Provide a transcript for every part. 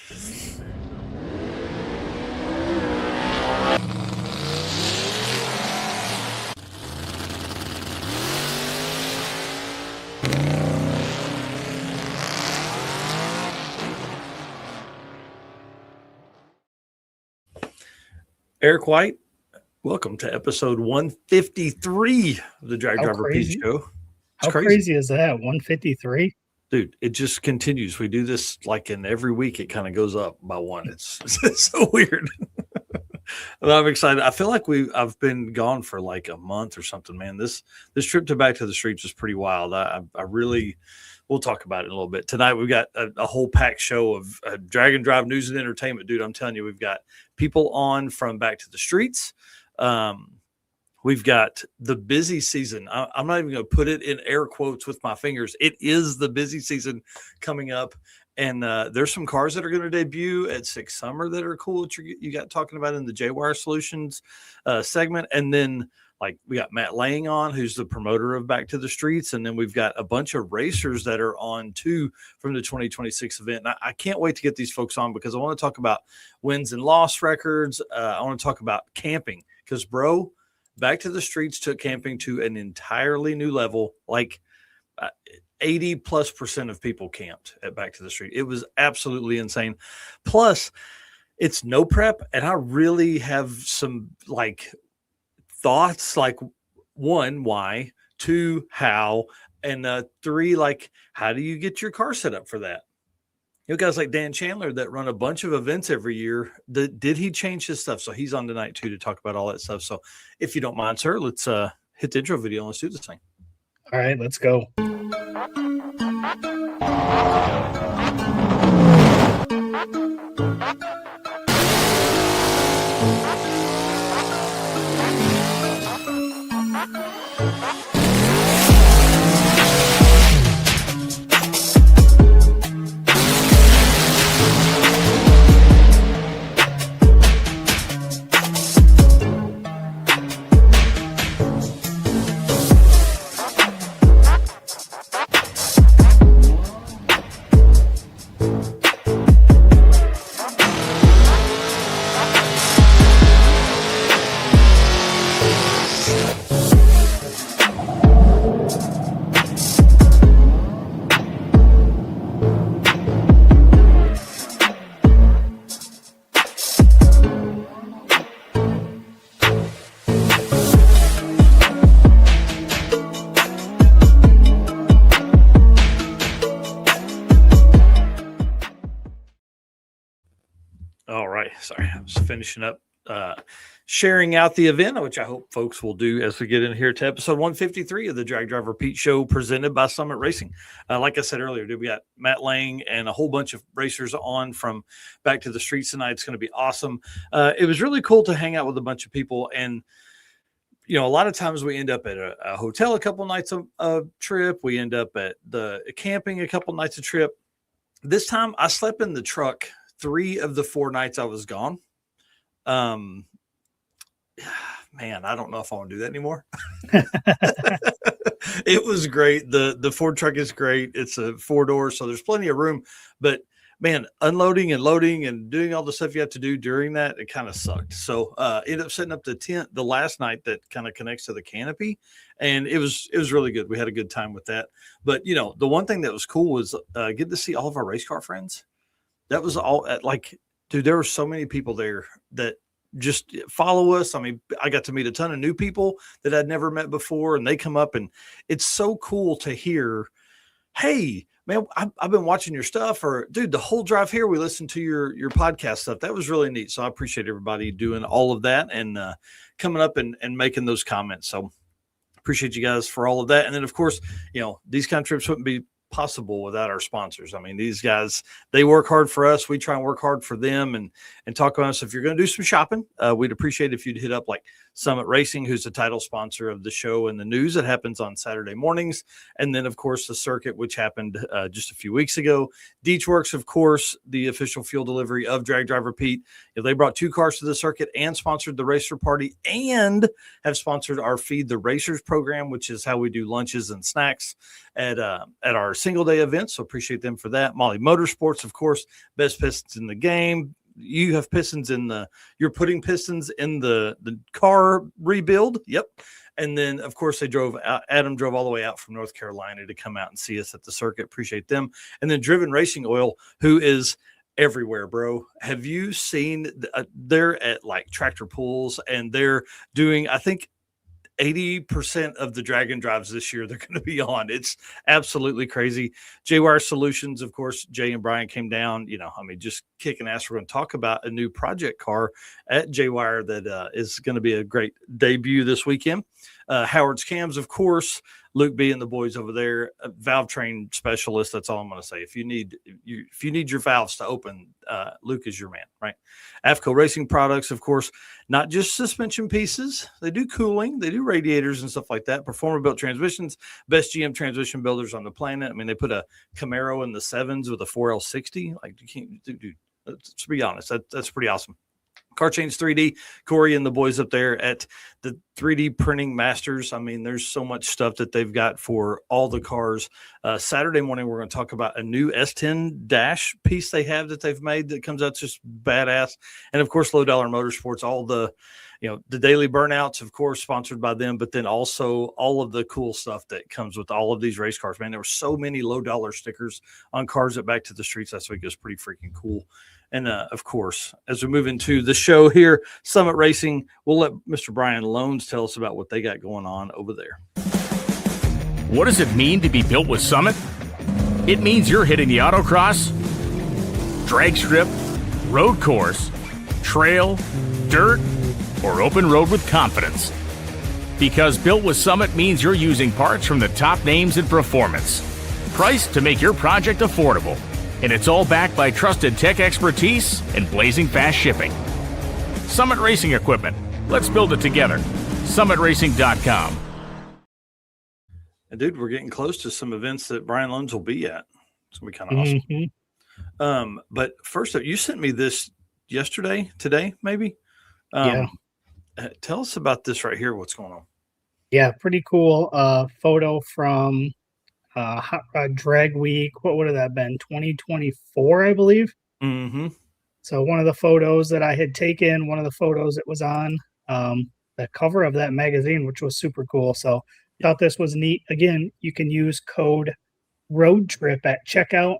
Eric White, welcome to episode 153 of the Drag Driver Pete Show. How crazy is that? 153? Dude, it just continues. We do this like in every week. It kind of goes up by one. It's so weird. But I'm excited. I feel like I've been gone for like a month or something, man. This trip to Back to the Streets was pretty wild. I really, we'll talk about it in a little bit. Tonight we've got a whole packed show of drag and drive news and entertainment, dude. I'm telling you, we've got people on from Back to the Streets. We've got the busy season. I'm not even going to put it in air quotes with my fingers. It is the busy season coming up. And there's some cars that are going to debut at Six Summer that are cool that you got talking about in the J-Wire Solutions segment. And then like we got Matt Lang on, who's the promoter of Back to the Streets. And then we've got a bunch of racers that are on too from the 2026 event. And I can't wait to get these folks on because I want to talk about wins and loss records. I want to talk about camping because, bro, Back to the Streets took camping to an entirely new level. Like 80+% of people camped at Back to the Street. It was absolutely insane. Plus, it's no prep. And I really have some like thoughts, like one, why, two, how, and three, like, how do you get your car set up for that? You know, guys like Dan Chandler that run a bunch of events every year, did he change his stuff? So he's on tonight too to talk about all that stuff. So if you don't mind, sir, let's hit the intro video and let's do this thing. All right, let's go. Sorry, I was finishing up sharing out the event, which I hope folks will do as we get in here to episode 153 of the Drag Driver Pete Show presented by Summit Racing. Like I said earlier, we got Matt Lang and a whole bunch of racers on from Back to the Streets tonight. It's going to be awesome. It was really cool to hang out with a bunch of people. And, you know, a lot of times we end up at a hotel a couple nights a trip. We end up at the camping a couple nights a trip. This time I slept in the truck 3 of the 4 nights I was gone. Man, I don't know if I want to do that anymore. It was great. The Ford truck is great. It's a 4-door, so there's plenty of room. But man, unloading and loading and doing all the stuff you have to do during that, it kind of sucked. So ended up setting up the tent the last night that kind of connects to the canopy. And it was really good. We had a good time with that. But, you know, the one thing that was cool was getting to see all of our race car friends. That was all like, dude, there were so many people there that just follow us. I mean, I got to meet a ton of new people that I'd never met before, and they come up, and it's so cool to hear, hey, man, I've been watching your stuff, or dude, the whole drive here, we listened to your podcast stuff. That was really neat. So I appreciate everybody doing all of that and coming up and making those comments. So appreciate you guys for all of that. And then, of course, you know, these kind of trips wouldn't be possible without our sponsors. I mean, these guys, they work hard for us. We try and work hard for them and talk about us. If you're going to do some shopping, we'd appreciate if you'd hit up like Summit Racing, who's the title sponsor of the show and the news that happens on Saturday mornings. And then, of course, the circuit, which happened just a few weeks ago. Deechworks, of course, the official fuel delivery of Drag Driver Pete. You know, they brought 2 cars to the circuit and sponsored the Racer Party and have sponsored our Feed the Racers program, which is how we do lunches and snacks at our single day event. So appreciate them for that. Molly Motorsports, of course, best pistons in the game. You have pistons you're putting pistons in the car rebuild. Yep. And then, of course, Adam drove all the way out from North Carolina to come out and see us at the circuit. Appreciate them. And then Driven Racing Oil, who is everywhere, bro. Have you seen they're at like tractor pools, and they're doing, I think, 80% of the Dragon drives this year they're going to be on. It's absolutely crazy. J-Wire Solutions, of course, Jay and Brian came down, just kicking ass. We're going to talk about a new project car at J-Wire that is going to be a great debut this weekend. Howard's Cams, of course, Luke B and the boys over there, valve train specialist. That's all I'm going to say. If you need your valves to open, Luke is your man, right? AFCO Racing Products, of course, not just suspension pieces. They do cooling, they do radiators and stuff like that. Performer built transmissions, best GM transmission builders on the planet. I mean, they put a Camaro in the 7s with a 4L60. Like, you can't, dude. Let's be honest, that's pretty awesome. Car Chains 3D, Corey and the boys up there at the 3D Printing Masters. I mean, there's so much stuff that they've got for all the cars. Saturday morning, we're going to talk about a new S10 dash piece they have that they've made that comes out just badass. And, of course, Low Dollar Motorsports, all the daily burnouts, of course, sponsored by them, but then also all of the cool stuff that comes with all of these race cars. Man, there were so many low dollar stickers on cars at Back to the Streets last week. It was pretty freaking cool. And, of course, as we move into the show here, Summit Racing, we'll let Mr. Brian Loans tell us about what they got going on over there. What does it mean to be built with Summit? It means you're hitting the autocross, drag strip, road course, trail, dirt, or open road with confidence. Because built with Summit means you're using parts from the top names in performance, priced to make your project affordable. And it's all backed by trusted tech expertise and blazing fast shipping. Summit Racing Equipment. Let's build it together. SummitRacing.com. And dude, we're getting close to some events that Brian Loans will be at. It's going to be kind of awesome. But first up, you sent me this today, maybe? Yeah. Tell us about this right here. What's going on? Yeah, pretty cool photo from Drag Week. What would have that been? 2024, I believe. Mm-hmm. So one of the photos that I had taken, one of the photos it was on the cover of that magazine, which was super cool. So thought this was neat. Again, you can use code road trip at checkout,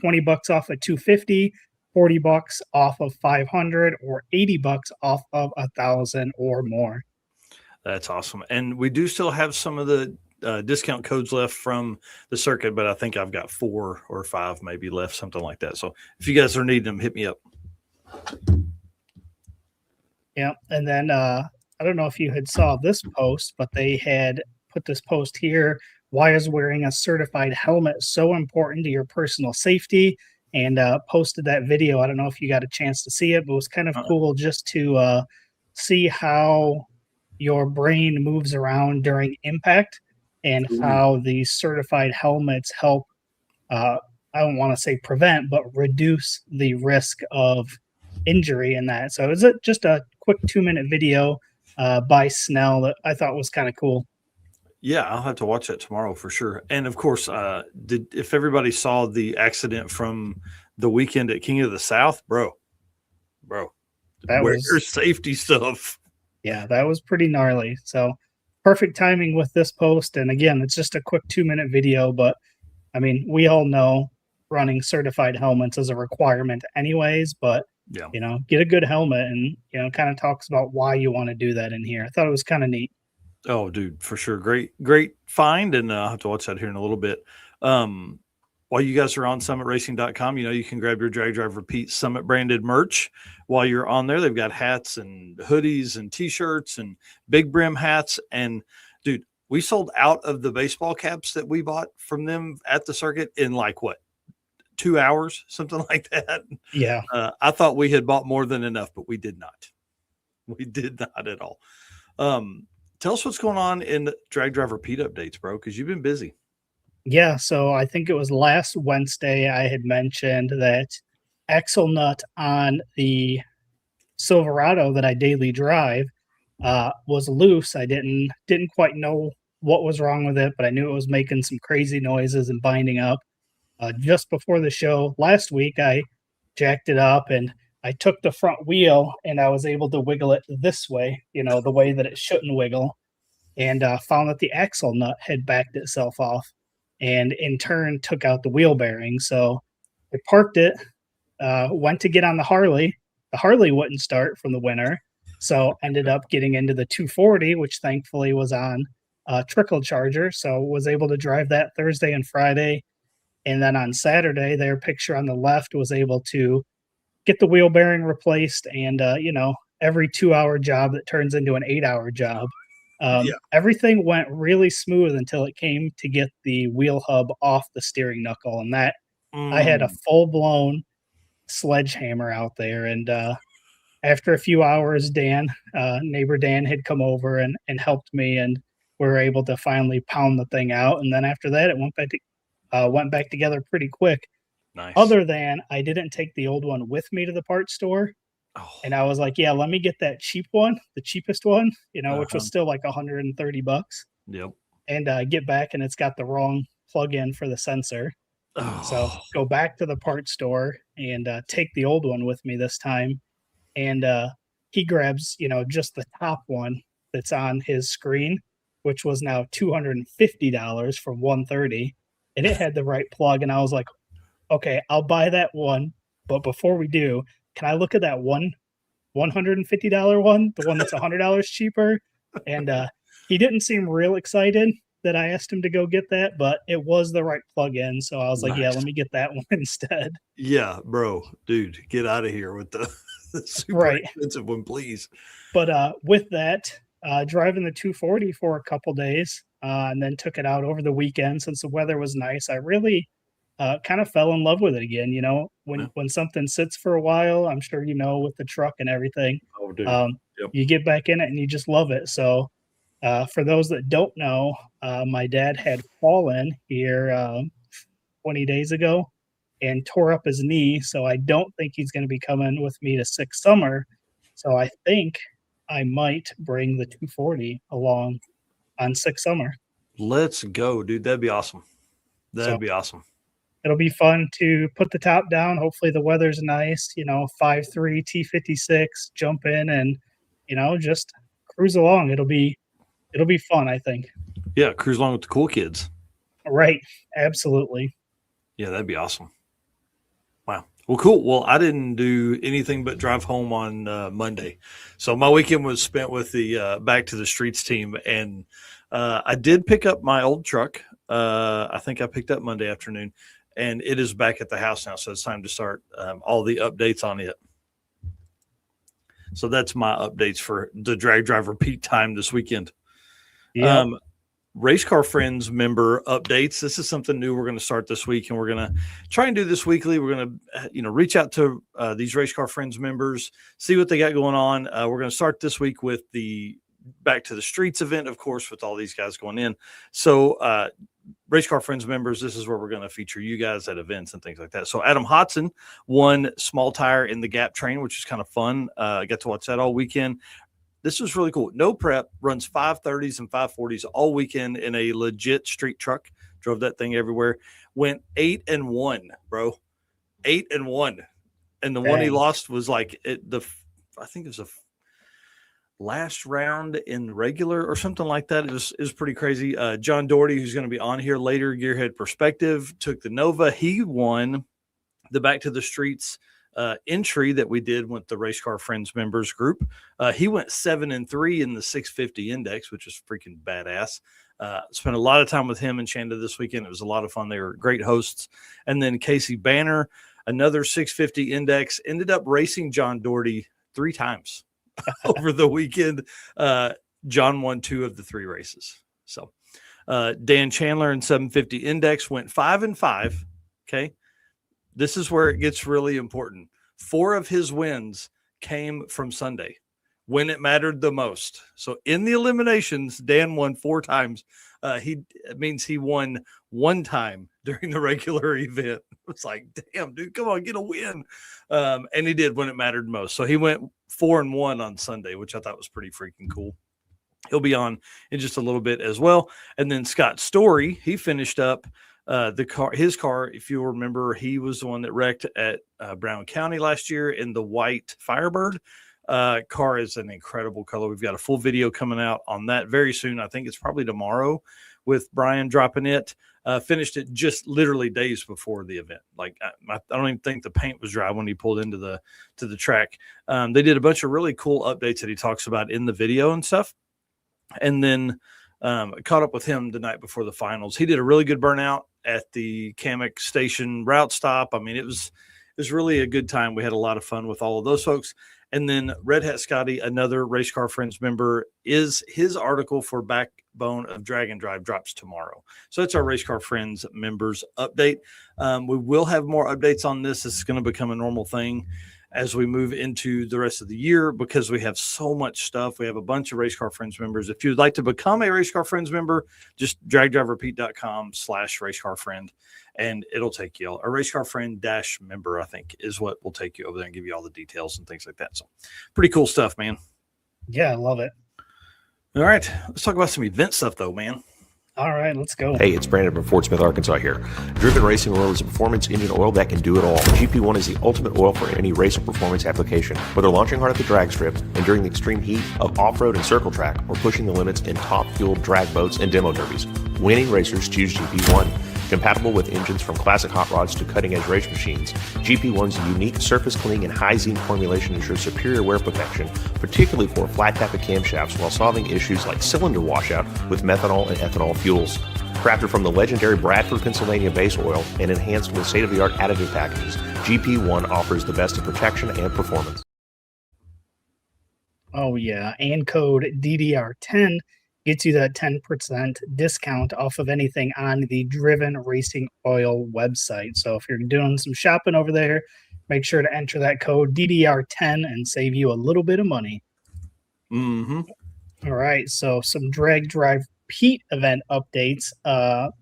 $20 off of $250, $40 off of $500, or $80 off of $1,000 or more. That's awesome. And we do still have some of the discount codes left from the circuit, but I think I've got 4 or 5 maybe left, something like that. So if you guys are needing them, hit me up. Yeah. And then I don't know if you had saw this post, but they had put this post here. Why is wearing a certified helmet so important to your personal safety? And posted that video. I don't know if you got a chance to see it, but it was kind of cool just to see how your brain moves around during impact and how these certified helmets help, I don't want to say prevent, but reduce the risk of injury in that. So it was just a quick 2-minute video by Snell that I thought was kind of cool. Yeah, I'll have to watch that tomorrow for sure. And of course, if everybody saw the accident from the weekend at King of the South, bro, that wear was your safety stuff. Yeah, that was pretty gnarly. So perfect timing with this post. And again, it's just a quick 2-minute video, but I mean, we all know running certified helmets is a requirement anyways, but yeah, get a good helmet and, kind of talks about why you want to do that in here. I thought it was kind of neat. Oh, dude, for sure. Great find. And I'll have to watch that here in a little bit. While you guys are on summitracing.com, you can grab your Drag Drive Repeat Summit branded merch while you're on there. They've got hats and hoodies and t-shirts and big brim hats. And dude, we sold out of the baseball caps that we bought from them at the circuit in 2 hours, something like that. Yeah. I thought we had bought more than enough, but we did not. We did not at all. Tell us what's going on in the Drag Drive Repeat updates, bro, because you've been busy. Yeah, so I think it was last Wednesday I had mentioned that axle nut on the Silverado that I daily drive was loose. I didn't quite know what was wrong with it, but I knew it was making some crazy noises and binding up. Just before the show last week, I jacked it up and I took the front wheel and I was able to wiggle it this way, the way that it shouldn't wiggle, and found that the axle nut had backed itself off and in turn took out the wheel bearing. So I parked it, went to get on the Harley. The Harley wouldn't start from the winter. So ended up getting into the 240, which thankfully was on trickle charger. So was able to drive that Thursday and Friday. And then on Saturday, their picture on the left was able to get the wheel bearing replaced. And, every 2-hour job that turns into an 8-hour job. Everything went really smooth until it came to get the wheel hub off the steering knuckle. And that I had a full blown sledgehammer out there. And after a few hours, neighbor Dan had come over and helped me. And we were able to finally pound the thing out. And then after that, it went back together pretty quick. Nice. Other than I didn't take the old one with me to the parts store. And I was like, yeah, let me get that cheap one, the cheapest one, which was still like $130. Yep. And get back and it's got the wrong plug-in for the sensor. So go back to the parts store and take the old one with me this time. And he grabs, just the top one that's on his screen, which was now $250 from $130. And it had the right plug. And I was like, okay, I'll buy that one. But before we do, can I look at that $150 one, the one that's $100 cheaper? And he didn't seem real excited that I asked him to go get that, but it was the right plug-in. So I was like, yeah, let me get that one instead. Yeah, bro, dude, get out of here with the super expensive one, please. But with that, driving the 240 for a couple days and then took it out over the weekend since the weather was nice. I really kind of fell in love with it again. When something sits for a while, I'm sure with the truck and everything, you get back in it and you just love it. So for those that don't know, my dad had fallen here 20 days ago and tore up his knee. So I don't think he's going to be coming with me to Six Summer. So I think I might bring the 240 along on Six Summer. Let's go, dude. That'd be awesome. That'd be awesome. It'll be fun to put the top down. Hopefully the weather's nice, 5.3 T56, jump in and, just cruise along. It'll be fun, I think. Yeah. Cruise along with the cool kids. Right. Absolutely. Yeah. That'd be awesome. Wow. Well, cool. Well, I didn't do anything but drive home on Monday. So my weekend was spent with the Back to the Streets team. And I did pick up my old truck. I think I picked up Monday afternoon. And it is back at the house now, so it's time to start all the updates on it. So that's my updates for the Drag Drive Repeat time this weekend. Yep. Race Car Friends member updates. This is something new we're going to start this week, and we're going to try and do this weekly. We're going to, reach out to these Race Car Friends members, see what they got going on. We're going to start this week with the Back to the Streets event, of course, with all these guys going in. So, Race Car Friends members, this is where we're going to feature you guys at events and things like that. So Adam Hodson won small tire in the Gap train, which is kind of fun. I got to watch that all weekend. This was really cool. No prep, runs 530s and 540s all weekend in a legit street truck. Drove that thing everywhere. Went 8-1, bro. 8-1. And the one he lost was like I think it was a last round in regular or something like that. It was pretty crazy. John Doherty, who's going to be on here later, Gearhead Perspective, took the Nova. He won the Back to the Streets entry that we did with the Race Car Friends members group. He went 7-3 in the 650 index, which is freaking badass. Spent a lot of time with him and Shanda this weekend. It was a lot of fun. They were great hosts. And then Casey Banner, another 650 index, ended up racing John Doherty 3 times. Over the weekend. John won 2 of the 3 races. So Dan Chandler in 750 index went 5-5. Okay. This is where it gets really important. 4 of his wins came from Sunday when it mattered the most. So in the eliminations, Dan won 4 times. It means he won 1 time during the regular event. It's like, damn, dude, come on, get a win. And he did when it mattered most. So he went 4-1 on Sunday, which I thought was pretty freaking cool. He'll be on in just a little bit as well. And then Scott Story, he finished up his car. If you remember, he was the one that wrecked at Brown County last year in the white Firebird. Car is an incredible color. We've got a full video coming out on that very soon. I think it's probably tomorrow with Brian dropping it. Finished it just literally days before the event. Like I don't even think the paint was dry when he pulled into the track. They did a bunch of really cool updates that he talks about in the video and stuff. And then caught up with him the night before the finals. He did a really good burnout at the Kamek Station route stop. I mean, it was really a good time. We had a lot of fun with all of those folks. And then Red Hat Scotty, another Race Car Friends member, is his article for Backbone of Drag and Drive drops tomorrow. So that's our Race Car Friends members update. We will have more updates on this. This is going to become a normal thing as we move into the rest of the year because we have so much stuff. We have a bunch of Race Car Friends members. If you'd like to become a Race Car Friends member, just dragdriverepeat.com/racecarfriend and it'll take you. A Race Car Friend member, I think, is what will take you over there and give you all the details and things like that. So pretty cool stuff, man. Yeah, I love it. All right. Let's talk about some event stuff though, man. All right, let's go. Hey, it's Brandon from Fort Smith, Arkansas here. Driven Racing Oil is a performance engine oil that can do it all. GP1 is the ultimate oil for any race or performance application. Whether launching hard at the drag strip, enduring the extreme heat of off-road and circle track, or pushing the limits in top-fueled drag boats and demo derbies, winning racers choose GP1. Compatible with engines from classic hot rods to cutting-edge race machines, GP1's unique surface cleaning and high zinc formulation ensures superior wear protection, particularly for flat tappet camshafts, while solving issues like cylinder washout with methanol and ethanol fuels. Crafted from the legendary Bradford, Pennsylvania base oil and enhanced with state-of-the-art additive packages, GP1 offers the best in protection and performance. Oh, yeah. And code DDR10 gets you that 10% discount off of anything on the Driven Racing Oil website. So if you're doing some shopping over there, make sure to enter that code DDR10 and save you a little bit of money. Mm-hmm. All right. So some Drag Drive Pete event updates.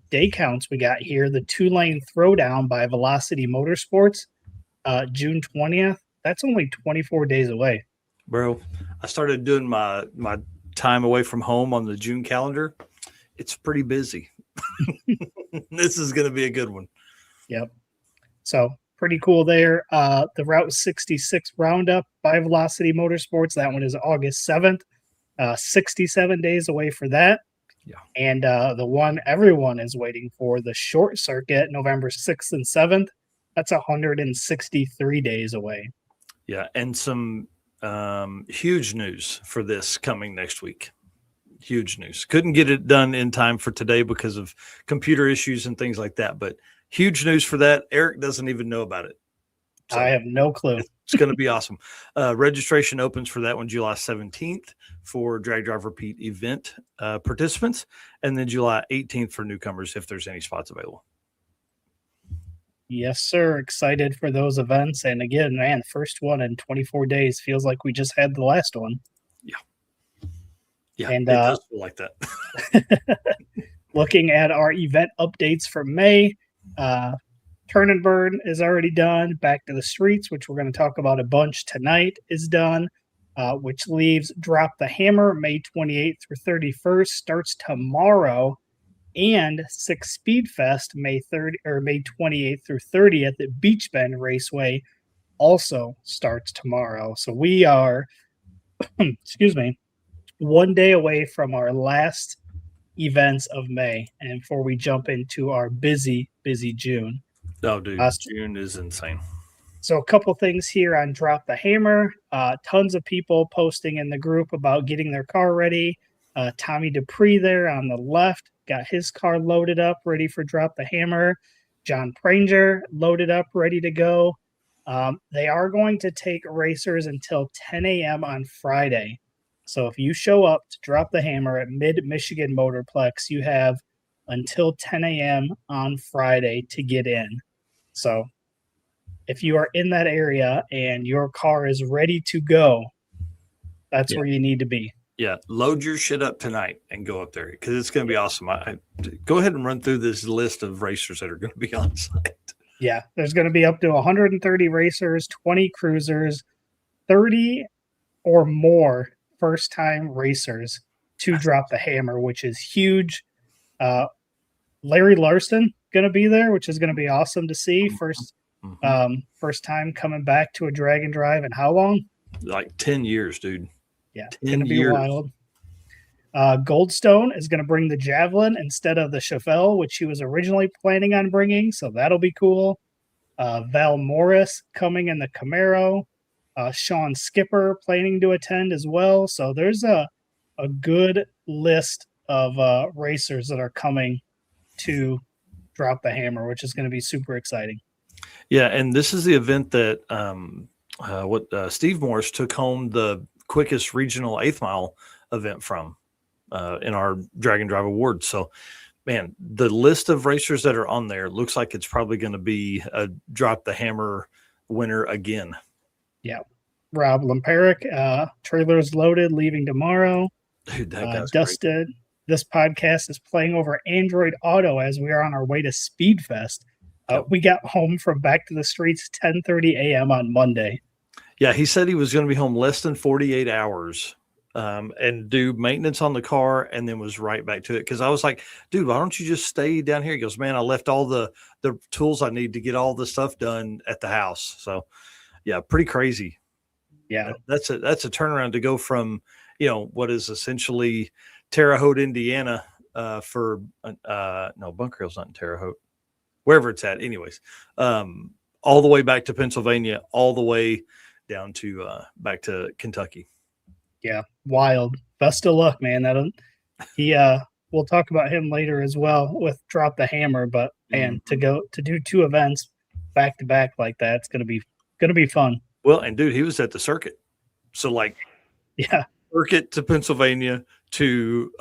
Day counts we got here. The 2-lane throwdown by Velocity Motorsports, June 20th. That's only 24 days away. Bro, I started doing my time away from home on the June calendar. It's pretty busy. This is going to be a good one. Yep. So pretty cool there. The Route 66 Roundup by Velocity Motorsports. That one is August 7th. 67 days away for that. Yeah. And the one everyone is waiting for, the Short Circuit, November 6th and 7th. That's 163 days away. Yeah. And some huge news for this coming next week. Huge news. Couldn't get it done in time for today because of computer issues and things like that, but huge news for that. Eric doesn't even know about it. So I have no clue. It's going to be awesome. Registration opens for that one July 17th for Drag Drive Repeat event participants, and then July 18th for newcomers if there's any spots available. Yes, sir. Excited for those events. And again, man, first one in 24 days feels like we just had the last one. Yeah. Yeah. And it does feel like that. Looking at our event updates for May, Turn and Burn is already done. Back to the Streets, which we're going to talk about a bunch tonight, is done, which leaves Drop the Hammer May 28th through 31st, starts tomorrow. And Six Speed Fest May 28th through 30th at Beach Bend Raceway also starts tomorrow. So we are, excuse me, one day away from our last events of May, and before we jump into our busy June. Oh, dude, June is insane. So a couple things here on Drop the Hammer. Tons of people posting in the group about getting their car ready. Tommy Dupree there on the left got his car loaded up, ready for Drop the Hammer. John Pranger loaded up, ready to go. They are going to take racers until 10 a.m. on Friday. So if you show up to Drop the Hammer at Mid-Michigan Motorplex, you have until 10 a.m. on Friday to get in. So if you are in that area and your car is ready to go, that's where you need to be. Yeah, load your shit up tonight and go up there because it's going to be awesome. Go ahead and run through this list of racers that are going to be on site. Yeah, there's going to be up to 130 racers, 20 cruisers, 30 or more first-time racers. to drop the hammer, which is huge. Larry Larson going to be there, which is going to be awesome to see. First time coming back to a drag and drive in how long? Like 10 years, dude. Yeah, 10 going to be years. wild. Goldstone is going to bring the Javelin instead of the Chevelle, which he was originally planning on bringing, so that'll be cool. Val Morris coming in the Camaro. Sean Skipper planning to attend as well. So there's a good list of racers that are coming to drop the hammer, which is going to be super exciting. Yeah, and this is the event that Steve Morris took home the quickest regional 8th mile event from in our Drag and Drive Awards. So, man, the list of racers that are on there looks like it's probably going to be a drop the hammer winner again. Yeah. Rob Lamperic, trailers loaded, leaving tomorrow. Dude, that guy's Dusted. great. This podcast is playing over Android Auto as we are on our way to Speedfest. We got home from Back to the Streets 10:30 a.m. on Monday. Yeah, he said he was going to be home less than 48 hours and do maintenance on the car and then was right back to it. Because I was like, dude, why don't you just stay down here? He goes, man, I left all the tools I need to get all the stuff done at the house. So, yeah, pretty crazy. Yeah, that's a turnaround to go from, what is essentially Terre Haute, Indiana for no, Bunker Hill's not in Terre Haute, wherever it's at. Anyways, all the way back to Pennsylvania, all the way down to back to Kentucky. Yeah, wild. Best of luck, man. We'll talk about him later as well with Drop the Hammer, but man, to do 2 events back to back like that, it's gonna be fun. Well, and dude, he was at the circuit. So circuit to Pennsylvania to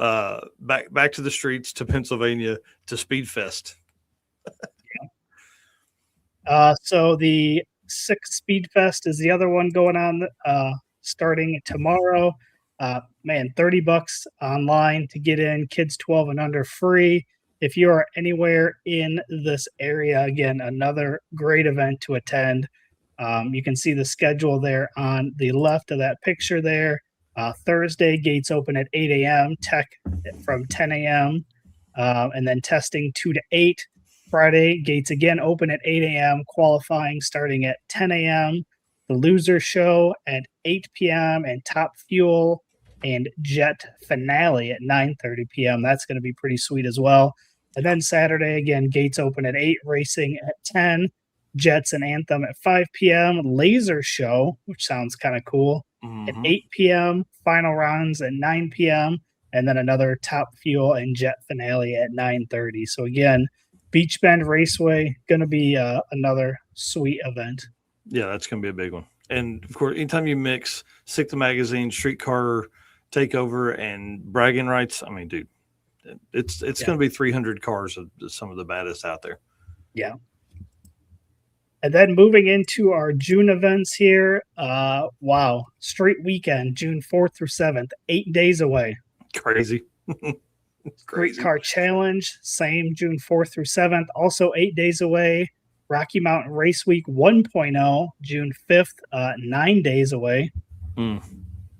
back to the streets to Pennsylvania to Speedfest. So the 6th Speedfest is the other one going on starting tomorrow. Man, $30 online to get in, kids 12 and under free. If you are anywhere in this area, again, another great event to attend. You can see the schedule there on the left of that picture there. Thursday, gates open at 8 a.m., tech from 10 a.m., and then testing 2 to 8. Friday, gates again open at 8 a.m., qualifying starting at 10 a.m. The loser show at 8 p.m. and top fuel and jet finale at 9:30 p.m. That's going to be pretty sweet as well. And then Saturday, again, gates open at 8, racing at 10, jets and anthem at 5 p.m., laser show, which sounds kind of cool, at 8 p.m., final rounds at 9 p.m., and then another top fuel and jet finale at 9:30. So again, Beach Bend Raceway, going to be another sweet event. Yeah, that's going to be a big one. And, of course, anytime you mix Sick the Magazine, Streetcar Takeover, and bragging rights, I mean, dude, it's going to be 300 cars of some of the baddest out there. Yeah. And then moving into our June events here, wow, Street Weekend, June 4th through 7th, 8 days away. Crazy. Street Car Challenge, same June 4th through 7th, also 8 days away. Rocky Mountain Race Week 1.0, June 5th, 9 days away.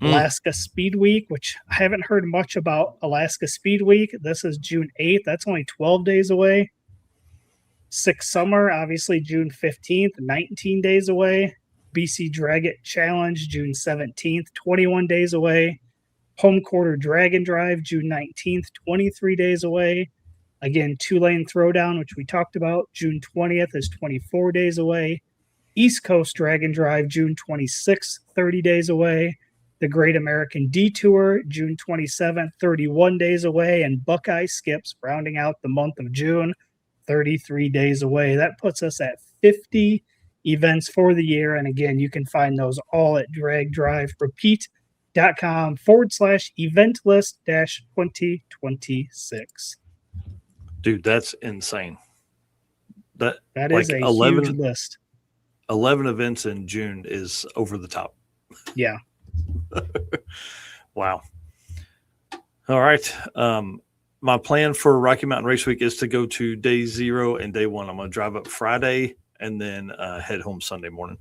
Alaska Speed Week, which I haven't heard much about Alaska Speed Week. This is June 8th. That's only 12 days away. Six Summer, obviously June 15th, 19 days away. BC Drag It Challenge, June 17th, 21 days away. Home Quarter Drag and Drive, June 19th, 23 days away. Again, 2-lane Throwdown, which we talked about, June 20th is 24 days away. East Coast Drag and Drive, June 26th, 30 days away. The Great American Detour, June 27th, 31 days away. And Buckeye Skips, rounding out the month of June, 33 days away. That puts us at 50 events for the year. And again, you can find those all at dragdriverepeat.com/event list -2026. Dude, that's insane. That is a 11, huge list. 11 events in June is over the top. Yeah. Wow. All right. My plan for Rocky Mountain Race Week is to go to day 0 and day 1. I'm going to drive up Friday and then head home Sunday morning.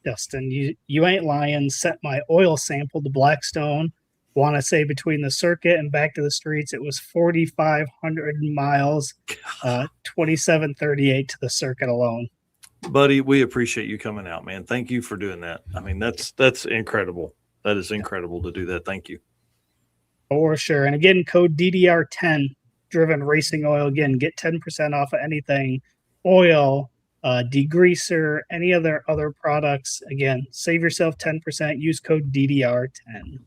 Dustin, you ain't lying. Sent my oil sample to Blackstone. Want to say between the circuit and back to the streets, it was 4,500 miles, 2,738 to the circuit alone. Buddy, we appreciate you coming out, man. Thank you for doing that. I mean, that's incredible. That is incredible to do that. Thank you. For sure. And again, code DDR10 driven racing oil. Again, get 10% off of anything, oil, degreaser, any other products. Again, save yourself 10%. Use code DDR10.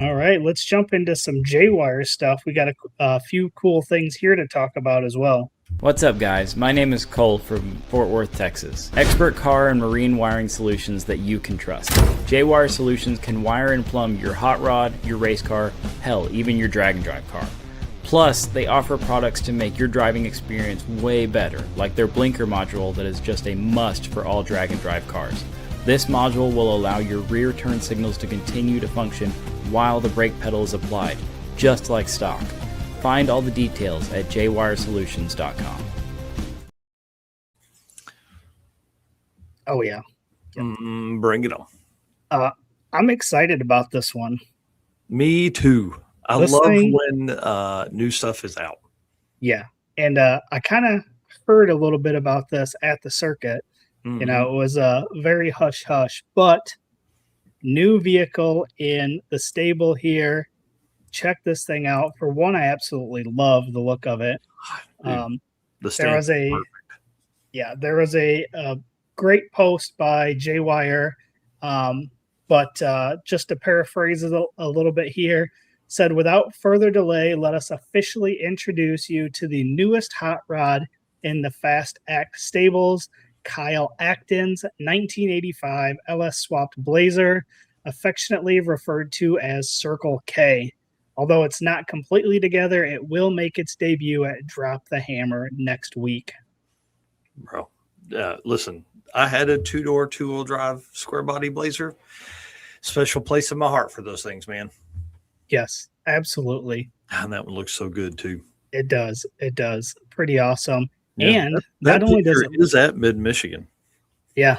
All right, let's jump into some J-Wire stuff. We got a few cool things here to talk about as well. What's up, guys? My name is Cole from Fort Worth, Texas. Expert car and marine wiring solutions that you can trust. J-Wire Solutions can wire and plumb your hot rod, your race car, hell, even your drag and drive car. Plus, they offer products to make your driving experience way better, like their blinker module that is just a must for all drag and drive cars. This module will allow your rear turn signals to continue to function while the brake pedal is applied, just like stock. Find all the details at jwiresolutions.com. Oh, yeah. Bring it on. I'm excited about this one. Me too. I This love thing- when new stuff is out. Yeah. And I kind of heard a little bit about this at the circuit. You know, it was a very hush-hush, but new vehicle in the stable here. Check this thing out. For one, I absolutely love the look of it. Dude, the There was there was a great post by J-Wire, but just to paraphrase it a little bit here, said, without further delay, let us officially introduce you to the newest hot rod in the Fast Act stables, Kyle Acton's 1985 LS swapped Blazer, affectionately referred to as Circle K. Although it's not completely together, it will make its debut at Drop the Hammer next week. Bro, listen, I had a two-door, two-wheel drive square body Blazer. Special place in my heart for those things, man. Yes, absolutely. And that one looks so good too. It does. It does. Pretty awesome. Yeah, And that not only does picture it, is at Mid-Michigan. yeah.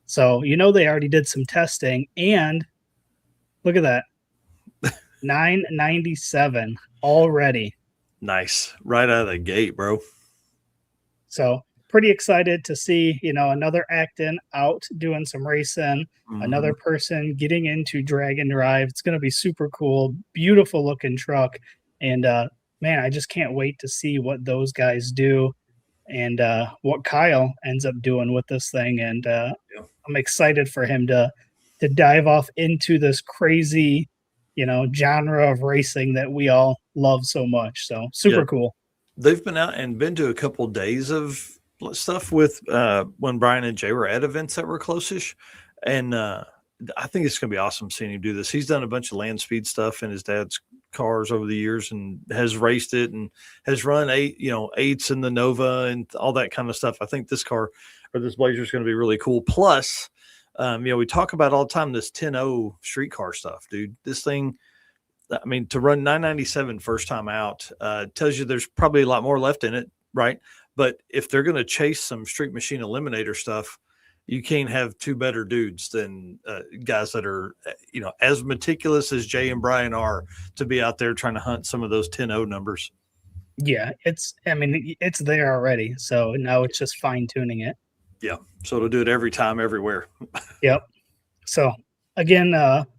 So, they already did some testing, and look at that. 997 already. Nice. Right out of the gate, bro. So pretty excited to see, another Acton out doing some racing, another person getting into drag and drive. It's going to be super cool, beautiful looking truck. And man, I just can't wait to see what those guys do and what Kyle ends up doing with this thing. And I'm excited for him to dive off into this crazy, genre of racing that we all love so much. So super cool. They've been out and been to a couple days of stuff with when Brian and Jay were at events that were close-ish. And I think it's going to be awesome seeing him do this. He's done a bunch of land speed stuff in his dad's cars over the years and has raced it and has run eights in the Nova and all that kind of stuff. I think this car or this Blazer is going to be really cool. Plus, we talk about all the time this 10.0 street car stuff, dude. This thing, I mean, to run 997 first time out tells you there's probably a lot more left in it, right? But if they're going to chase some Street Machine Eliminator stuff, you can't have two better dudes than guys that are, as meticulous as Jay and Brian are to be out there trying to hunt some of those 10.0 numbers. Yeah, it's there already. So now it's just fine tuning it. Yeah. So it'll do it every time, everywhere. Yep. So again,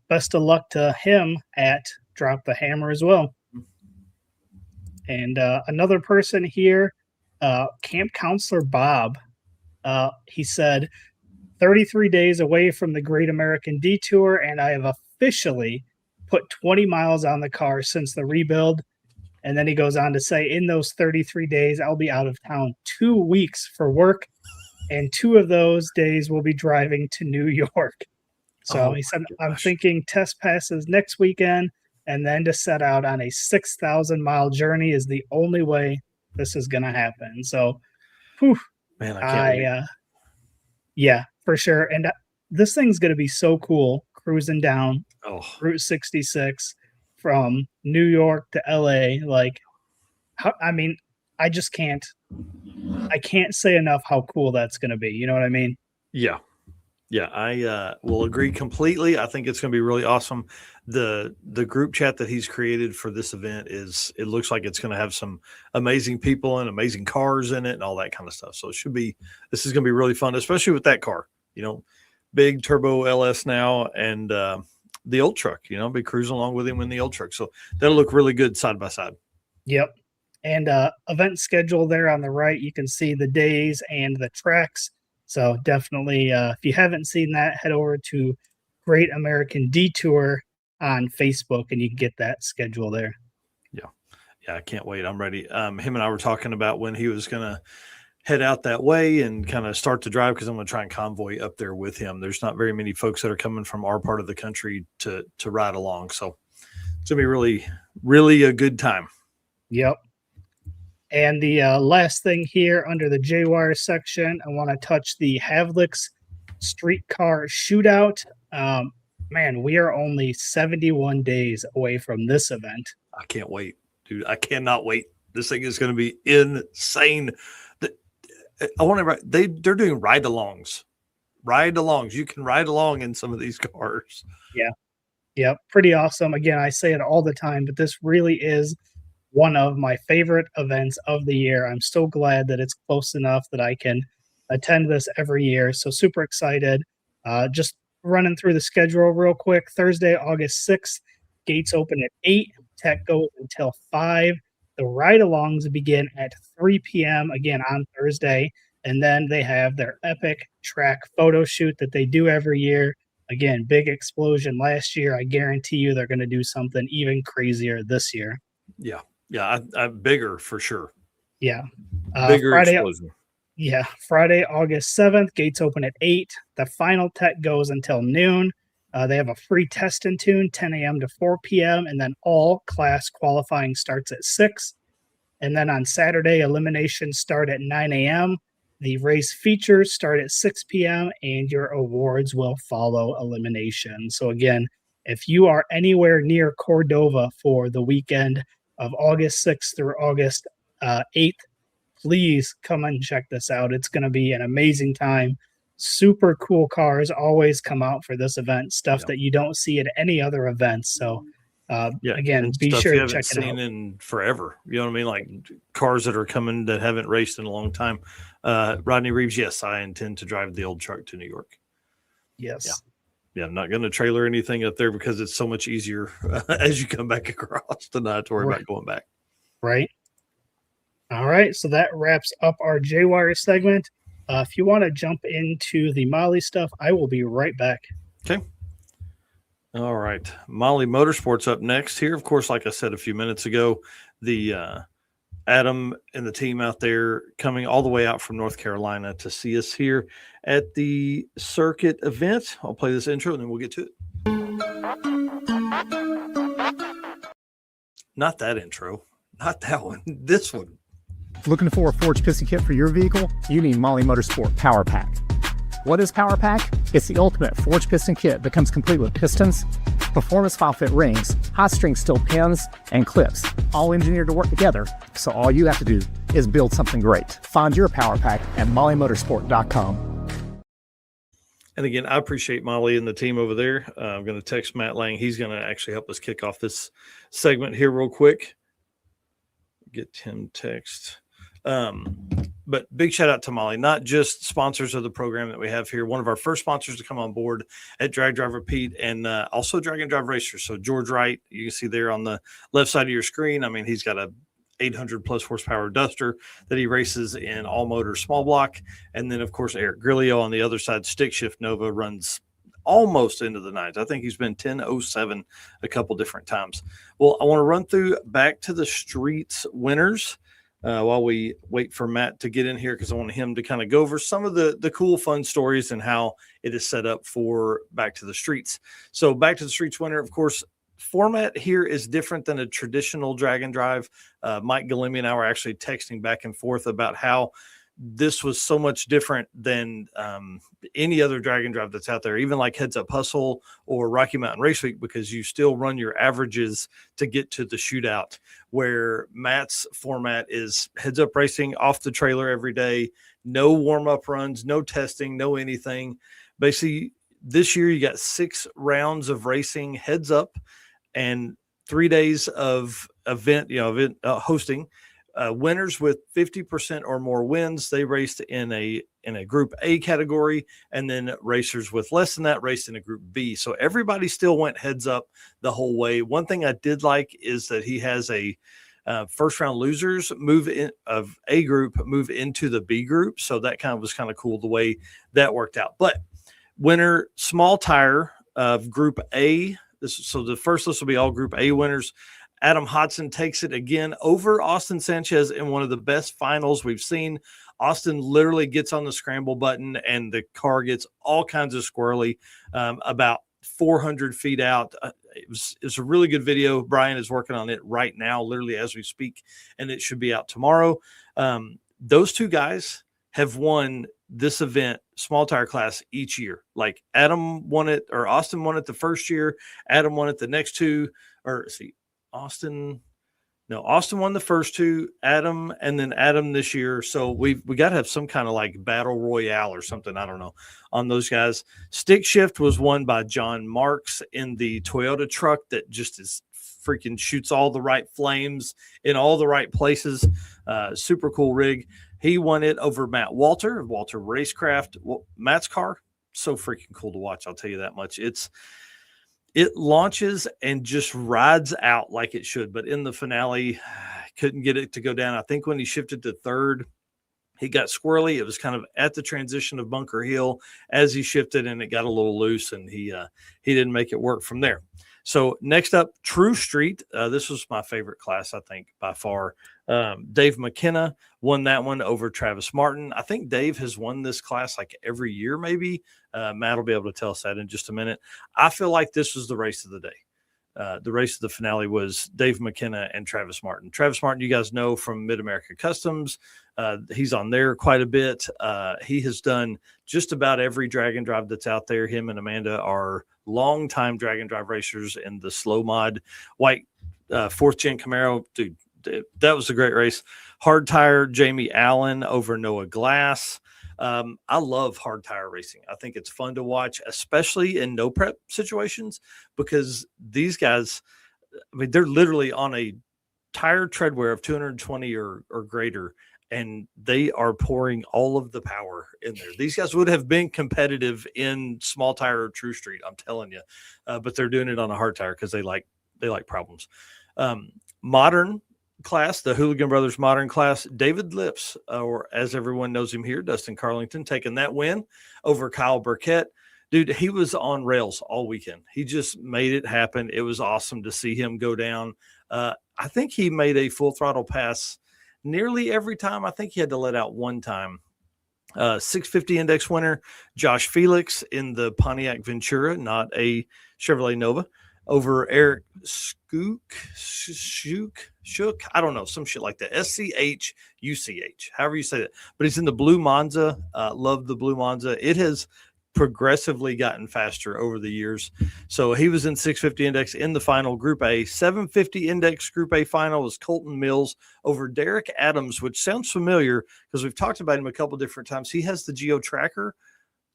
best of luck to him at Drop the Hammer as well. And another person here, Camp Counselor Bob, he said, 33 days away from the Great American Detour, and I have officially put 20 miles on the car since the rebuild. And then he goes on to say, in those 33 days, I'll be out of town 2 weeks for work, and 2 of those days will be driving to New York. So he said, I'm thinking test passes next weekend, and then to set out on a 6,000-mile journey is the only way this is going to happen. So, man, I can't wait. Yeah, for sure. And this thing's going to be so cool cruising down Route 66 from New York to LA. Like, I just can't say enough how cool that's going to be. You know what I mean? Yeah. Yeah, I will agree completely. I think it's going to be really awesome. The group chat that he's created for this event it looks like it's going to have some amazing people and amazing cars in it and all that kind of stuff. So this is going to be really fun, especially with that car, big turbo LS now and the old truck, be cruising along with him in the old truck. So that'll look really good side by side. Yep. And event schedule there on the right, you can see the days and the tracks. So definitely, if you haven't seen that, head over to Great American Detour on Facebook and you can get that schedule there. Yeah, I can't wait. I'm ready. Him and I were talking about when he was going to head out that way and kind of start to drive, because I'm going to try and convoy up there with him. There's not very many folks that are coming from our part of the country to ride along. So it's going to be really, really a good time. Yep. And the last thing here under the J-Wire section, I want to touch the Havlicks Streetcar Shootout. Man, we are only 71 days away from this event. I can't wait, dude. I cannot wait. This thing is going to be insane. I want to. They're doing ride-alongs. Ride-alongs. You can ride along in some of these cars. Yeah, pretty awesome. Again, I say it all the time, but this really is one of my favorite events of the year. I'm so glad that it's close enough that I can attend this every year. So super excited. Just running through the schedule real quick. Thursday, August 6th, gates open at 8. Tech goes until 5. The ride-alongs begin at 3 p.m. again on Thursday. And then they have their epic track photo shoot that they do every year. Again, big explosion last year. I guarantee you they're going to do something even crazier this year. Yeah. Yeah. I'm bigger for sure. Yeah. Bigger explosion. Yeah. Friday, August 7th, gates open at 8. The final tech goes until noon. They have a free test and tune, 10 a.m. to 4 p.m. And then all class qualifying starts at 6. And then on Saturday, eliminations start at 9 a.m. The race features start at 6 p.m. and your awards will follow elimination. So again, if you are anywhere near Cordova for the weekend of August 6th through August 8th, please come and check this out. It's going to be an amazing time. Super cool cars always come out for this event, stuff that you don't see at any other events. So again, be sure to check it out. In forever, you know what I mean? Like cars that are coming that haven't raced in a long time. Rodney Reeves, yes, I intend to drive the old truck to New York. Yes. Yeah, I'm not going to trailer anything up there because it's so much easier as you come back across to not to worry about going back. Right. All right. So that wraps up our J-Wire segment. If you want to jump into the Molly stuff, I will be right back. Okay. All right. Molly Motorsports up next here. Of course, like I said a few minutes ago, the Adam and the team out there coming all the way out from North Carolina to see us here at the circuit event. I'll play this intro and then we'll get to it. Not that intro. Not that one. This one. Looking for a forged piston kit for your vehicle? You need Molly Motorsport Power Pack. What is Power Pack? It's the ultimate forged piston kit that comes complete with pistons, performance file fit rings, hot string steel pins, and clips, all engineered to work together, so all you have to do is build something great. Find your Power Pack at mollymotorsport.com. And again, I appreciate Molly and the team over there. I'm going to text Matt Lang. He's going to actually help us kick off this segment here real quick. Get him text. But big shout out to Molly, not just sponsors of the program that we have here. One of our first sponsors to come on board at Drag Driver Pete and also Drag and Drive Racer. So George Wright, you can see there on the left side of your screen. I mean, he's got a 800 plus horsepower Duster that he races in all motor small block. And then of course, Eric Grillo on the other side, stick shift Nova, runs almost into the nines. I think he's been 10.07 a couple different times. Well, I want to run through back to the streets winners while we wait for Matt to get in here, because I want him to kind of go over some of the cool, fun stories and how it is set up for Back to the Streets. So Back to the Streets winner, of course, format here is different than a traditional drag and drive. Mike Galimi and I were actually texting back and forth about how this was so much different than any other drag and drive that's out there, even like Heads Up Hustle or Rocky Mountain Race Week, because you still run your averages to get to the shootout, where Matt's format is heads up racing off the trailer every day, no warm-up runs, no testing, no anything. Basically, this year you got 6 rounds of racing heads up and 3 days of event hosting. Winners with 50% or more wins, they raced in a group A category, and then racers with less than that raced in a group B. So everybody still went heads up the whole way. One thing I did like is that he has a first round losers move in of A group, move into the B group. So that was kind of cool the way that worked out. But winner, small tire of group A. So the first list will be all group A winners. Adam Hodson takes it again over Austin Sanchez in one of the best finals we've seen. Austin literally gets on the scramble button and the car gets all kinds of squirrely, about 400 feet out. It's a really good video. Brian is working on it right now, literally as we speak, and it should be out tomorrow. Those 2 guys have won this event, small tire class, each year. Like Adam won it, or Austin won it the first year. Adam won it the next 2, Austin won the first 2, Adam, and then Adam this year. So we got to have some kind of like battle royale or something, I don't know, on those guys. Stick shift was won by John Marks in the Toyota truck that just is freaking shoots all the right flames in all the right places. Super cool rig. He won it over Matt Walter Racecraft. Matt's car, so freaking cool to watch, I'll tell you that much. It launches and just rides out like it should, but in the finale, couldn't get it to go down. I think when he shifted to third, he got squirrely. It was kind of at the transition of Bunker Hill as he shifted, and it got a little loose, and he didn't make it work from there. So next up, True Street. This was my favorite class, I think, by far. Dave McKenna won that one over Travis Martin. I think Dave has won this class like every year, maybe. Matt will be able to tell us that in just a minute. I feel like this was the race of the day. The race of the finale was Dave McKenna and Travis Martin. Travis Martin, you guys know from Mid-America Customs. He's on there quite a bit. He has done just about every drag and drive that's out there. Him and Amanda are longtime drag and drive racers in the slow mod white 4th gen Camaro. Dude, that was a great race. Hard tire, Jamie Allen over Noah Glass. I love hard tire racing. I think it's fun to watch, especially in no prep situations, because these guys, they're literally on a tire tread wear of 220 or greater, and they are pouring all of the power in there. These guys would have been competitive in small tire or True Street, I'm telling you, but they're doing it on a hard tire because they like problems. Modern class, the Hooligan Brothers modern class, David Lips, or as everyone knows him here, Dustin Carlington, taking that win over Kyle Burkett. Dude, he was on rails all weekend. He just made it happen. It was awesome to see him go down. I think he made a full throttle pass nearly every time. I think he had to let out one time. 650 index winner, Josh Felix in the Pontiac Ventura, not a Chevrolet Nova, over Eric Shook. I don't know, some shit like that. SCHUCH, however you say that. But he's in the blue Monza. Love the blue Monza. It has progressively gotten faster over the years. So he was in 650 index in the final group A. 750 index group A final was Colton Mills over Derek Adams, which sounds familiar because we've talked about him a couple different times. He has the Geo Tracker,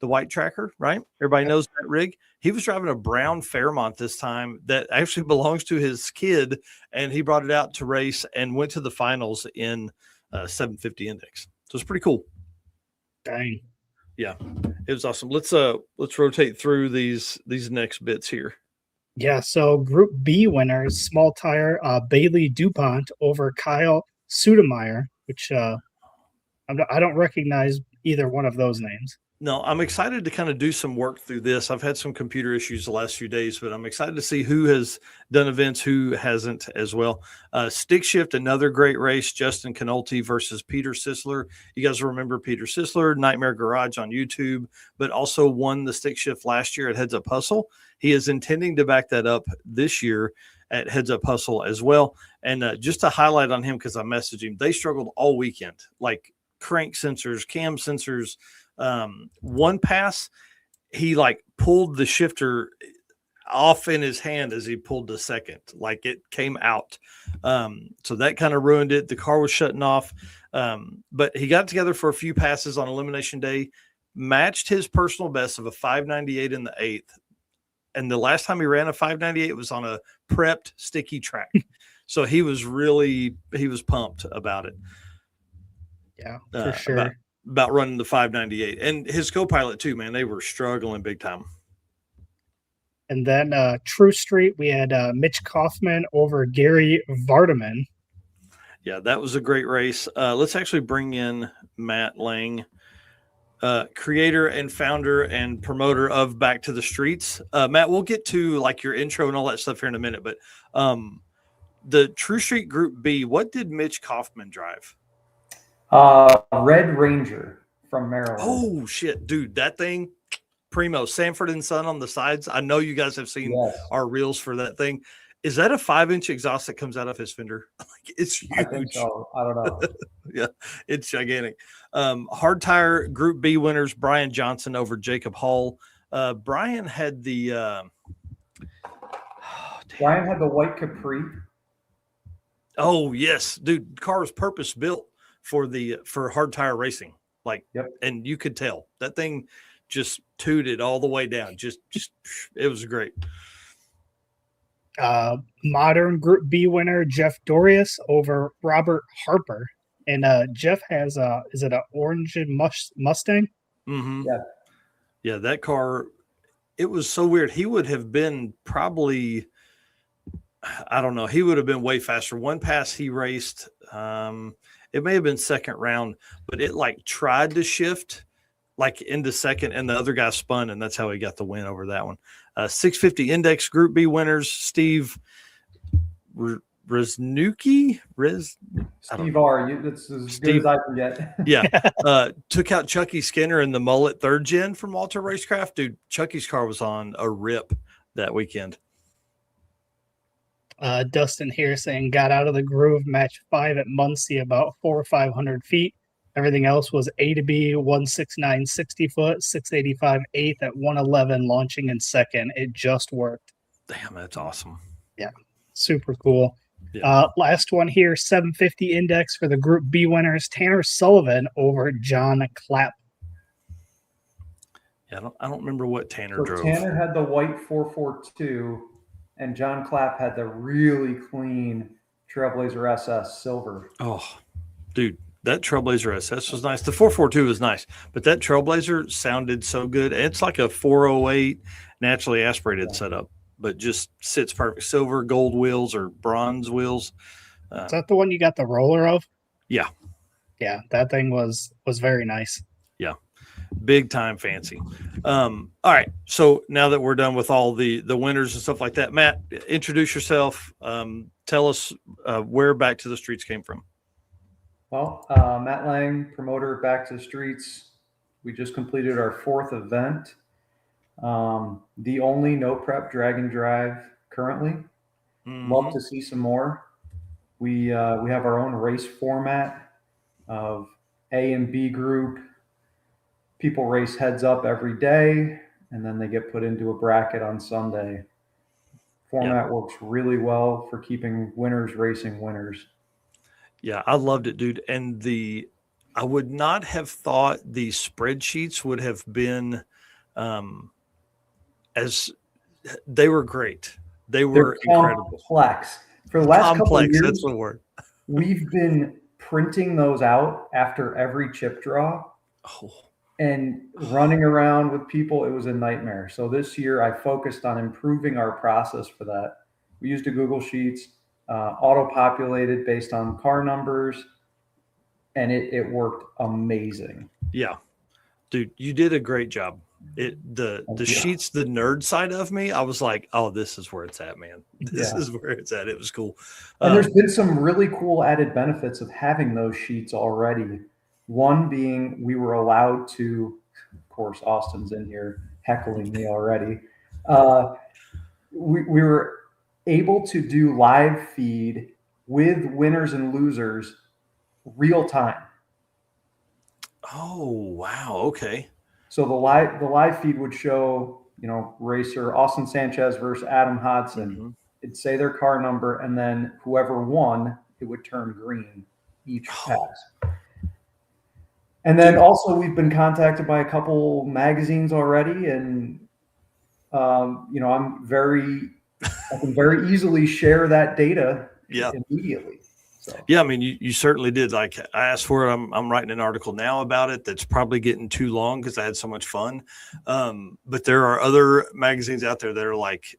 the white tracker, right? Everybody knows that rig. He was driving a brown Fairmont this time that actually belongs to his kid, and he brought it out to race and went to the finals in 750 index. So it's pretty cool. Dang. Yeah, it was awesome. Let's rotate through these next bits here. Yeah, so Group B winners, small tire, Bailey DuPont over Kyle Sudemeyer, which I don't recognize either one of those names. No, I'm excited to kind of do some work through this. I've had some computer issues the last few days, but I'm excited to see who has done events, who hasn't as well. Stick shift, another great race, Justin Canolti versus Peter Sisler. You guys remember Peter Sisler, Nightmare Garage on YouTube, but also won the stick shift last year at Heads Up Hustle. He is intending to back that up this year at Heads Up Hustle as well. And just to highlight on him, because I messaged him, they struggled all weekend, like crank sensors, cam sensors. One pass, he like pulled the shifter off in his hand as he pulled the second, like it came out. So that kind of ruined it. The car was shutting off. But he got together for a few passes on elimination day, matched his personal best of a 598 in the 8th. And the last time he ran a 598 was on a prepped sticky track. So he was pumped about it. Yeah, for sure. About running the 598. And his co-pilot too, man, they were struggling big time. And then True Street, we had Mitch Kaufman over Gary Vardaman. Yeah, that was a great race. Let's actually bring in Matt Lang, creator and founder and promoter of Back to the Streets. Matt, we'll get to like your intro and all that stuff here in a minute, but the True Street Group B, what did Mitch Kaufman drive? Red Ranger from Maryland. Oh shit, dude, that thing, primo, Sanford and Son on the sides. I know you guys have seen our reels for that thing. Is that a 5-inch exhaust that comes out of his fender? Like, it's huge. I think so. I don't know. Yeah, it's gigantic. Hard tire Group B winners, Brian Johnson over Jacob Hall. Brian had the Brian had the white Capri. Oh yes, dude, car was purpose built for hard tire racing. Like, and you could tell that thing just tooted all the way down. Just it was great. Modern Group B winner Jeff Dorius over Robert Harper, and Jeff has is it an orange and Mustang? Mm-hmm. Yeah, that car. It was so weird. He would have been probably, I don't know. He would have been way faster. One pass he raced. It may have been second round, but it like tried to shift like into second, and the other guy spun, and that's how he got the win over that one. 650 Index Group B winners, Steve Reznuki. Steve R. That's as good as I can get. Yeah. Took out Chucky Skinner in the mullet 3rd gen from Walter Racecraft. Dude, Chucky's car was on a rip that weekend. Dustin here saying got out of the groove match 5 at Muncie about 400 or 500 feet. Everything else was A to B, 169 60 foot, 685 8th at 111 launching in second. It just worked. Damn, that's awesome. Yeah, super cool. Yeah. Last one here, 750 Index for the Group B winners, Tanner Sullivan over John Clapp. Yeah, I don't remember what Tanner drove. Tanner had the white 442, and John Clapp had the really clean Trailblazer SS silver. Oh, dude, that Trailblazer SS was nice. The 442 was nice, but that Trailblazer sounded so good. It's like a 408 naturally aspirated setup, but just sits perfect. Silver, gold wheels or bronze wheels. Is that the one you got the roller of? Yeah. Yeah, that thing was very nice. Yeah. Big time fancy. All right. So now that we're done with all the winners and stuff like that, Matt, introduce yourself. Tell us where Back to the Streets came from. Well, Matt Lang, promoter of Back to the Streets. We just completed our 4th event. The only no prep drag and drive currently. Love to see some more. We have our own race format of A and B group. People race heads up every day, and then they get put into a bracket on Sunday. Format works really well for keeping winners racing winners. Yeah, I loved it, dude. And I would not have thought the spreadsheets would have been as they were great. They're incredible. Complex. For the last couple of years, that's the word. We've been printing those out after every chip draw. And running around with people, it was a nightmare. So this year I focused on improving our process for that. We used a Google Sheets, auto-populated based on car numbers, and it worked amazing. Yeah. Dude, you did a great job. The sheets, the nerd side of me, I was like, oh, this is where it's at, man. This is where it's at. It was cool. And there's been some really cool added benefits of having those sheets already. One being we were allowed to, of course, Austin's in here heckling me already. We were able to do live feed with winners and losers real time. Oh, wow. Okay. So the live feed would show, racer Austin Sanchez versus Adam Hodson. Mhm. It'd say their car number, and then whoever won, it would turn green each Oh, pass. And then dude. also we've been contacted by a couple magazines already, and I can very easily share that data Yeah. immediately. So Yeah, I mean, you certainly did. Like I asked for it. I'm writing an article now about it. That's probably getting too long because I had so much fun. But there are other magazines out there that are like,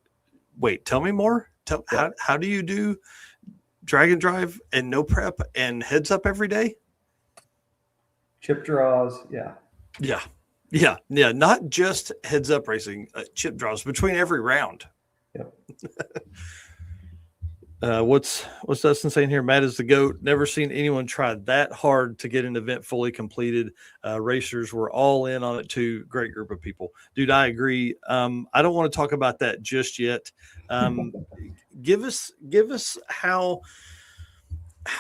wait, tell me more. How do you do drag and drive and no prep and heads up every day? chip draws, yeah. Yeah. Not just heads up racing, chip draws between every round. Yep. What's Dustin saying here? Matt is the GOAT. Never seen anyone try that hard to get an event fully completed. Racers were all in on it too. Great group of people, dude. I agree. I don't want to talk about that just yet. Give us how,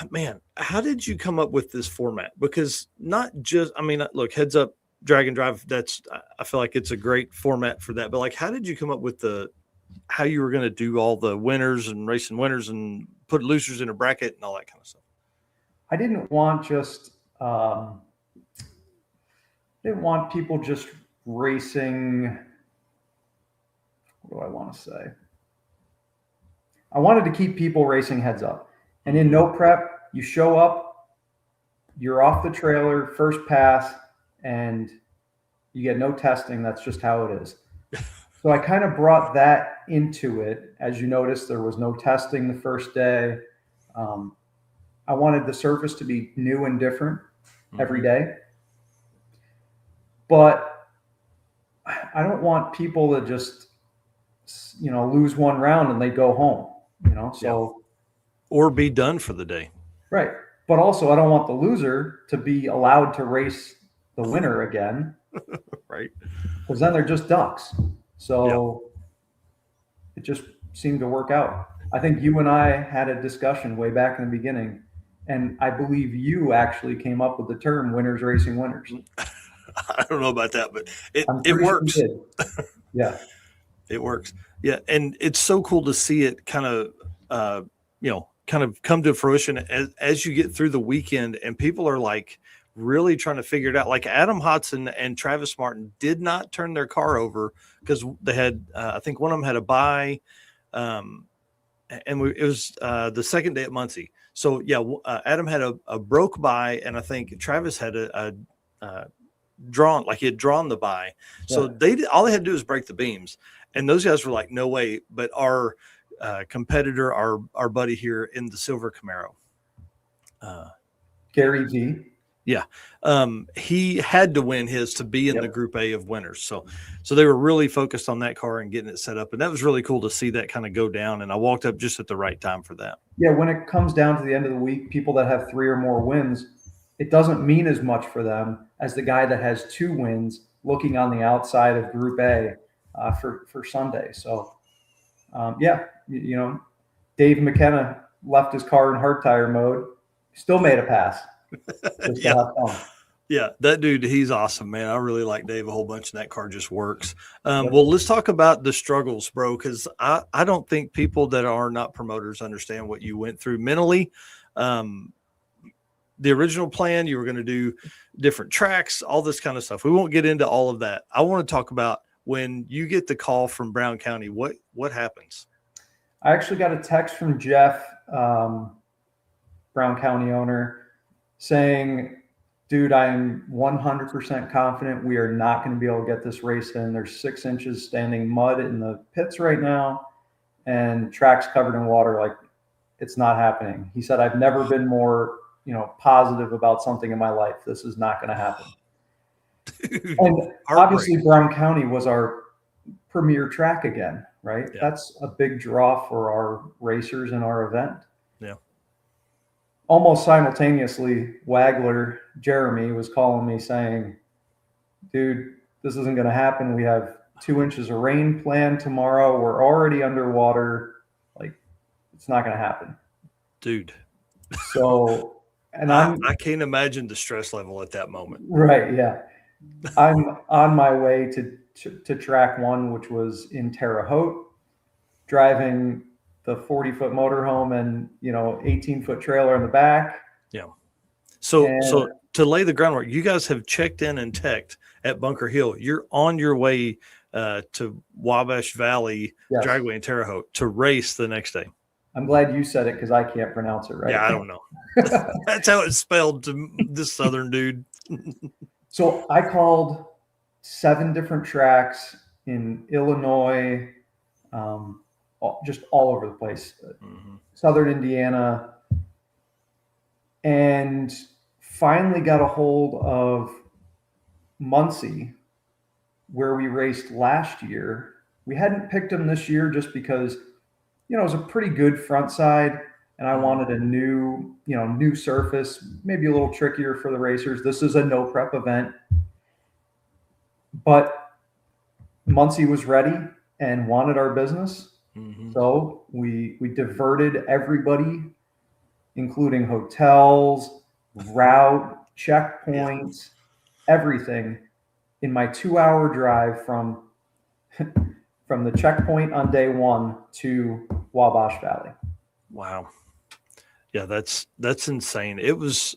man, how did you come up with this format? Because not just, I mean, look, heads up, drag and drive. I feel like it's a great format for that. But like, how did you come up with how you were going to do all the winners and racing winners and put losers in a bracket and all that kind of stuff? I didn't want people just racing. What do I want to say? I wanted to keep people racing heads up. And in no prep, you show up, you're off the trailer, first pass, and you get no testing. That's just how it is. So I kind of brought that into it. As you noticed, there was no testing the first day. I wanted the surface to be new and different every day. But I don't want people to just, lose one round and they go home, so. Or be done for the day. Right. But also I don't want the loser to be allowed to race the winner again. Right. Because then they're just ducks. So It just seemed to work out. I think you and I had a discussion way back in the beginning, and I believe you actually came up with the term winners racing winners. I don't know about that, but it Sure works. Yeah. It works. Yeah. And it's so cool to see it kind of, kind of come to fruition as you get through the weekend, and people are like really trying to figure it out. Like Adam Hodson and Travis Martin did not turn their car over because they had, I think one of them had a bye. It was the second day at Muncie. So yeah, Adam had a broke bye, and I think Travis had a drawn, like he had drawn the bye. So all they had to do was break the beams, and those guys were like, no way. But our competitor, our buddy here in the silver Camaro, Gary V. Yeah. He had to win his to be in the group A of winners. So they were really focused on that car and getting it set up. And that was really cool to see that kind of go down. And I walked up just at the right time for that. Yeah. When it comes down to the end of the week, people that have 3 or more wins, it doesn't mean as much for them as the guy that has 2 wins looking on the outside of group A for Sunday. So Dave McKenna left his car in hard tire mode, still made a pass. Yeah, that dude, he's awesome, man. I really like Dave a whole bunch, and that car just works. Well, let's talk about the struggles, bro, because I don't think people that are not promoters understand what you went through mentally. The original plan, you were going to do different tracks, all this kind of stuff. We won't get into all of that. I want to talk about when you get the call from Brown County, what happens? I actually got a text from Jeff, Brown County owner, saying, dude, I'm 100% confident we are not going to be able to get this race in. There's 6 inches standing mud in the pits right now, and track's covered in water. Like, it's not happening. He said, I've never been more, positive about something in my life. This is not going to happen. Dude, and obviously Brown County was our premier track again, right? Yeah. That's a big draw for our racers in our event. Yeah. Almost simultaneously, Wagler Jeremy was calling me saying, dude, this isn't going to happen. We have 2 inches of rain planned tomorrow. We're already underwater. Like, it's not going to happen. Dude. So And I can't imagine the stress level at that moment. right. Yeah. I'm on my way to track one, which was in Terre Haute, driving the 40-foot motorhome and 18-foot trailer in the back. Yeah. So And to lay the groundwork, you guys have checked in and teched at Bunker Hill. You're on your way to Wabash Valley yes, Dragway in Terre Haute to race the next day. I'm glad you said it because I can't pronounce it right. Yeah, I don't know. That's how it's spelled to this Southern dude. So I called 7 different tracks in Illinois, just all over the place, Southern Indiana, and finally got a hold of Muncie, where we raced last year. We hadn't picked them this year just because, it was a pretty good front side, and I wanted a new surface, maybe a little trickier for the racers. This is a no prep event, but Muncie was ready and wanted our business. So we diverted everybody, including hotels, route, checkpoints, everything, in my 2-hour drive from the checkpoint on day 1 to Wabash Valley. Wow. Yeah, that's insane. It was,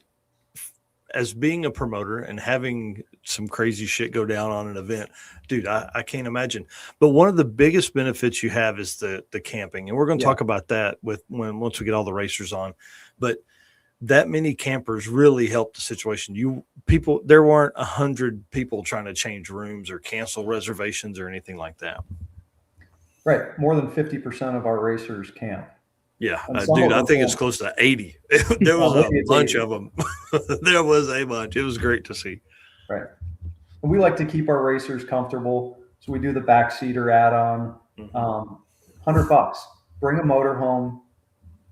as being a promoter and having some crazy shit go down on an event, dude, I can't imagine. But one of the biggest benefits you have is the camping. And we're going to talk about that once we get all the racers on. But that many campers really helped the situation. There weren't 100 people trying to change rooms or cancel reservations or anything like that. Right. More than 50% of our racers camp. Yeah, dude, I think it's close to 80. There was a bunch of them. There was a bunch. It was great to see. Right. And we like to keep our racers comfortable. So we do the backseater add-on, $100. Bring a motor home.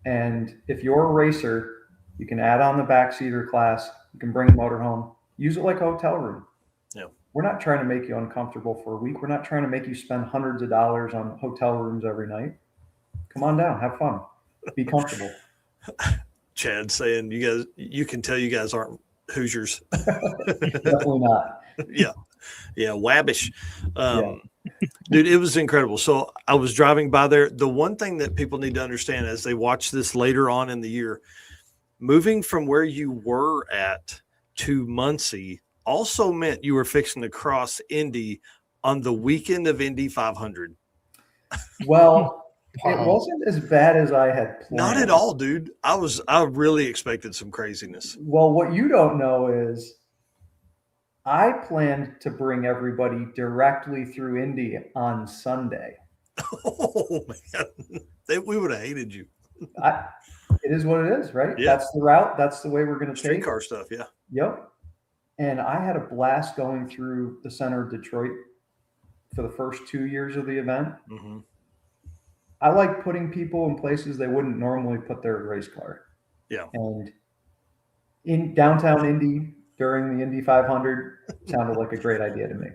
And if you're a racer, you can add on the backseater class. You can bring a motor home. Use it like a hotel room. Yeah. We're not trying to make you uncomfortable for a week. We're not trying to make you spend hundreds of dollars on hotel rooms every night. Come on down. Have fun. Be comfortable. Chad saying you can tell you guys aren't Hoosiers. Definitely not. Yeah. Wabash. Dude, it was incredible. So I was driving by there. The one thing that people need to understand as they watch this later on in the year, moving from where you were at to Muncie also meant you were fixing to cross Indy on the weekend of Indy 500. Well, it wasn't as bad as I had planned. Not at all, dude. I really expected some craziness. Well, what you don't know is I planned to bring everybody directly through Indy on Sunday. Oh, man. We would have hated you. It is what it is, right? Yeah. That's the route. That's the way we're going to take Streetcar stuff, yeah. Yep. And I had a blast going through the center of Detroit for the first 2 years of the event. Mm-hmm. I like putting people in places they wouldn't normally put their race car. Yeah. And in downtown Indy during the Indy 500 sounded like a great idea to me.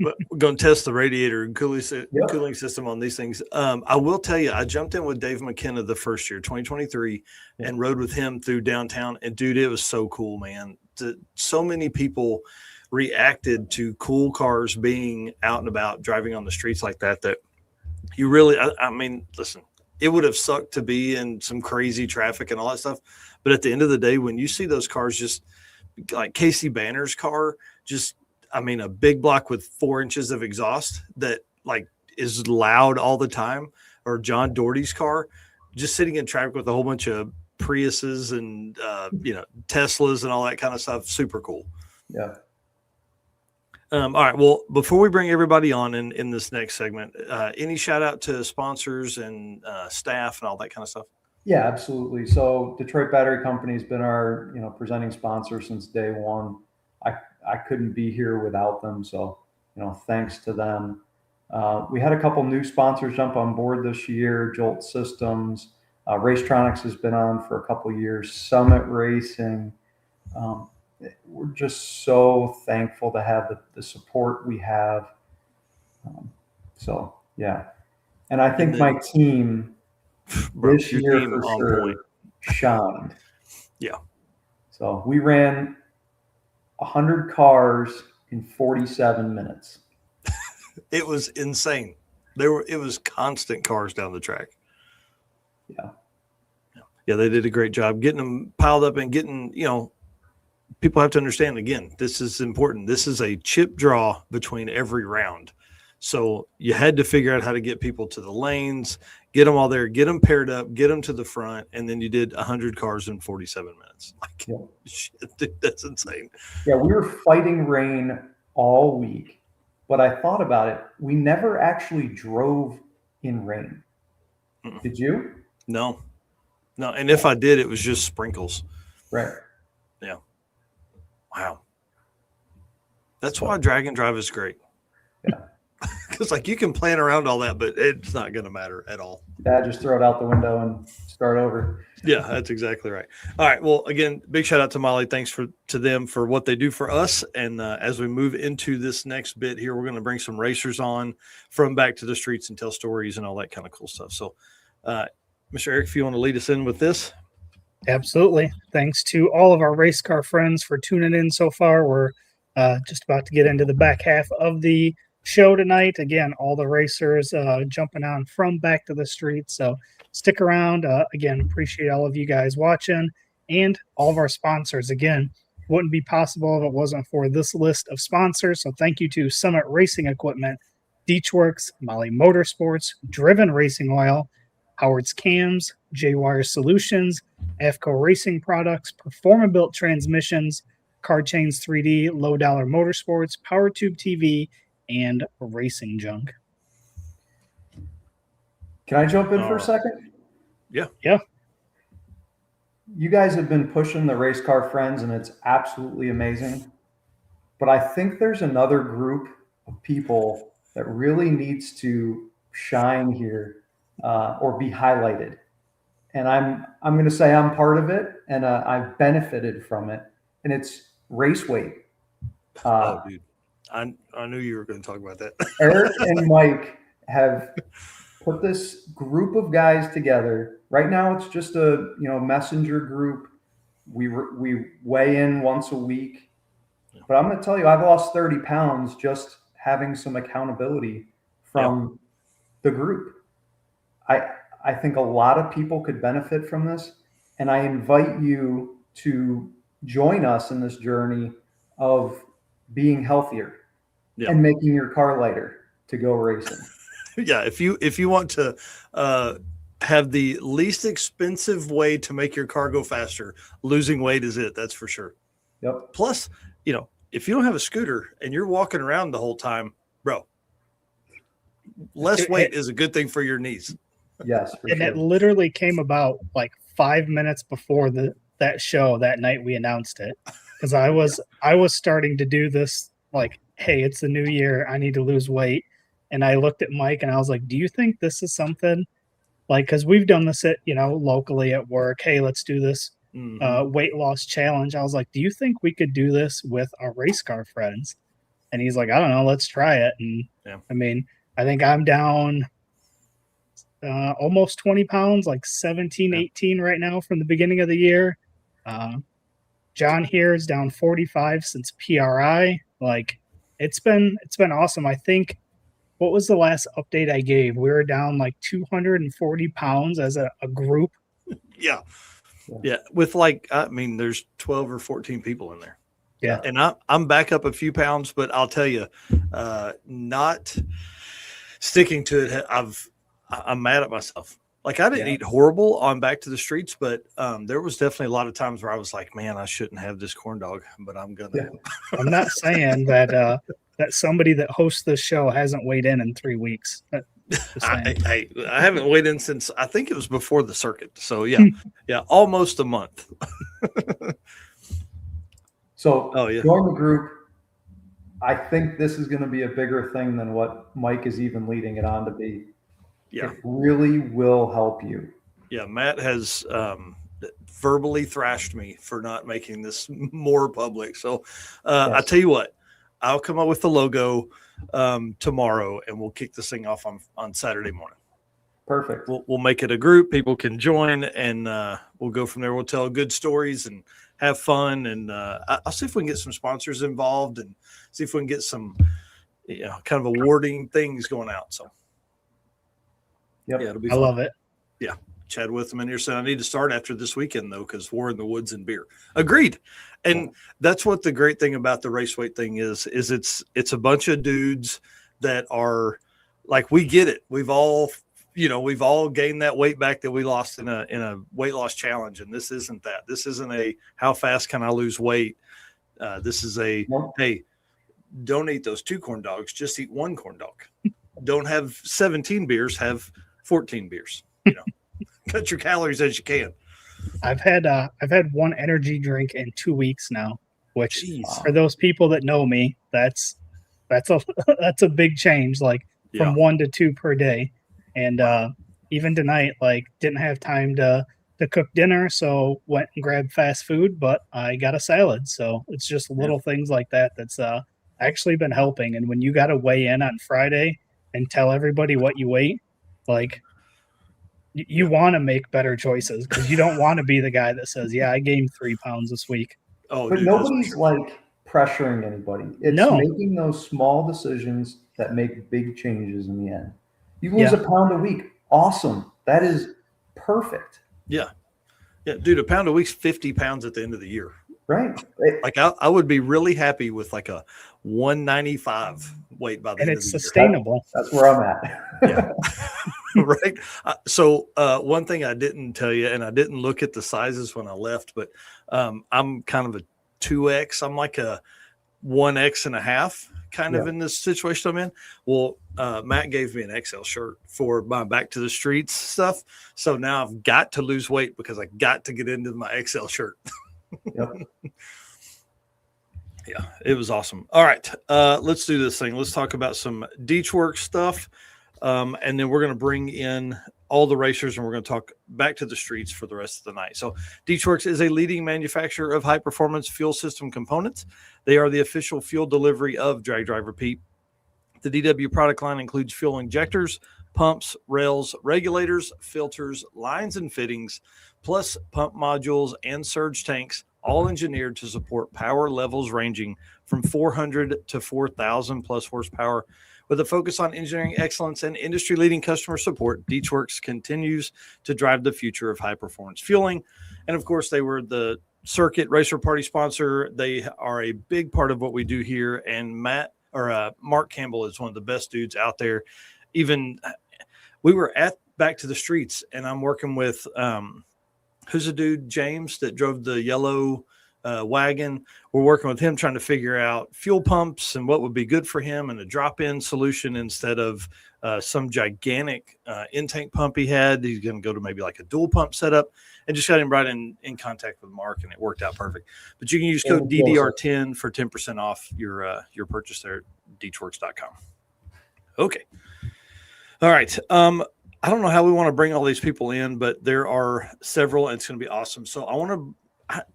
But we're going to test the radiator and cooling system on these things. I will tell you, I jumped in with Dave McKenna the first year, 2023, and rode with him through downtown. And dude, it was so cool, man. So many people reacted to cool cars being out and about, driving on the streets like that you really, I mean, listen, it would have sucked to be in some crazy traffic and all that stuff. But at the end of the day, when you see those cars, just like Casey Banner's car, a big block with 4 inches of exhaust that like is loud all the time, or John Doherty's car, just sitting in traffic with a whole bunch of Priuses and, Teslas and all that kind of stuff. Super cool. Yeah. All right. Well, before we bring everybody on in this next segment, any shout out to sponsors and staff and all that kind of stuff? Yeah, absolutely. So Detroit Battery Company has been our, presenting sponsor since day one. I couldn't be here without them. So, thanks to them. We had a couple new sponsors jump on board this year. Jolt Systems, Racetronics has been on for a couple years. Summit Racing. We're just so thankful to have the support we have. So, yeah. And I think my team this year for sure shined. Yeah. So we ran 100 cars in 47 minutes. It was insane. It was constant cars down the track. Yeah. Yeah, they did a great job getting them piled up and getting, people have to understand, again, this is important. This is a chip draw between every round. So you had to figure out how to get people to the lanes, get them all there, get them paired up, get them to the front, and then you did 100 cars in 47 minutes. Like, Yeah. shit, dude, that's insane. Yeah, we were fighting rain all week, but I thought about it. We never actually drove in rain. Did you? No. And if I did, it was just sprinkles. Right. Yeah. Wow. That's why drag and drive is great. Yeah. Because you can plan around all that, but it's not going to matter at all. Yeah, just throw it out the window and start over. Yeah, that's exactly right. All right. Well, again, big shout out to Molly. Thanks to them for what they do for us. And as we move into this next bit here, we're going to bring some racers on from back to the streets and tell stories and all that kind of cool stuff. So, Mr. Eric, if you want to lead us in with this. Absolutely. Thanks to all of our race car friends for tuning in so far. We're just about to get into the back half of the show tonight. Again, all the racers jumping on from back to the street. So stick around. Again, appreciate all of you guys watching and all of our sponsors. Again, wouldn't be possible if it wasn't for this list of sponsors. So thank you to Summit Racing Equipment, Deechworks, Molly Motorsports, Driven Racing Oil, Howard's Cams, J-Wire Solutions, AFCO Racing Products, Performa-Built Transmissions, Car Chains 3D, Low Dollar Motorsports, PowerTube TV, and Racing Junk. Can I jump in for a second? Yeah. Yeah. You guys have been pushing the race car friends, and it's absolutely amazing. But I think there's another group of people that really needs to shine here or be highlighted. And I'm going to say I'm part of it, and I've benefited from it. And it's race weight. Oh, dude. I knew you were going to talk about that. Eric and Mike have put this group of guys together. Right now, it's just a messenger group. We weigh in once a week. But I'm going to tell you, I've lost 30 pounds just having some accountability from the group. I think a lot of people could benefit from this. And I invite you to join us in this journey of being healthier and making your car lighter to go racing. Yeah. If you want to have the least expensive way to make your car go faster, losing weight is it. That's for sure. Yep. Plus, if you don't have a scooter and you're walking around the whole time, bro, less weight is a good thing for your knees. Yes. And it literally came about like 5 minutes before that show that night we announced it. Because I was starting to do this like, hey, it's the new year. I need to lose weight. And I looked at Mike and I was like, do you think this is something like, because we've done this at, locally at work. Hey, let's do this weight loss challenge. I was like, do you think we could do this with our race car friends? And he's like, I don't know, let's try it. And I mean, I think I'm down almost 20 pounds, like 17, 18 right now from the beginning of the year. John here is down 45 since PRI. Like it's been awesome. I think, what was the last update I gave? We were down like 240 pounds as a group. Yeah. With there's 12 or 14 people in there. Yeah. And I'm back up a few pounds, but I'll tell you, not sticking to it. I'm mad at myself. Like I didn't eat horrible on Back to the Streets, but there was definitely a lot of times where I was like, man, I shouldn't have this corn dog, but I'm gonna. Yeah. I'm not saying that somebody that hosts this show hasn't weighed in 3 weeks. I haven't weighed in since I think it was before the circuit. So yeah, almost a month. So join the group. I think this is going to be a bigger thing than what Mike is even leading it on to be. Yeah. It really will help you. Yeah. Matt has verbally thrashed me for not making this more public. So I tell you what, I'll come up with the logo tomorrow and we'll kick this thing off on Saturday morning. Perfect. We'll make it a group. People can join and we'll go from there. We'll tell good stories and have fun, and I'll see if we can get some sponsors involved and see if we can get some, kind of awarding things going out. So, Yep. yeah, it'll be I fun. love it. Yeah. Chad Witham in here said, I need to start after this weekend, though, because War in the Woods and beer. Agreed. And that's what the great thing about the race weight thing is it's a bunch of dudes that are like, we get it. We've all gained that weight back that we lost in a weight loss challenge. And this isn't that. This isn't a how fast can I lose weight? This is a, hey, don't eat those 2 corn dogs. Just eat 1 corn dog. Don't have 17 beers. Have 14 beers. Cut your calories as you can. I've had 1 energy drink in 2 weeks now, which Jeez. for those people that know me, that's a big change. Like from 1 to 2 per day. And even tonight, like didn't have time to cook dinner, so went and grabbed fast food, but I got a salad. So it's just little things like that that's actually been helping. And when you got to weigh in on Friday and tell everybody what you ate, like you want to make better choices because you don't want to be the guy that says, yeah, I gained 3 pounds this week. Oh, But dude, nobody's like pressuring anybody. It's No. making those small decisions that make big changes in the end. You lose a pound a week. Awesome. That is perfect. Yeah, dude, a pound a week's 50 pounds at the end of the year. Right. Like I would be really happy with like a 195 weight by the And end it's of the sustainable. That's where I'm at. year. Yeah. Right. So one thing I didn't tell you, and I didn't look at the sizes when I left, but I'm kind of a 2X. I'm like a 1X and a half kind of in this situation I'm in. Well, Matt gave me an XL shirt for my back to the streets stuff. So now I've got to lose weight because I got to get into my XL shirt. Yep. Yeah, it was awesome. All right, let's do this thing. Let's talk about some Deechworks stuff, and then we're going to bring in all the racers, and we're going to talk back to the streets for the rest of the night. So Deechworks is a leading manufacturer of high-performance fuel system components. They are the official fuel delivery of Drag Driver Pete. The DW product line includes fuel injectors, pumps, rails, regulators, filters, lines and fittings, plus pump modules and surge tanks, all engineered to support power levels ranging from 400 to 4,000 plus horsepower. With a focus on engineering excellence and industry-leading customer support, Deechworks continues to drive the future of high-performance fueling. And, of course, they were the Circuit Racer Party sponsor. They are a big part of what we do here. And Mark Campbell is one of the best dudes out there. Even we were at Back to the Streets, and I'm working with who's a dude, James, that drove the yellow wagon. We're working with him trying to figure out fuel pumps and what would be good for him and a drop-in solution instead of some gigantic in-tank pump he had. He's going to go to maybe like a dual pump setup, and just got him right in contact with Mark, and it worked out perfect. But you can use code DDR10 for 10% off your purchase there at Deechworks.com. Okay. All right. I don't know how we want to bring all these people in, but there are several, and it's going to be awesome. So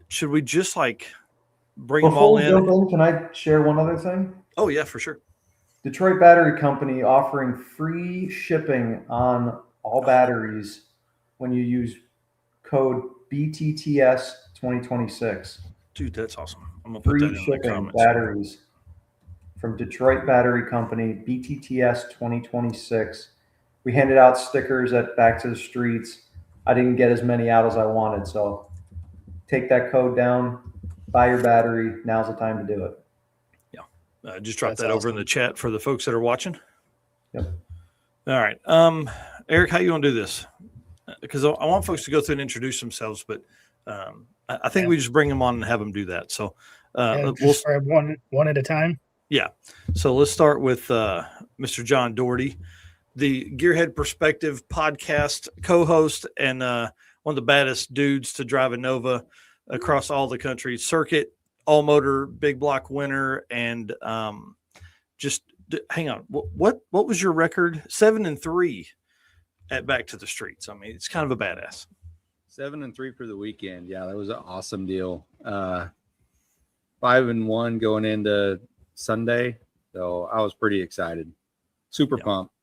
should we just like bring them all in? Can I share one other thing? Oh yeah, for sure. Detroit Battery Company offering free shipping on all batteries when you use code BTTS 2026. Dude, that's awesome. I'm gonna put that in the shipping comments. Batteries from Detroit Battery Company, BTTS 2026. We handed out stickers at Back to the Streets. I didn't get as many out as I wanted, so take that code down, buy your battery. Now's the time to do it. Yeah, just drop that over in the chat for the folks that are watching. Yep. All right, Eric, how you want to do this? Because I want folks to go through and introduce themselves, but I think we just bring them on and have them do that. So we'll start one at a time. Yeah. So let's start with Mr. John Doherty, the Gearhead Perspective podcast co-host and one of the baddest dudes to drive a Nova across all the country. Circuit, all motor, big block winner, and just hang on. What was your record? 7-3 at Back to the Streets. I mean, it's kind of a badass. 7-3 for the weekend. Yeah, that was an awesome deal. 5-1 going into Sunday, so I was pretty excited. Super pumped.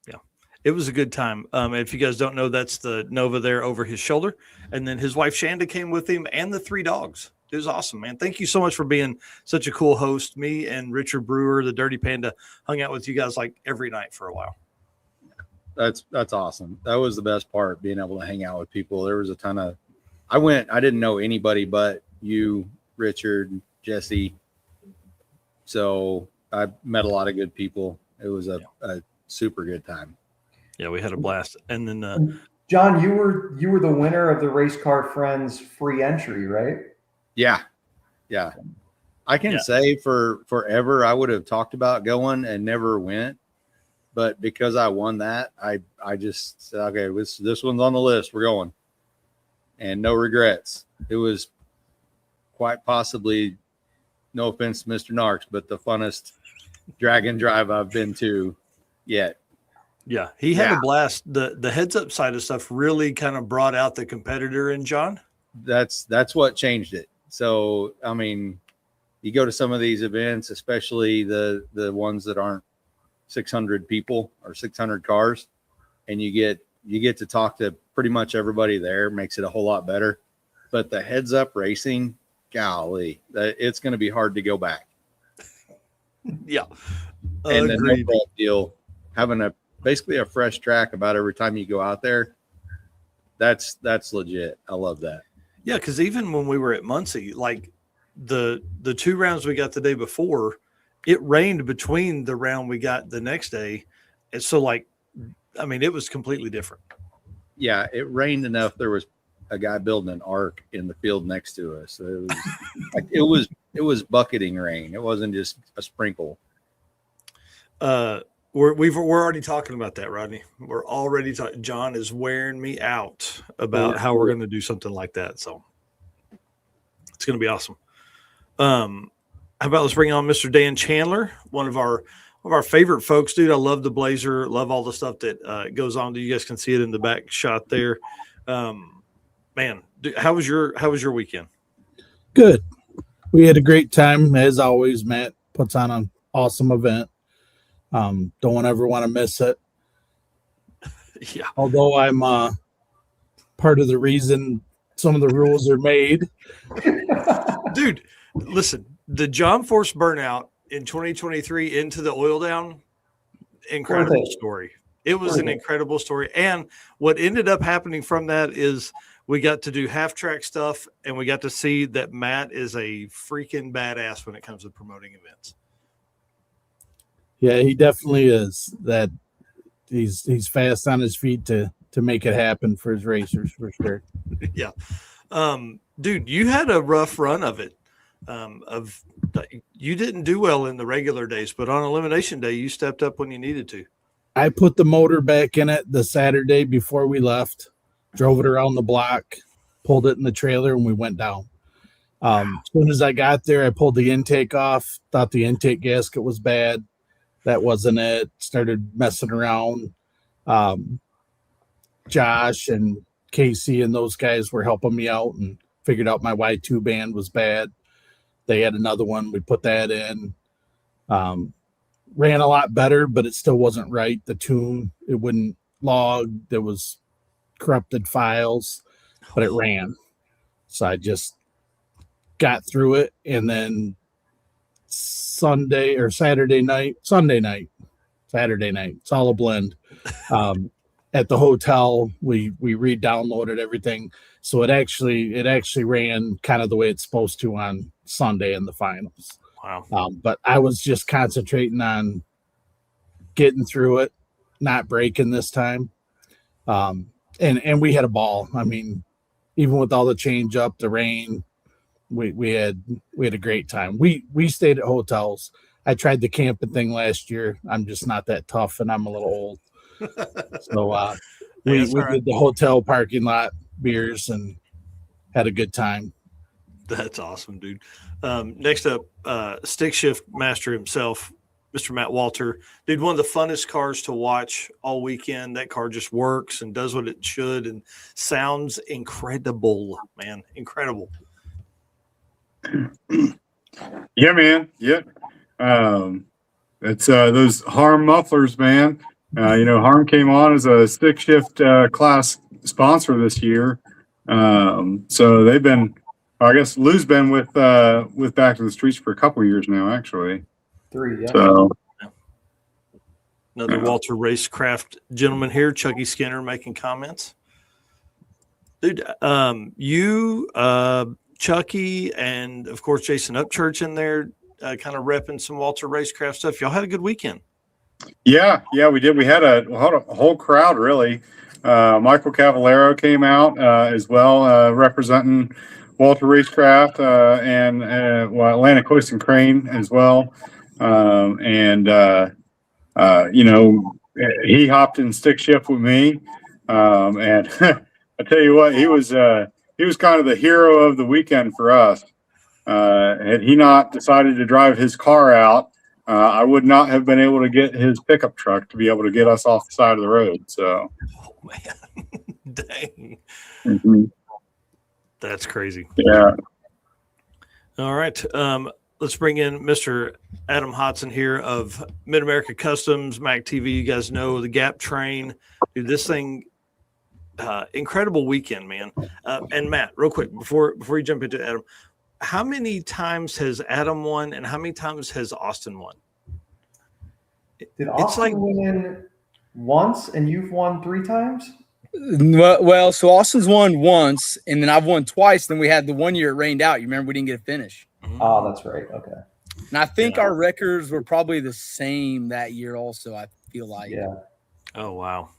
Yeah, it was a good time. If you guys don't know, that's the Nova there over his shoulder, and then his wife Shanda came with him and the 3 dogs. It was awesome, man. Thank you so much for being such a cool host. Me and Richard Brewer, the Dirty Panda, hung out with you guys like every night for a while. That's awesome. That was the best part, being able to hang out with people. There was a ton of, I didn't know anybody but you, Richard, Jesse. So I met a lot of good people. It was a super good time. Yeah, we had a blast. And then John, you were the winner of the Race Car Friends free entry, right? Yeah. I can say for forever I would have talked about going and never went, but because I won that, I just said, okay, this one's on the list. We're going, and no regrets. It was quite possibly, no offense to Mr. Narks, but the funnest drag and drive I've been to yet. Yeah, he had a blast. The heads up side of stuff really kind of brought out the competitor in John. That's what changed it. So, I mean, you go to some of these events, especially the ones that aren't 600 people or 600 cars, and you get to talk to pretty much everybody there. Makes it a whole lot better. But the heads up racing, golly, it's going to be hard to go back. Yeah. And the no prep deal, having basically a fresh track about every time you go out there, that's legit. I love that. Yeah, because even when we were at Muncie, like the 2 rounds we got the day before, it rained between the round we got the next day. And so, like, I mean, it was completely different. Yeah, it rained enough. There was a guy building an ark in the field next to us. So it was like it was bucketing rain. It wasn't just a sprinkle. We're already talking about that, Rodney. We're already talking. John is wearing me out about how we're going to do something like that. So it's going to be awesome. How about let's bring on Mr. Dan Chandler, one of our favorite folks, dude. I love the Blazer, love all the stuff that goes on. You guys can see it in the back shot there. Man, dude, how was your weekend? Good. We had a great time as always. Matt puts on an awesome event. Don't ever want to miss it. Yeah. Although I'm part of the reason some of the rules are made. Dude, listen, the John Force burnout in 2023 into the oil down, incredible story. It was an incredible story. And what ended up happening from that is we got to do half track stuff, and we got to see that Matt is a freaking badass when it comes to promoting events. Yeah, he definitely is. That he's fast on his feet to make it happen for his racers, for sure. Yeah. Dude, you had a rough run of it. You didn't do well in the regular days, but on elimination day, you stepped up when you needed to. I put the motor back in it the Saturday before we left, drove it around the block, pulled it in the trailer, and we went down. As soon as I got there, I pulled the intake off, thought the intake gasket was bad. That wasn't it. Started messing around. Josh and Casey and those guys were helping me out and figured out my Y2 band was bad. They had another one. We put that in. Ran a lot better, but it still wasn't right. The tune, it wouldn't log. There was corrupted files, but it ran. So I just got through it. And then Saturday night, it's all a blend. At the hotel, we re-downloaded everything. So it actually ran kind of the way it's supposed to on Sunday in the finals. Wow. But I was just concentrating on getting through it, not breaking this time. And we had a ball. I mean, even with all the change up, the rain, we had a great time. We stayed at hotels. I tried the camping thing last year. I'm just not that tough, and I'm a little old. So we did the hotel parking lot beers and had a good time. That's awesome, dude. Next up, stick shift master himself, Mr. Matt Walter. Dude, one of the funnest cars to watch all weekend. That car just works and does what it should and sounds incredible, man. Incredible. Yeah, man. Yep. It's those Harm mufflers, man. Harm came on as a stick shift class sponsor this year. So they've been I guess Lou's been with Back to the Streets for a couple of years now, actually. 3, yeah. So Another Walter Racecraft gentleman here, Chucky Skinner, making comments. Dude, you, Chucky, and of course Jason Upchurch in there, kind of repping some Walter Racecraft stuff. Y'all had a good weekend. yeah, we did. We had a whole crowd really. Michael Cavallero came out as well, representing Walter Racecraft and Atlantic Hoist and Crane as well. He hopped in stick shift with me, and I tell you what, he was kind of the hero of the weekend for us. Had he not decided to drive his car out, I would not have been able to get his pickup truck to be able to get us off the side of the road. So, Oh man, dang, mhm. that's crazy. Yeah. All right, let's bring in Mr. Adam Hodson here of Mid America Customs, Mac TV. You guys know the Gap Train. Dude, this thing, incredible weekend, man. And Matt, real quick before you jump into Adam, how many times has Adam won, and how many times has Austin won? Did Austin win once and you've won 3 times? Well, so Austin's won once, and then I've won twice. Then we had the 1 year it rained out. You remember we didn't get a finish. Oh, that's right. Okay. And I think our records were probably the same that year also, I feel like. Yeah. Oh, wow.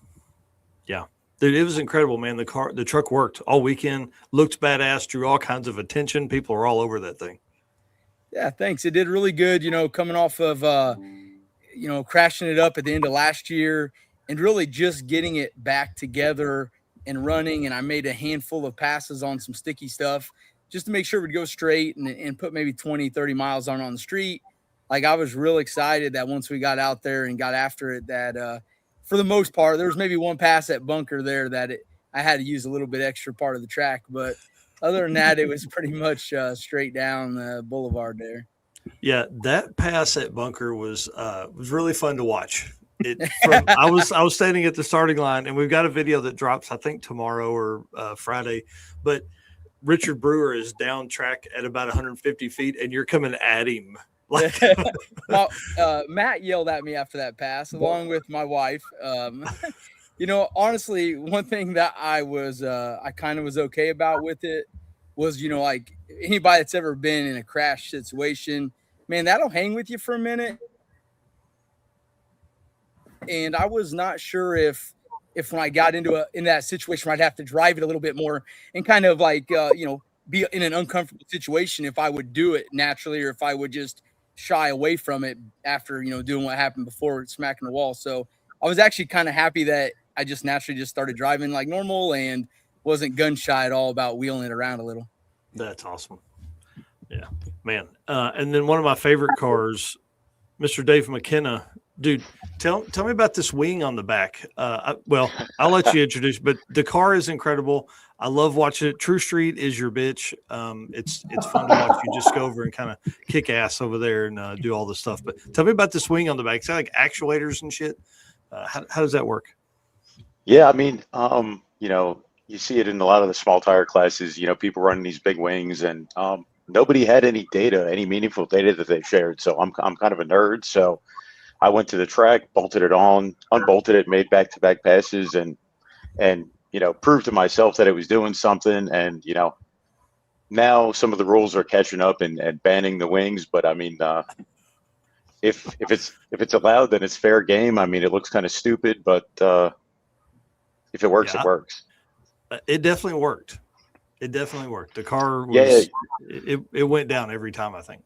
Yeah. Dude, it was incredible, man. The truck worked all weekend, looked badass, drew all kinds of attention. People were all over that thing. Yeah, thanks. It did really good, coming off of, crashing it up at the end of last year and really just getting it back together and running. And I made a handful of passes on some sticky stuff just to make sure we'd go straight and put maybe 20, 30 miles on the street. Like, I was real excited that once we got out there and got after it, that for the most part, there was maybe one pass at bunker there that I had to use a little bit extra part of the track. But other than that, it was pretty much straight down the boulevard there. Yeah, that pass at bunker was really fun to watch. I was standing at the starting line, and we've got a video that drops, I think, tomorrow or Friday. But Richard Brewer is down track at about 150 feet, and you're coming at him. Like, well, Matt yelled at me after that pass, along with my wife. Honestly, one thing that I kind of was okay about with it was, like anybody that's ever been in a crash situation, man, that'll hang with you for a minute. And I was not sure if when I got in that situation, I'd have to drive it a little bit more and kind of like, be in an uncomfortable situation if I would do it naturally or if I would just shy away from it after, doing what happened before smacking the wall. So I was actually kind of happy that I just naturally just started driving like normal and wasn't gun shy at all about wheeling it around a little. That's awesome. Yeah, man. And then one of my favorite cars, Mr. Dave McKenna. Dude, tell me about this wing on the back. I'll let you introduce, but the car is incredible. I love watching it. True Street is your bitch. It's fun to watch you just go over and kind of kick ass over there and do all this stuff. But tell me about this wing on the back. Is that like actuators and shit? How does that work? Yeah, I mean, you see it in a lot of the small tire classes, people running these big wings, and nobody had any meaningful data that they shared. So I'm kind of a nerd. So I went to the track, bolted it on, unbolted it, made back-to-back passes, and proved to myself that it was doing something. And now some of the rules are catching up and banning the wings. But I mean, if it's allowed, then it's fair game. I mean, it looks kind of stupid, but if it works, it works. It definitely worked. The car was, it went down every time, I think.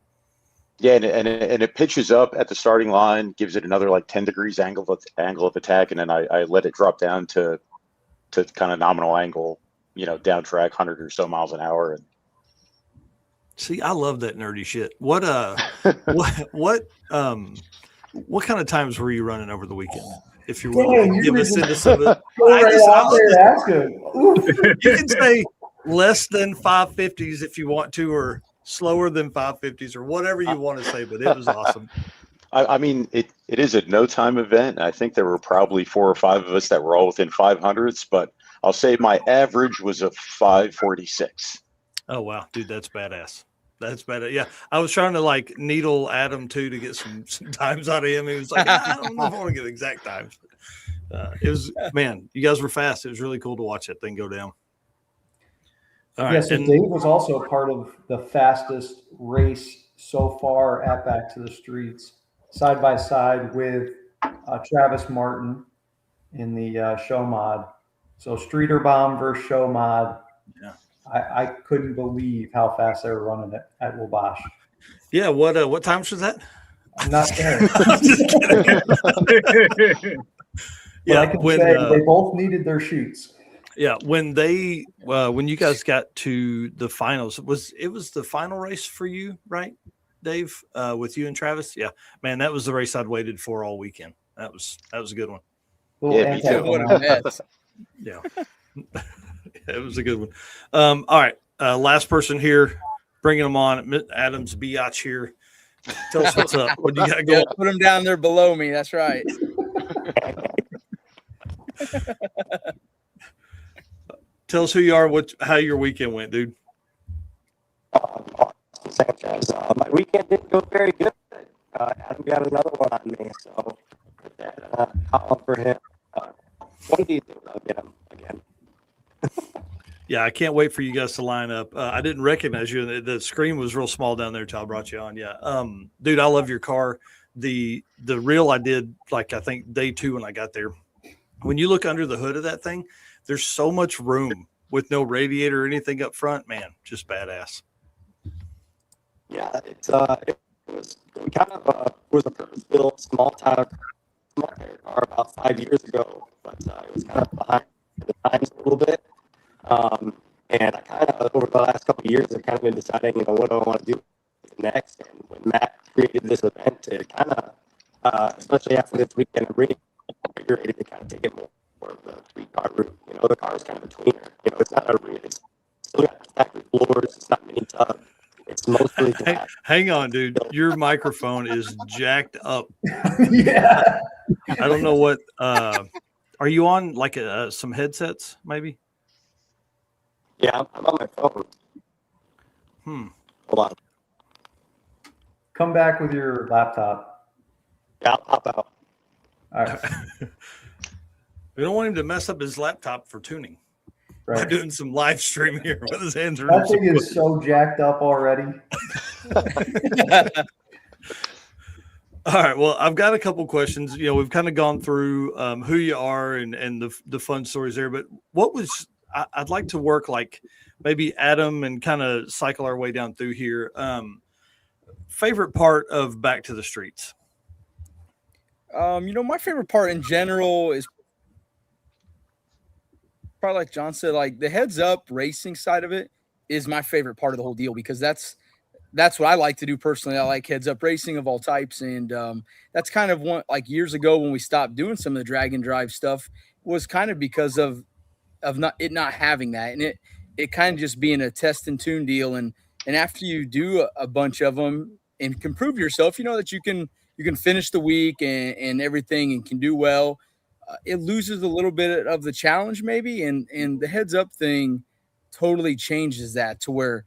Yeah, and it pitches up at the starting line, gives it another like 10 degrees angle of attack, and then I let it drop down to kind of nominal angle, down track 100 or so miles an hour. And see, I love that nerdy shit. What kind of times were you running over the weekend? If you're willing to give us into some of it. You can say less than 550s if you want to, or slower than 550s, or whatever you want to say, but it was awesome. I mean, it is a no time event. I think there were probably 4 or 5 of us that were all within 500s, but I'll say my average was a 546. Oh wow, dude, that's badass. That's badass. Yeah, I was trying to like needle Adam too to get some times out of him. He was like, I don't know if I want to get exact times. It was, man, you guys were fast. It was really cool to watch that thing go down. All right, Yeah, so and Dave was also a part of the fastest race so far at Back to the Streets, side by side with Travis Martin in the show mod. So Streeter Bomb versus show mod. Yeah. I couldn't believe how fast they were running it at Wabash. yeah, what times was that? I'm not there. I'm just kidding. But Yeah, I can when say they both needed their shoots. yeah, when you guys got to the finals, it was the final race for you, right, Dave? With you and Travis? Yeah, man, that was the race I'd waited for all weekend. That was a good one. Yeah, me too. What a mess. Yeah. It was a good one. All right. Last person here, bringing them on. Adam's biatch here. Tell us what's up. What do you got going? Yeah, put them down there below me. That's right. Tell us who you are, how your weekend went, dude. My weekend didn't go very good. Adam got another one on me, so put that column for him. One of these days I'll get him again. Yeah, I can't wait for you guys to line up. I didn't recognize you. The screen was real small down there until I brought you on. Yeah. Dude, I love your car. The reel I did, like, I think day 2 when I got there. When you look under the hood of that thing, there's so much room with no radiator or anything up front. Man, just badass. Yeah, it was kind of was a purpose-built small car about 5 years ago, but it was kind of behind the times a little bit. And I kind of, over the last couple of years, I've kind of been deciding, what do I want to do next? And when Matt created this event, it kind of, especially after this weekend, I'm really ready to kind of take it more of the 3-car route. The car is kind of a tweener. It's not it's still got factory floors. It's not mini tub. It's mostly flat. Hang on, dude. Your microphone is jacked up. Yeah. I don't know what. Are you on like some headsets, maybe? Yeah, I'm on my phone. Hold on. Come back with your laptop. Yeah, I'll pop out. All right. We don't want him to mess up his laptop for tuning. Right. We're doing some live stream here with his hands. That thing is so jacked up already. All right. Well, I've got a couple questions. We've kind of gone through who you are and the fun stories there. But what was I'd like to work like maybe Adam and kind of cycle our way down through here. Favorite part of Back to the Streets? My favorite part in general is probably like John said, like the heads up racing side of it is my favorite part of the whole deal, because that's what I like to do personally. I like heads up racing of all types. And that's kind of one, like years ago when we stopped doing some of the drag and drive stuff, was kind of because of not having that. And it kind of just being a test and tune deal. And after you do a bunch of them and can prove yourself, that you can finish the week and everything and can do well. It loses a little bit of the challenge maybe. And the heads up thing totally changes that to where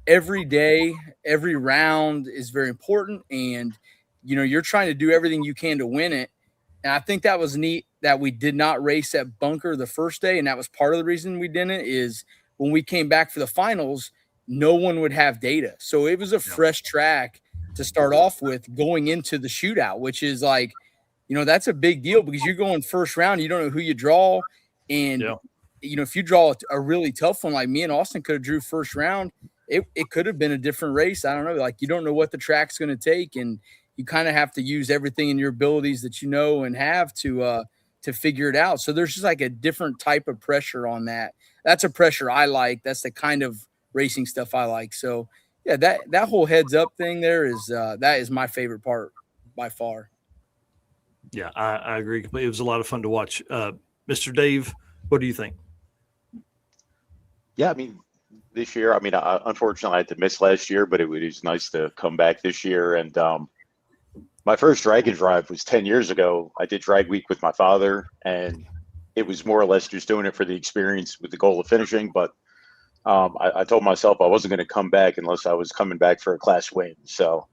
every day, every round is very important. And, you're trying to do everything you can to win it. And I think that was neat that we did not race at Bunker the first day. And that was part of the reason we didn't, is when we came back for the finals, no one would have data. So it was a fresh track to start off with going into the shootout, which is like, that's a big deal because you're going first round. You don't know who you draw. And, if you draw a really tough one, like me and Austin could have drew first round, it could have been a different race. I don't know. Like, you don't know what the track's going to take. And you kind of have to use everything in your abilities that and have to figure it out. So there's just like a different type of pressure on that. That's a pressure I like. That's the kind of racing stuff I like. So yeah, that whole heads up thing there is that is my favorite part by far. Yeah, I agree completely. It was a lot of fun to watch. Mr. Dave, what do you think? Yeah, this year, unfortunately, I had to miss last year, but it was nice to come back this year. And my first drag and drive was 10 years ago. I did drag week with my father, and it was more or less just doing it for the experience with the goal of finishing. But I told myself I wasn't going to come back unless I was coming back for a class win. So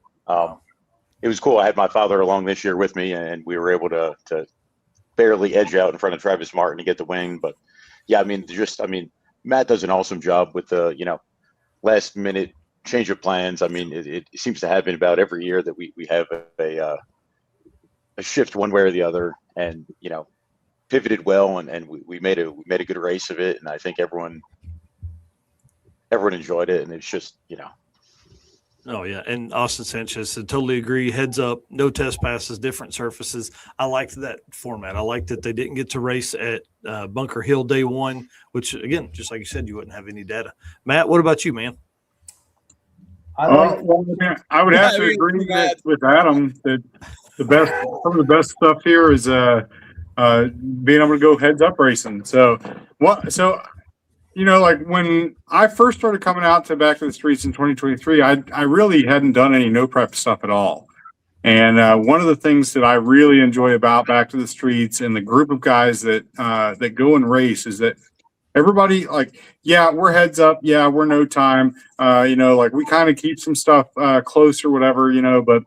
it was cool. I had my father along this year with me, and we were able to barely edge out in front of Travis Martin to get the win. But yeah, Matt does an awesome job with the, last minute change of plans. I mean, it seems to happen about every year that we have a shift one way or the other, and pivoted well, and we made a good race of it, and I think everyone enjoyed it, and it's just Oh yeah, and Austin Sanchez said totally agree. Heads up, no test passes, different surfaces. I liked that format. I liked that they didn't get to race at Bunker Hill day one, which again, just like you said, you wouldn't have any data. Matt, what about you, man? I would have to agree with Adam that some of the best stuff here is being able to go heads up racing. So like when I first started coming out to Back to the Streets in 2023, I really hadn't done any no prep stuff at all. And one of the things that I really enjoy about Back to the Streets and the group of guys that go and race is that everybody, like, yeah, we're heads up, yeah, we're no time, like we kind of keep some stuff close or whatever, but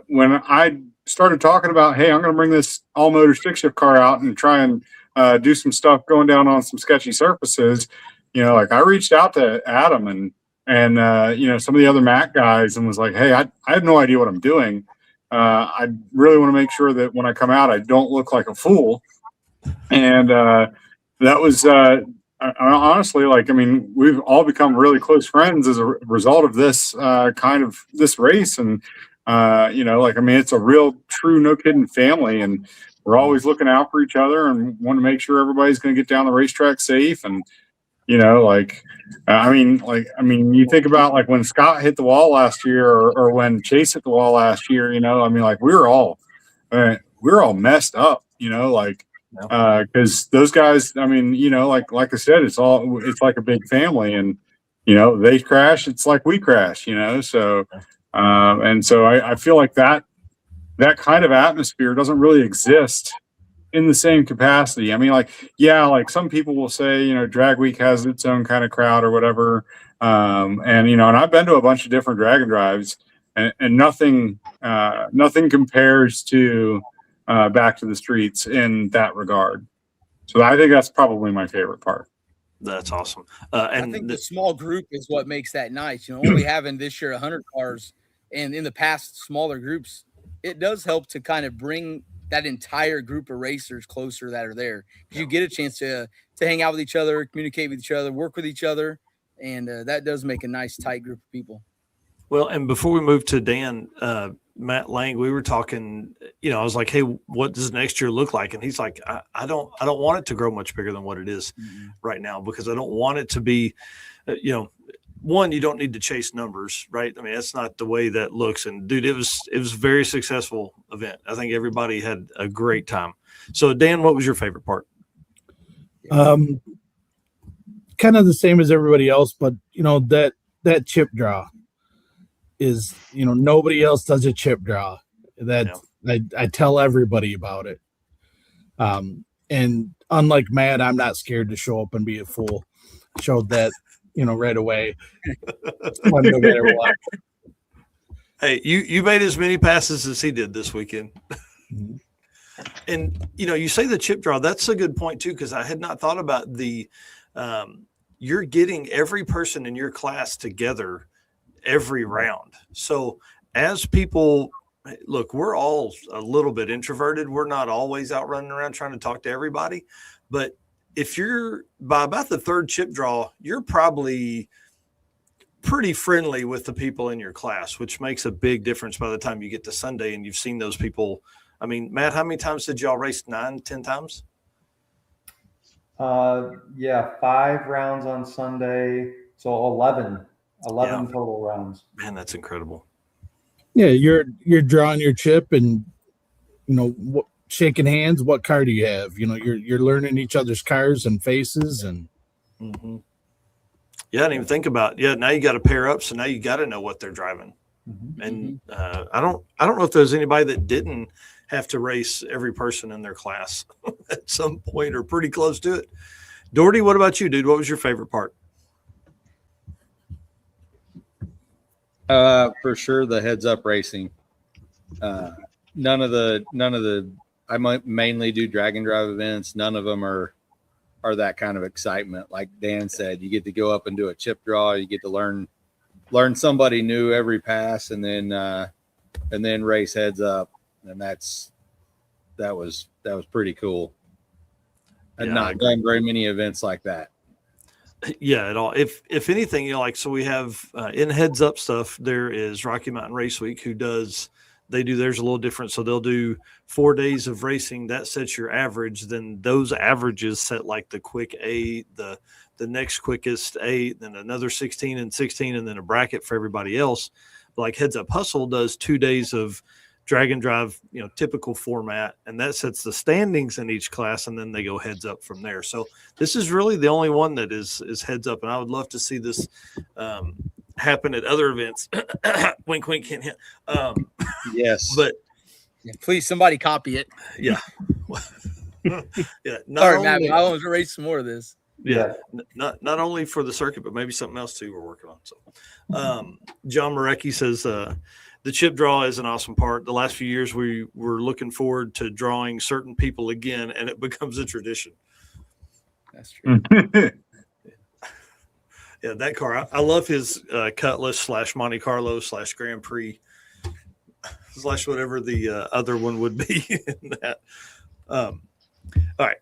when I started talking about, hey, I'm going to bring this all motor stick shift car out and try and do some stuff going down on some sketchy surfaces, like I reached out to Adam and some of the other Mac guys and was like, hey, I have no idea what I'm doing. I really want to make sure that when I come out, I don't look like a fool. And that was honestly, we've all become really close friends as a result of this this race. And, it's a real true, no kidding family. And we're always looking out for each other and want to make sure everybody's going to get down the racetrack safe. And, you think about like when Scott hit the wall last year or when Chase hit the wall last year, we were all messed up, because those guys, like I said, it's like a big family, and, they crash, it's like we crash, so, so I feel like that kind of atmosphere doesn't really exist in the same capacity. Some people will say, Drag Week has its own kind of crowd or whatever. And I've been to a bunch of different drag and drives, and nothing compares to Back to the Streets in that regard. So I think that's probably my favorite part. That's awesome. And I think the small group is what makes that nice. Only having this year 100 cars, and in the past smaller groups, it does help to kind of bring that entire group of racers closer that are there. You get a chance to hang out with each other, communicate with each other, work with each other, and that does make a nice tight group of people. Well, and before we move to Dan, Matt Lang, we were talking, I was like, hey, what does next year look like? And he's like, I don't want it to grow much bigger than what it is right now, because I don't want it to be, one, you don't need to chase numbers, right? I mean, that's not the way that looks. And dude, it was a very successful event. I think everybody had a great time. So Dan, what was your favorite part? Kind of the same as everybody else, but that chip draw is, nobody else does a chip draw. I tell everybody about it. And unlike Matt, I'm not scared to show up and be a fool. Showed that, right away. No matter what. Hey, you made as many passes as he did this weekend. And, you say the chip draw, that's a good point too, because I had not thought about you're getting every person in your class together every round. So as people look, we're all a little bit introverted. We're not always out running around trying to talk to everybody, but if you're by about the third chip draw, you're probably pretty friendly with the people in your class, which makes a big difference by the time you get to Sunday and you've seen those people. I mean, Matt, how many times did y'all race? 9, 10 times? 5 rounds on Sunday. So 11 total rounds. Man, that's incredible. Yeah. You're drawing your chip and, shaking hands. What car do you have? You're learning each other's cars and faces and. Mm-hmm. Yeah, I didn't even think about. Yeah, now you got to pair up, so now you got to know what they're driving. Mm-hmm. And I don't know if there's anybody that didn't have to race every person in their class at some point or pretty close to it. Doherty, what about you, dude? What was your favorite part? For sure, the heads up racing. None of the. I might mainly do drag and drive events. None of them are that kind of excitement. Like Dan said, you get to go up and do a chip draw. You get to learn somebody new every pass, and then race heads up, and that was pretty cool. I've not done very many events like that. Yeah, at all. If anything, like, so we have in heads up stuff, there is Rocky Mountain Race Week they do theirs a little different. So they'll do 4 days of racing. That sets your average. Then those averages set like the quick 8, the next quickest 8, then another 16 and 16, and then a bracket for everybody else. Like Heads Up Hustle does 2 days of drag and drive, typical format, and that sets the standings in each class, and then they go heads up from there. So this is really the only one that is heads up, and I would love to see this happen at other events. Wink, wink, hint, hint. Yes, but please, somebody copy it. Yeah. Yeah. Sorry, Matt, but I want to race some more of this. Yeah. Not only for the circuit, but maybe something else too we're working on. So John Marecki says the chip draw is an awesome part. The last few years we were looking forward to drawing certain people again, and it becomes a tradition. That's true. Yeah, that car. I love his Cutlass / Monte Carlo / Grand Prix / whatever the other one would be in that. All right.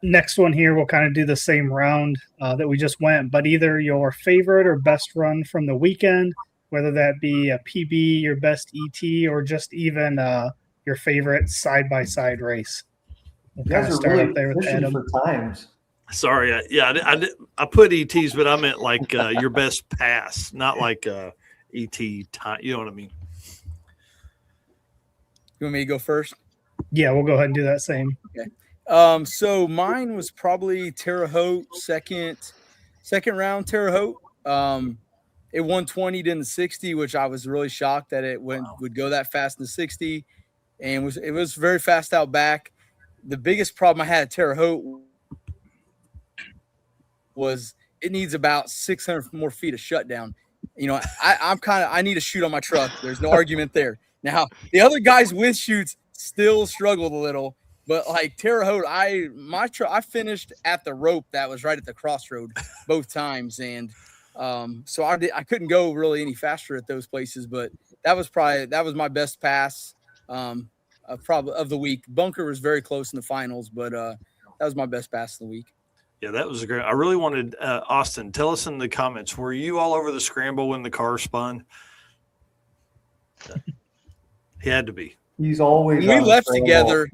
Next one here, we'll kind of do the same round that we just went, but either your favorite or best run from the weekend, whether that be a PB, your best ET, or just even your favorite side-by-side race. We'll You guys are really pushing for times. Sorry, I put ETs, but I meant like your best pass, not like ET time. You know what I mean? You want me to go first? Yeah, we'll go ahead and do that same. Okay. So mine was probably Terre Haute, second round Terre Haute. It 120 in the 60, which I was really shocked that it would go that fast in the 60, and it was very fast out back. The biggest problem I had at Terre Haute was it needs about 600 more feet of shutdown. I need a chute on my truck. There's no argument there. Now the other guys' wind chutes still struggled a little, but like Terre Haute, I finished at the rope that was right at the crossroad both times, and so I couldn't go really any faster at those places. But that was my best pass probably of the week. Bunker was very close in the finals, but that was my best pass of the week. Yeah, that was great. I really wanted Austin, tell us in the comments, were you all over the scramble when the car spun? He had to be. He's always. When we left together,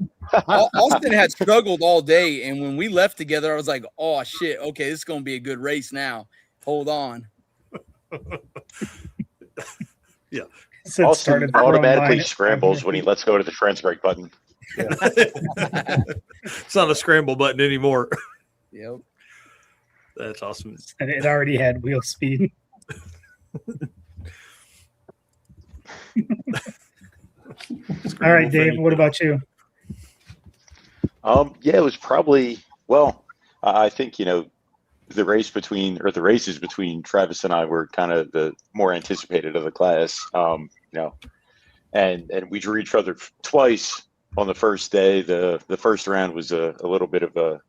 Austin had struggled all day, and when we left together, I was like, "Oh shit, okay, this is gonna be a good race now. Hold on." Yeah. Austin automatically scrambles when he lets go to the trans brake button. Yeah. It's not a scramble button anymore. Yep. That's awesome. And it already had wheel speed. All right, Dave, what about you? Yeah, it was probably, I think, the races between Travis and I were kind of the more anticipated of the class, and we drew each other twice on the first day. The first round was a little bit of a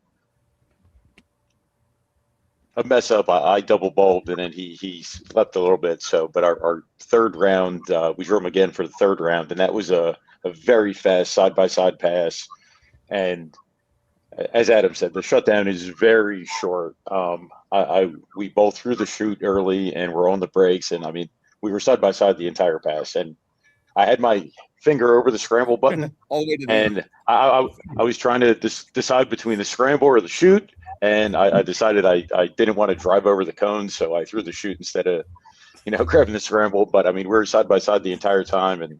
mess up. I double bulbed, and then he slept a little bit. So, but our third round, we drew him again for the third round, and that was a very fast side-by-side pass. And as Adam said, the shutdown is very short. We both threw the chute early, and we're on the brakes, and I mean, we were side by side the entire pass, and I had my finger over the scramble button, all the way to the and I was trying to decide between the scramble or the chute. And I decided I didn't want to drive over the cone, so I threw the chute instead of, grabbing the scramble. But I mean, we were side by side the entire time, and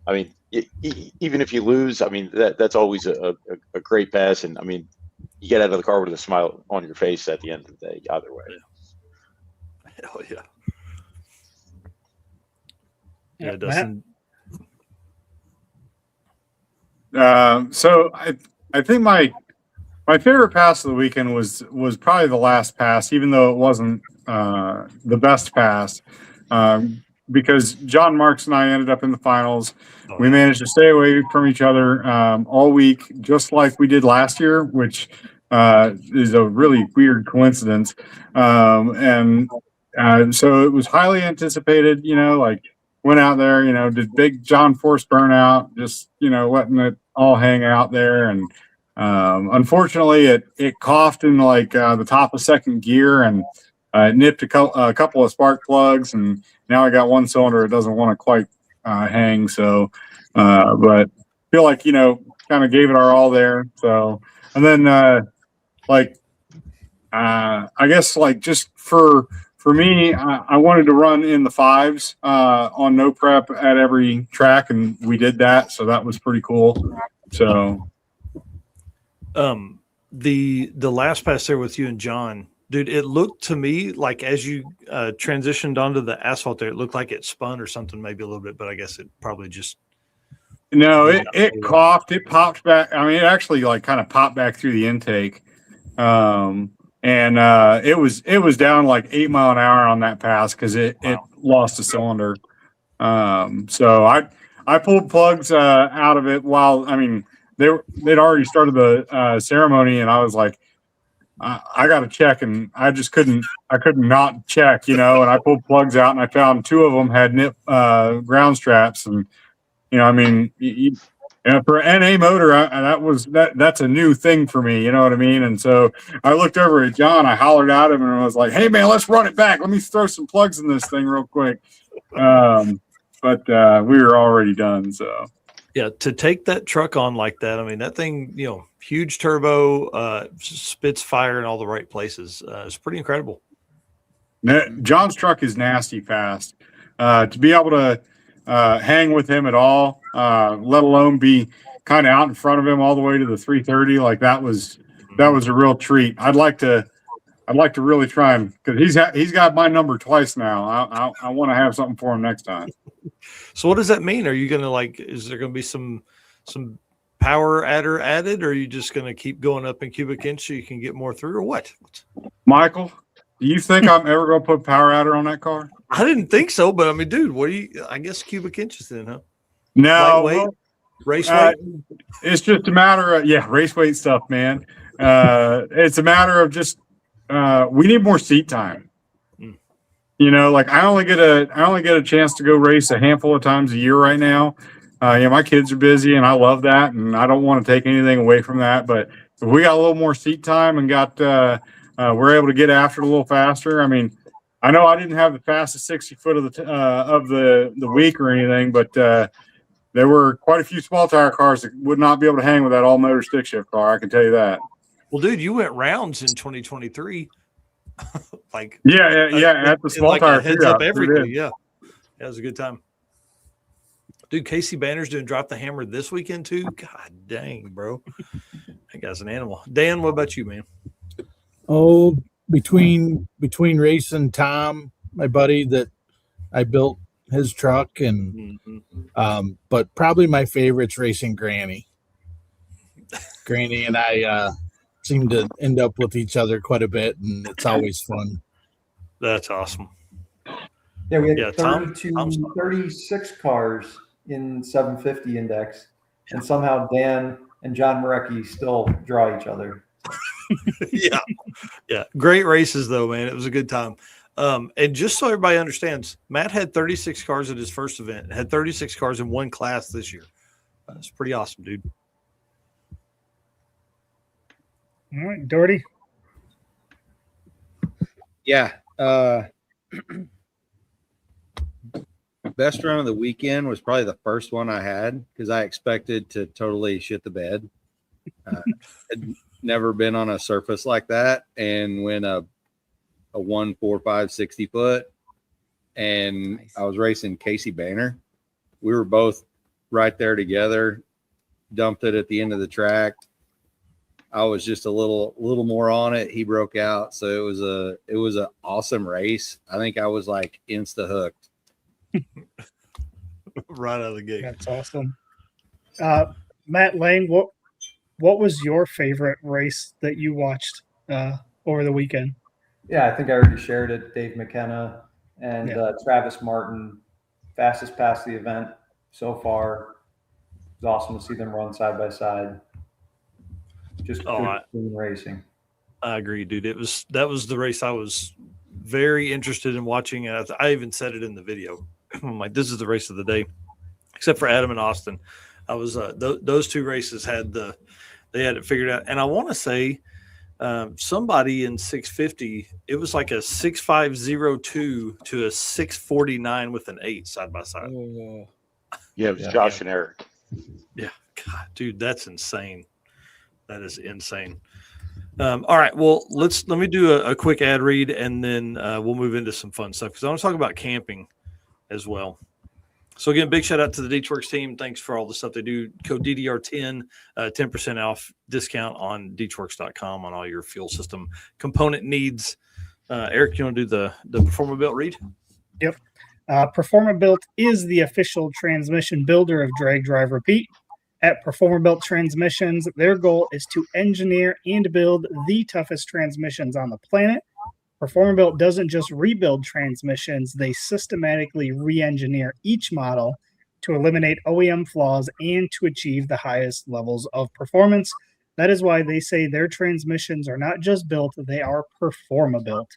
I mean, even if you lose, I mean that's always a great pass, and I mean, you get out of the car with a smile on your face at the end of the day, either way. Hell yeah. Yeah, Dustin. So I think my my favorite pass of the weekend was probably the last pass, even though it wasn't the best pass, because John Marks and I ended up in the finals. We managed to stay away from each other all week, just like we did last year, which is a really weird coincidence. And so it was highly anticipated, like went out there, did big John Force burnout, just, letting it all hang out there. And unfortunately, it coughed in like the top of second gear and it nipped a couple of spark plugs. And now I got one cylinder. It doesn't want to quite hang. So, but feel like, kind of gave it our all there. So, and then I guess like just for me, I wanted to run in the fives on no prep at every track, and we did that. So that was pretty cool. So, the last pass there with you and John, dude, it looked to me like as you transitioned onto the asphalt there, it looked like it spun or something, maybe a little bit, but I guess it probably just. No, it coughed, it popped back. I mean, it actually like kind of popped back through the intake. And it was down like 8 mile an hour on that pass because it lost a cylinder. So I pulled plugs out of it while, I mean, they'd already started the ceremony, and I was like, I got to check, and I couldn't not check, and I pulled plugs out, and I found 2 of them had nip ground straps, and I mean, for NA motor, that's a new thing for me, you know what I mean? And so I looked over at John, I hollered at him, and I was like, "Hey man, let's run it back. Let me throw some plugs in this thing real quick." But we were already done, so. Yeah, to take that truck on like that, I mean, that thing, huge turbo, spits fire in all the right places. It's pretty incredible. John's truck is nasty fast. To be able to hang with him at all, let alone be kind of out in front of him all the way to the 330, like that was a real treat. I'd like to really try him because he's got my number twice now. I want to have something for him next time. So what does that mean? Are you going to is there going to be some power adder added, or are you just going to keep going up in cubic inch so you can get more through, or what? Michael, do you think I'm ever going to put power adder on that car? I didn't think so, but I mean, dude, I guess cubic inches then, huh? No, lightweight, race weight. It's just a matter of race weight stuff, man. It's a matter of just we need more seat time. Like I only get a chance to go race a handful of times a year right now. My kids are busy, and I love that, and I don't want to take anything away from that. But if we got a little more seat time and we're able to get after it a little faster. I mean, I know I didn't have the fastest 60 foot of the week or anything, but there were quite a few small tire cars that would not be able to hang with that all motor stick shift car. I can tell you that. Well, dude, you went rounds in 2023. At the small tire heads up everything. Yeah, that was a good time. Dude, Casey Banner's doing Drop the Hammer this weekend too. God dang, bro. That guy's an animal. Dan, what about you, man? Oh, between racing Tom, my buddy that I built his truck, and but probably my favorite's racing Granny. Granny and I seem to end up with each other quite a bit, and it's always fun. That's awesome. Yeah, we had 36 cars in 750 index, and somehow Dan and John Marecki still draw each other. Yeah. Great races though, man. It was a good time. And just so everybody understands, Matt had 36 cars at his first event, had 36 cars in one class this year. It's pretty awesome, dude. All right, Doherty. Yeah. Best run of the weekend was probably the first one I had because I expected to totally shit the bed. I'd never been on a surface like that, and went a 1.45 60 foot, and nice. I was racing Casey Banner. We were both right there together, dumped it at the end of the track. I was just a little more on it. He broke out. So it was an awesome race. I think I was like insta hooked. Right out of the gate. That's awesome. Matt Lane, what what was your favorite race that you watched over the weekend? Yeah, I think I already shared it. Dave McKenna and Yeah. Travis Martin, fastest past the event so far. It was awesome to see them run side by side. Just good clean racing. I agree, dude. That was the race I was very interested in watching. And I even said it in the video. I'm like, this is the race of the day, except for Adam and Austin. I was those two races they had it figured out. And I want to say somebody in 650, it was like a 6502 to a 649 with an 8 side by side. Yeah, it was Josh and Eric. Yeah, God, dude, that's insane. That is insane. All right, well, let me do a quick ad read, and then we'll move into some fun stuff because I want to talk about camping as well. So again, big shout out to the DeechWorks team. Thanks for all the stuff they do. Code DDR10, 10% off discount on DeechWorks.com on all your fuel system component needs. Eric, you want to do the Performa-Built read? Yep. Performa-Built is the official transmission builder of Drag Drive Repeat. At Performa-Built Transmissions, their goal is to engineer and build the toughest transmissions on the planet. Performa-Built doesn't just rebuild transmissions, they systematically re-engineer each model to eliminate OEM flaws and to achieve the highest levels of performance. That is why they say their transmissions are not just built, they are Performa-Built.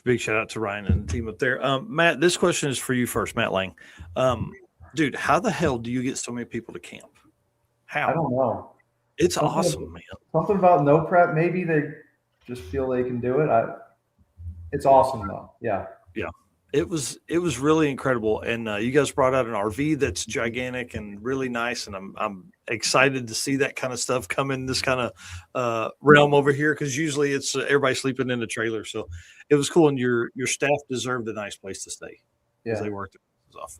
Big shout out to Ryan and the team up there. Matt, this question is for you first, Matt Lang. Dude, how the hell do you get so many people to camp? How? I don't know. It's awesome, man. Something about no prep. Maybe they just feel they can do it. It's awesome though. Yeah. Yeah. It was really incredible. And you guys brought out an RV that's gigantic and really nice. And I'm excited to see that kind of stuff come in this kind of realm over here. Cause usually it's everybody sleeping in a trailer. So it was cool. And your staff deserved a nice place to stay. Yeah. They worked it off.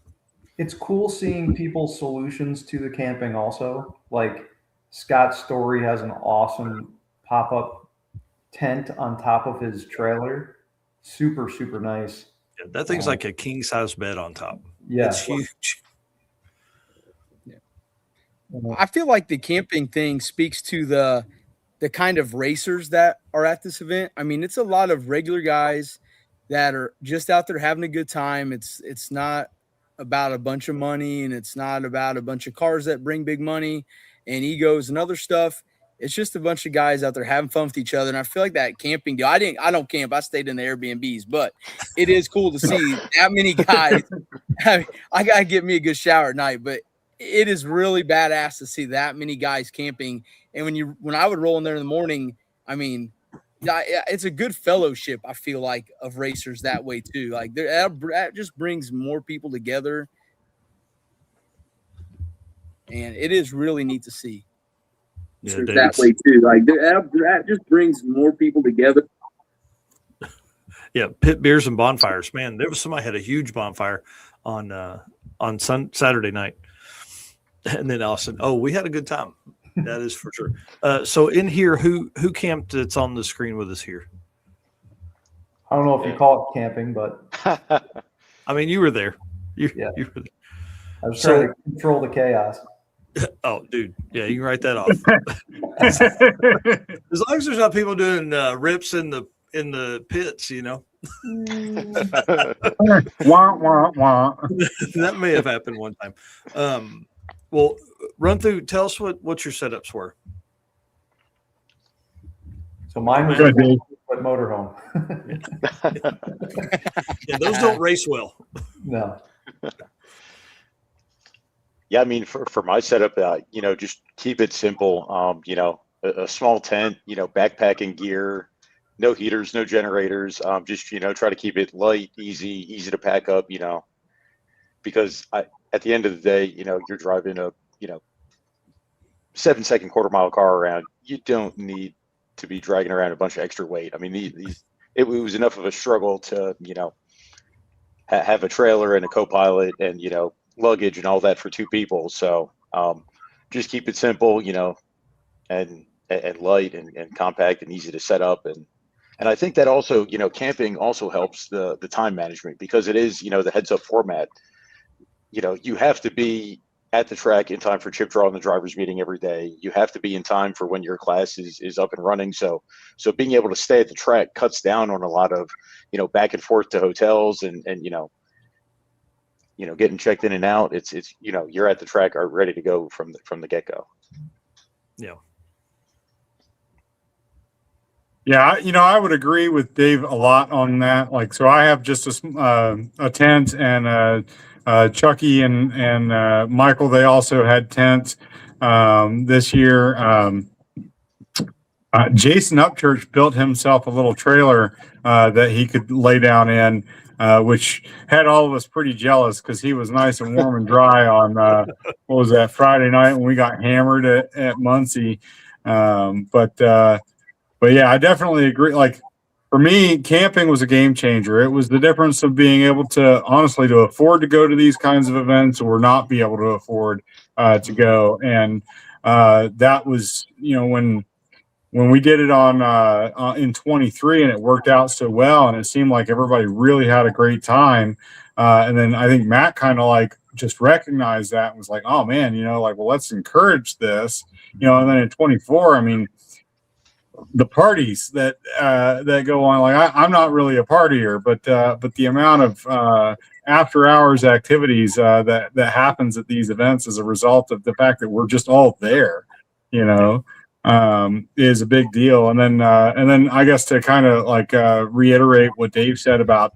It's cool seeing people's solutions to the camping also. Like Scott Story has an awesome pop-up tent on top of his trailer. Super, super nice. Yeah, that thing's like a king size bed on top. Yeah. It's huge. Yeah. I feel like the camping thing speaks to the kind of racers that are at this event. I mean, it's a lot of regular guys that are just out there having a good time. It's not about a bunch of money, and it's not about a bunch of cars that bring big money and egos and other stuff. It's just a bunch of guys out there having fun with each other. And I feel like that camping deal, I don't camp. I stayed in the Airbnbs, but it is cool to see that many guys. I got to get me a good shower at night, but it is really badass to see that many guys camping. And when I would roll in there in the morning, I mean, it's a good fellowship, I feel like, of racers that way too. Like that just brings more people together. And it is really neat to see. Yeah, that way too. Like that just brings more people together. Yeah, pit beers and bonfires. Man, there was somebody had a huge bonfire on Saturday night. And then Austin, we had a good time. That is for sure. So in here, who camped that's on the screen with us here? I don't know if you call it camping, but I mean, you were there. You were there. I was trying to control the chaos. Oh, dude. Yeah, you can write that off. As long as there's not people doing rips in the pits, you know. Wah, wah, wah. That may have happened one time. Well, run through. Tell us what your setups were. So mine was Good, a motorhome. Yeah, those don't race well. No. Yeah, I mean, for my setup, just keep it simple. A small tent, backpacking gear, no heaters, no generators. Just try to keep it light, easy to pack up. Because at the end of the day, you're driving a 7-second quarter-mile car around. You don't need to be dragging around a bunch of extra weight. I mean, it was enough of a struggle to have a trailer and a co-pilot and luggage and all that for 2 people. So just keep it simple, and light and compact and easy to set up. And I think that also, camping also helps the time management because it is, the heads up format. You have to be at the track in time for chip draw and the drivers meeting every day. You have to be in time for when your class is up and running. So being able to stay at the track cuts down on a lot of, back and forth to hotels and getting checked in and out. It's you're at the track are ready to go from the get go. Yeah. Yeah, I would agree with Dave a lot on that. Like, so I have just a tent, and Chucky and Michael, they also had tents this year. Jason Upchurch built himself a little trailer that he could lay down in, which had all of us pretty jealous because he was nice and warm and dry on what was that, Friday night when we got hammered at Muncie. But yeah, I definitely agree. Like, for me, camping was a game changer. It was the difference of being able to honestly to afford to go to these kinds of events or not be able to afford to go. And that was, when we did it on in 23 and it worked out so well and it seemed like everybody really had a great time. And then I think Matt kind of like just recognized that and was like, oh man, well, let's encourage this, and then in 24, I mean, the parties that go on, like I'm not really a partier, but the amount of after hours activities that happens at these events as a result of the fact that we're just all there, is a big deal. And then I guess to kind of like reiterate what Dave said about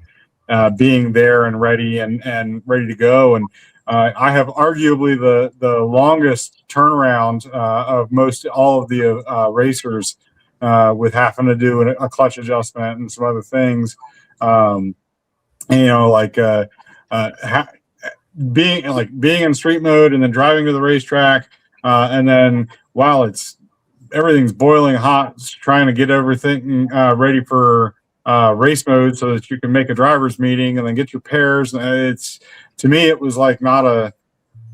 being there and ready and ready to go. And I have arguably the longest turnaround of most all of the racers. With having to do a clutch adjustment and some other things, being in street mode and then driving to the racetrack, and then while everything's boiling hot, trying to get everything ready for race mode so that you can make a driver's meeting and then get your pairs. To me, it was like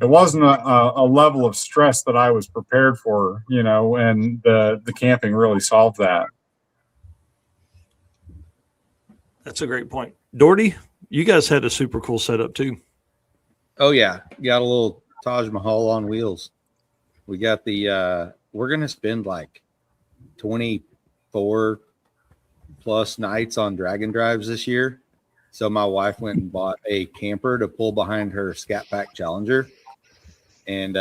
it wasn't a level of stress that I was prepared for, and the camping really solved that. That's a great point. Doherty, you guys had a super cool setup too. Oh yeah. Got a little Taj Mahal on wheels. We got we're going to spend like 24 plus nights on Dragon Drives this year. So my wife went and bought a camper to pull behind her Scat Pack Challenger. And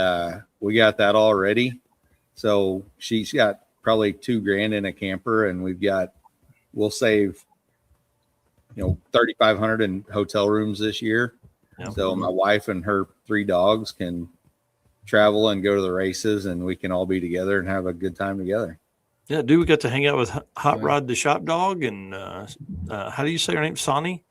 we got that all ready. So she's got probably $2,000 in a camper, and we'll save, $3,500 in hotel rooms this year. Yeah. So my wife and her 3 dogs can travel and go to the races, and we can all be together and have a good time together. Yeah, dude, we got to hang out with Hot Rod the shop dog, and how do you say her name? Sonny,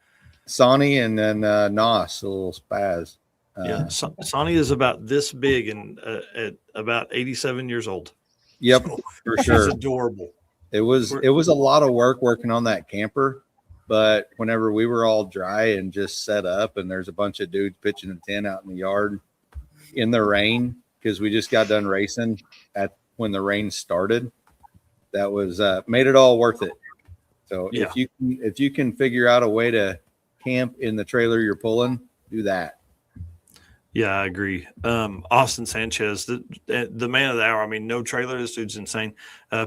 and then Nos, a little spaz. Yeah, Sonny is about this big and at about 87 years old. Yep, so, for sure. She's adorable. It was a lot of work working on that camper, but whenever we were all dry and just set up, and there's a bunch of dudes pitching a tent out in the yard in the rain because we just got done racing when the rain started, that was made it all worth it. So yeah. if you can figure out a way to camp in the trailer you're pulling, do that. Yeah, I agree. Austin Sanchez, the man of the hour. I mean, no trailer. This dude's insane.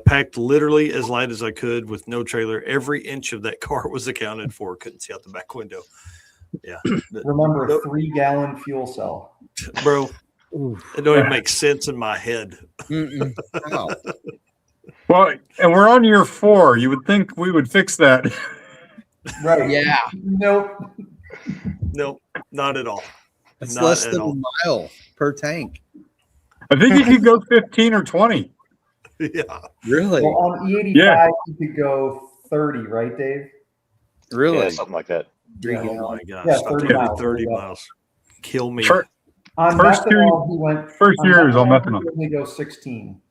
Packed literally as light as I could with no trailer. Every inch of that car was accounted for. Couldn't see out the back window. Yeah. Remember, a 3-gallon fuel cell. Bro, it don't even make sense in my head. Wow. Well, and we're on year 4. You would think we would fix that. Right. Yeah. Nope, not at all. It's less than a mile per tank. I think you could go 15 or 20. Yeah. Really? Well, on E85, you could go 30, right, Dave? Really? Yeah, something like that. Oh my gosh. Yeah, 30 miles. 30 miles. Kill me. On First methanol, he went. First year is on methanol. He go 16.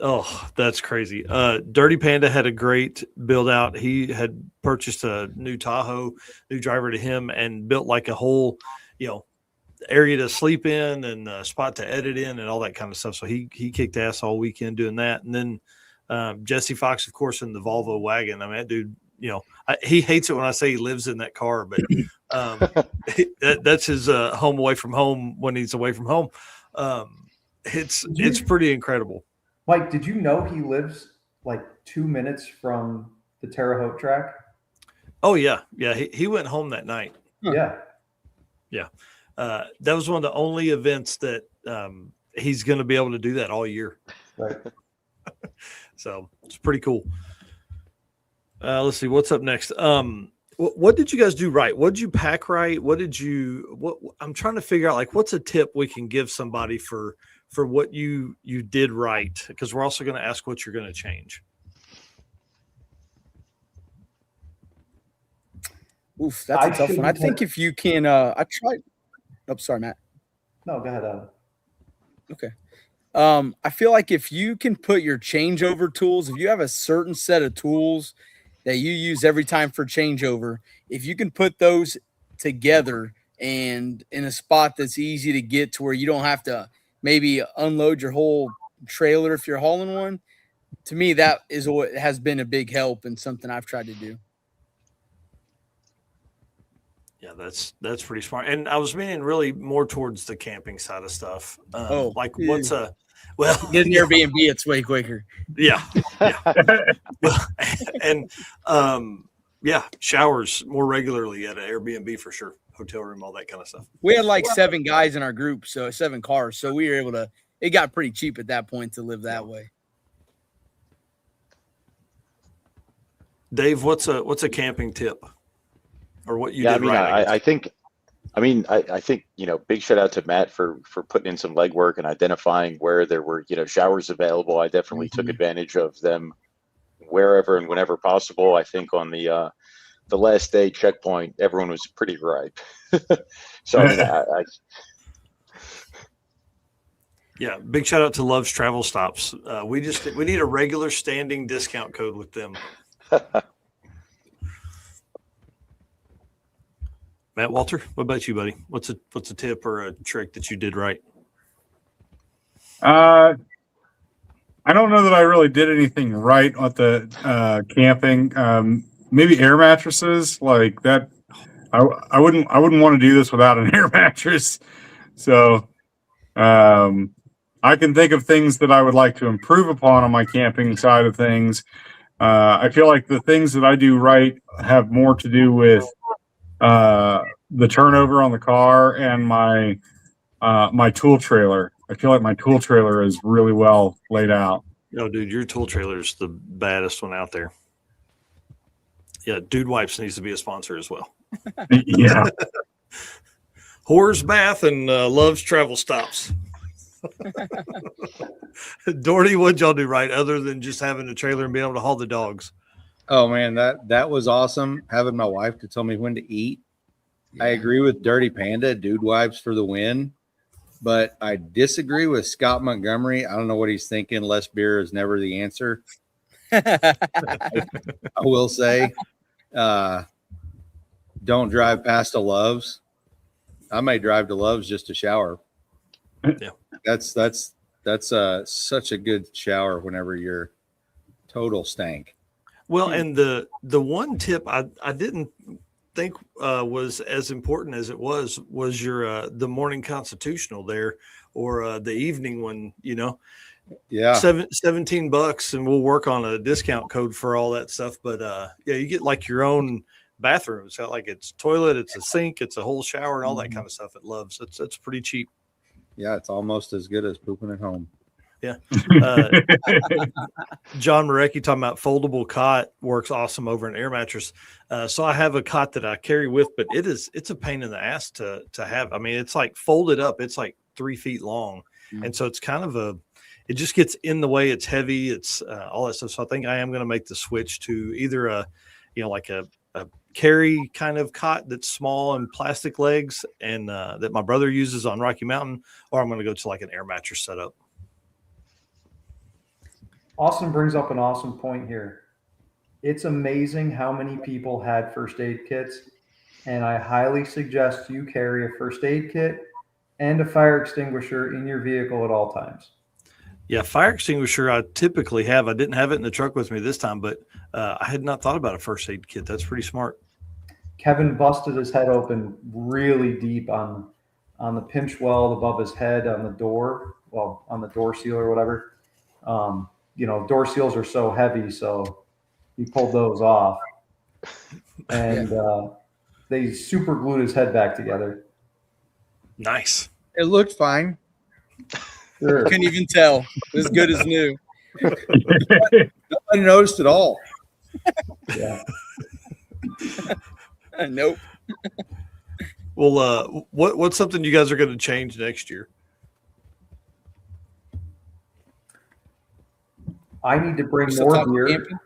Oh, that's crazy. Dirty Panda had a great build out. He had purchased a new Tahoe, new driver to him, and built like a whole, area to sleep in and a spot to edit in and all that kind of stuff. So he kicked ass all weekend doing that. And then Jesse Fox, of course, in the Volvo wagon. I mean, that dude, he hates it when I say he lives in that car, but that's his home away from home when he's away from home. It's pretty incredible. Mike, did you know he lives like 2 minutes from the Terre Haute track? Oh yeah. He went home that night. Yeah. That was one of the only events that he's going to be able to do that all year. Right. So it's pretty cool. Let's see what's up next. What did you guys do right? What did you pack right? I'm trying to figure out, like, what's a tip we can give somebody for what you did right? Because we're also going to ask what you're going to change. Oof, that's a tough one. I think if you can, I tried. Oh, sorry, Matt. No, go ahead, Adam. Okay. I feel like if you can put your changeover tools, if you have a certain set of tools that you use every time for changeover, if you can put those together and in a spot that's easy to get to where you don't have to maybe unload your whole trailer if you're hauling one, to me, that is what has been a big help and something I've tried to do. Yeah, that's pretty smart. And I was meaning really more towards the camping side of stuff. What's get an Airbnb, it's way quicker. Yeah. And showers more regularly at an Airbnb for sure. Hotel room, all that kind of stuff. We had like 7 guys in our group, so 7 cars. So we were able to. It got pretty cheap at that point to live that way. Dave, what's a camping tip? Or what you Yeah, did right? I think, big shout out to Matt for putting in some legwork and identifying where there were, showers available. I definitely took advantage of them wherever and whenever possible. I think on the last day checkpoint, everyone was pretty ripe. So yeah, big shout out to Love's Travel Stops. We need a regular standing discount code with them. Matt Walter, what about you, buddy? What's a tip or a trick that you did right? I don't know that I really did anything right at the camping. Maybe air mattresses like that. I wouldn't want to do this without an air mattress. So I can think of things that I would like to improve upon on my camping side of things. I feel like the things that I do right have more to do with the turnover on the car and my tool trailer. I feel like my tool trailer is really well laid out. No, dude, your tool trailer is the baddest one out there. Yeah, Dude Wipes needs to be a sponsor as well. Yeah. Whore's Bath and Love's Travel Stops. Doherty, what'd y'all do right other than just having a trailer and being able to haul the dogs? Oh man, that was awesome. Having my wife to tell me when to eat. I agree with Dirty Panda, Dude Wipes for the win. But I disagree with Scott Montgomery. I don't know what he's thinking. Less beer is never the answer. I will say, don't drive past a Love's. I may drive to Love's just to shower. Yeah, that's such a good shower whenever you're total stank. Well, and the one tip I didn't think was as important as it was your the morning constitutional there, or the evening one, yeah, $17 and we'll work on a discount code for all that stuff. But yeah, you get like your own bathroom. It's got like it's toilet, it's a sink, it's a whole shower and all that kind of stuff at Love's. It's pretty cheap. Yeah, it's almost as good as pooping at home. Yeah. John Marecki talking about foldable cot works awesome over an air mattress. So I have a cot that I carry with, but it's a pain in the ass to have. I mean, it's like folded up. It's like 3 feet long. And so it's kind of it just gets in the way. It's heavy. It's all that stuff. So I think I am going to make the switch to either like a carry kind of cot that's small and plastic legs and that my brother uses on Rocky Mountain, or I'm going to go to like an air mattress setup. Austin brings up an awesome point here. It's amazing how many people had first aid kits, and I highly suggest you carry a first aid kit and a fire extinguisher in your vehicle at all times. Yeah, fire extinguisher I typically have. I didn't have it in the truck with me this time, but I had not thought about a first aid kit. That's pretty smart. Kevin busted his head open really deep on the pinch weld above his head on the door, well, on the door seal or whatever. Door seals are so heavy, so he pulled those off, and they super glued his head back together. Nice. It looked fine. Sure. Couldn't even tell. As good as new. Nobody noticed at all. Yeah. Nope. Well, what's something you guys are going to change next year? I need to bring Still more talking beer. camping?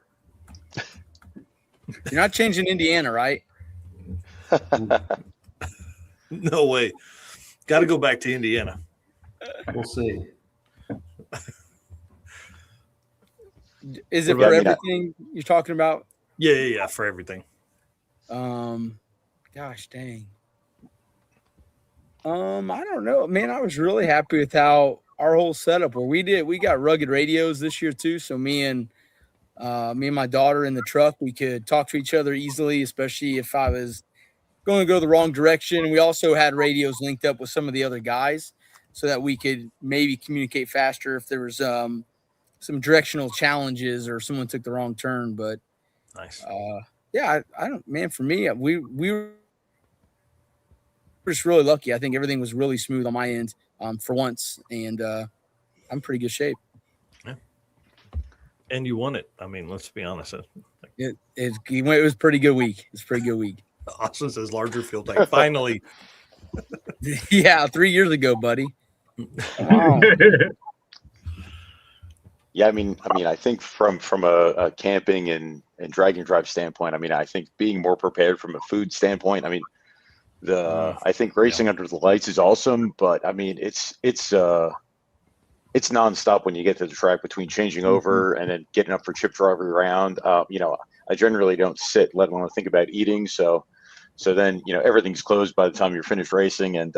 You're not changing Indiana, right? No way. Got to go back to Indiana. We'll see. Is it What for about- everything you're talking about? Yeah, for everything. Gosh dang. I don't know, man. I was really happy with how our whole setup where we got rugged radios this year too. So me and my daughter in the truck, we could talk to each other easily, especially if I was going to go the wrong direction. And we also had radios linked up with some of the other guys so that we could maybe communicate faster if there was some directional challenges or someone took the wrong turn. But nice. Yeah, I don't, man, for me, we were just really lucky. I think everything was really smooth on my end for once, and I'm in pretty good shape. Yeah. And you won it. I mean, let's be honest. It was a pretty good week. It's a pretty good week. Austin says larger field tank. Finally. Yeah, 3 years ago, buddy. Wow. Yeah, I mean, I think from a camping and drag and drive standpoint, I mean, I think being more prepared from a food standpoint. I mean, I think racing under the lights is awesome, but I mean, it's nonstop when you get to the track between changing over and then getting up for chip drive every round. I generally don't sit, let alone think about eating. So then everything's closed by the time you're finished racing, and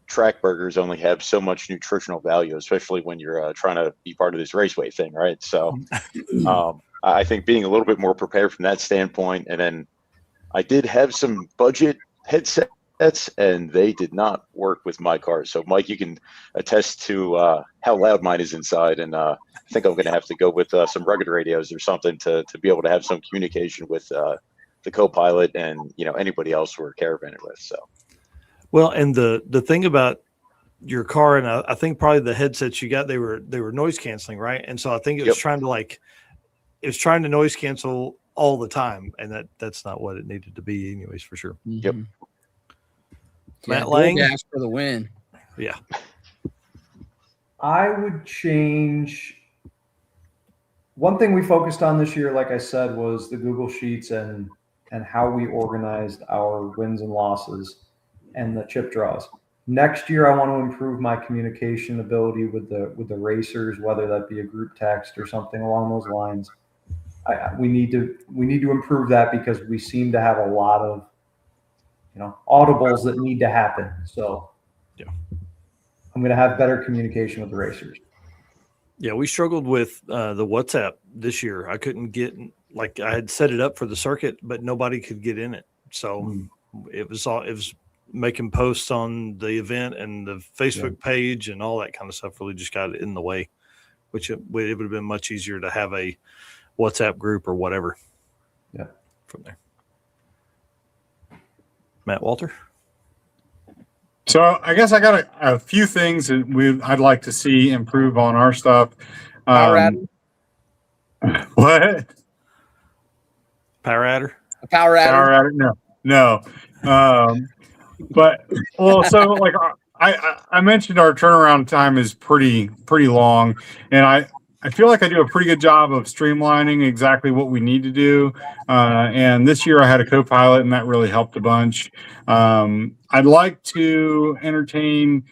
track burgers only have so much nutritional value, especially when you're trying to be part of this raceway thing, right? So I think being a little bit more prepared from that standpoint, and then I did have some budget headsets, and they did not work with my car. So Mike, you can attest to how loud mine is inside, and I think I'm going to have to go with some rugged radios or something to be able to have some communication with the co-pilot and anybody else we're caravanning with. So. Well, and the thing about your car, and I think probably the headsets you got, they were noise canceling, right? And so I think it was trying to noise cancel all the time, and that's not what it needed to be, anyways, for sure. Yep. Matt Lang, gas for the win. Yeah. I would change. One thing we focused on this year, like I said, was the Google Sheets and how we organized our wins and losses and the chip draws. Next year, I want to improve my communication ability with the racers, whether that be a group text or something along those lines. We need to improve that because we seem to have a lot of audibles that need to happen. So yeah, I'm going to have better communication with the racers. Yeah, we struggled with the WhatsApp this year. I couldn't get, like, I had set it up for the circuit, but nobody could get in it. So it was making posts on the event and the Facebook page and all that kind of stuff really just got in the way, which it would have been much easier to have a WhatsApp group or whatever. Yeah. From there. Matt Walter. So I guess I got a few things that I'd like to see improve on our stuff. Power adder? What? Power adder? A power adder? Power adder? No. But so like I mentioned our turnaround time is pretty long, and I feel like I do a pretty good job of streamlining exactly what we need to do. And this year I had a co-pilot, and that really helped a bunch. I'd like to entertain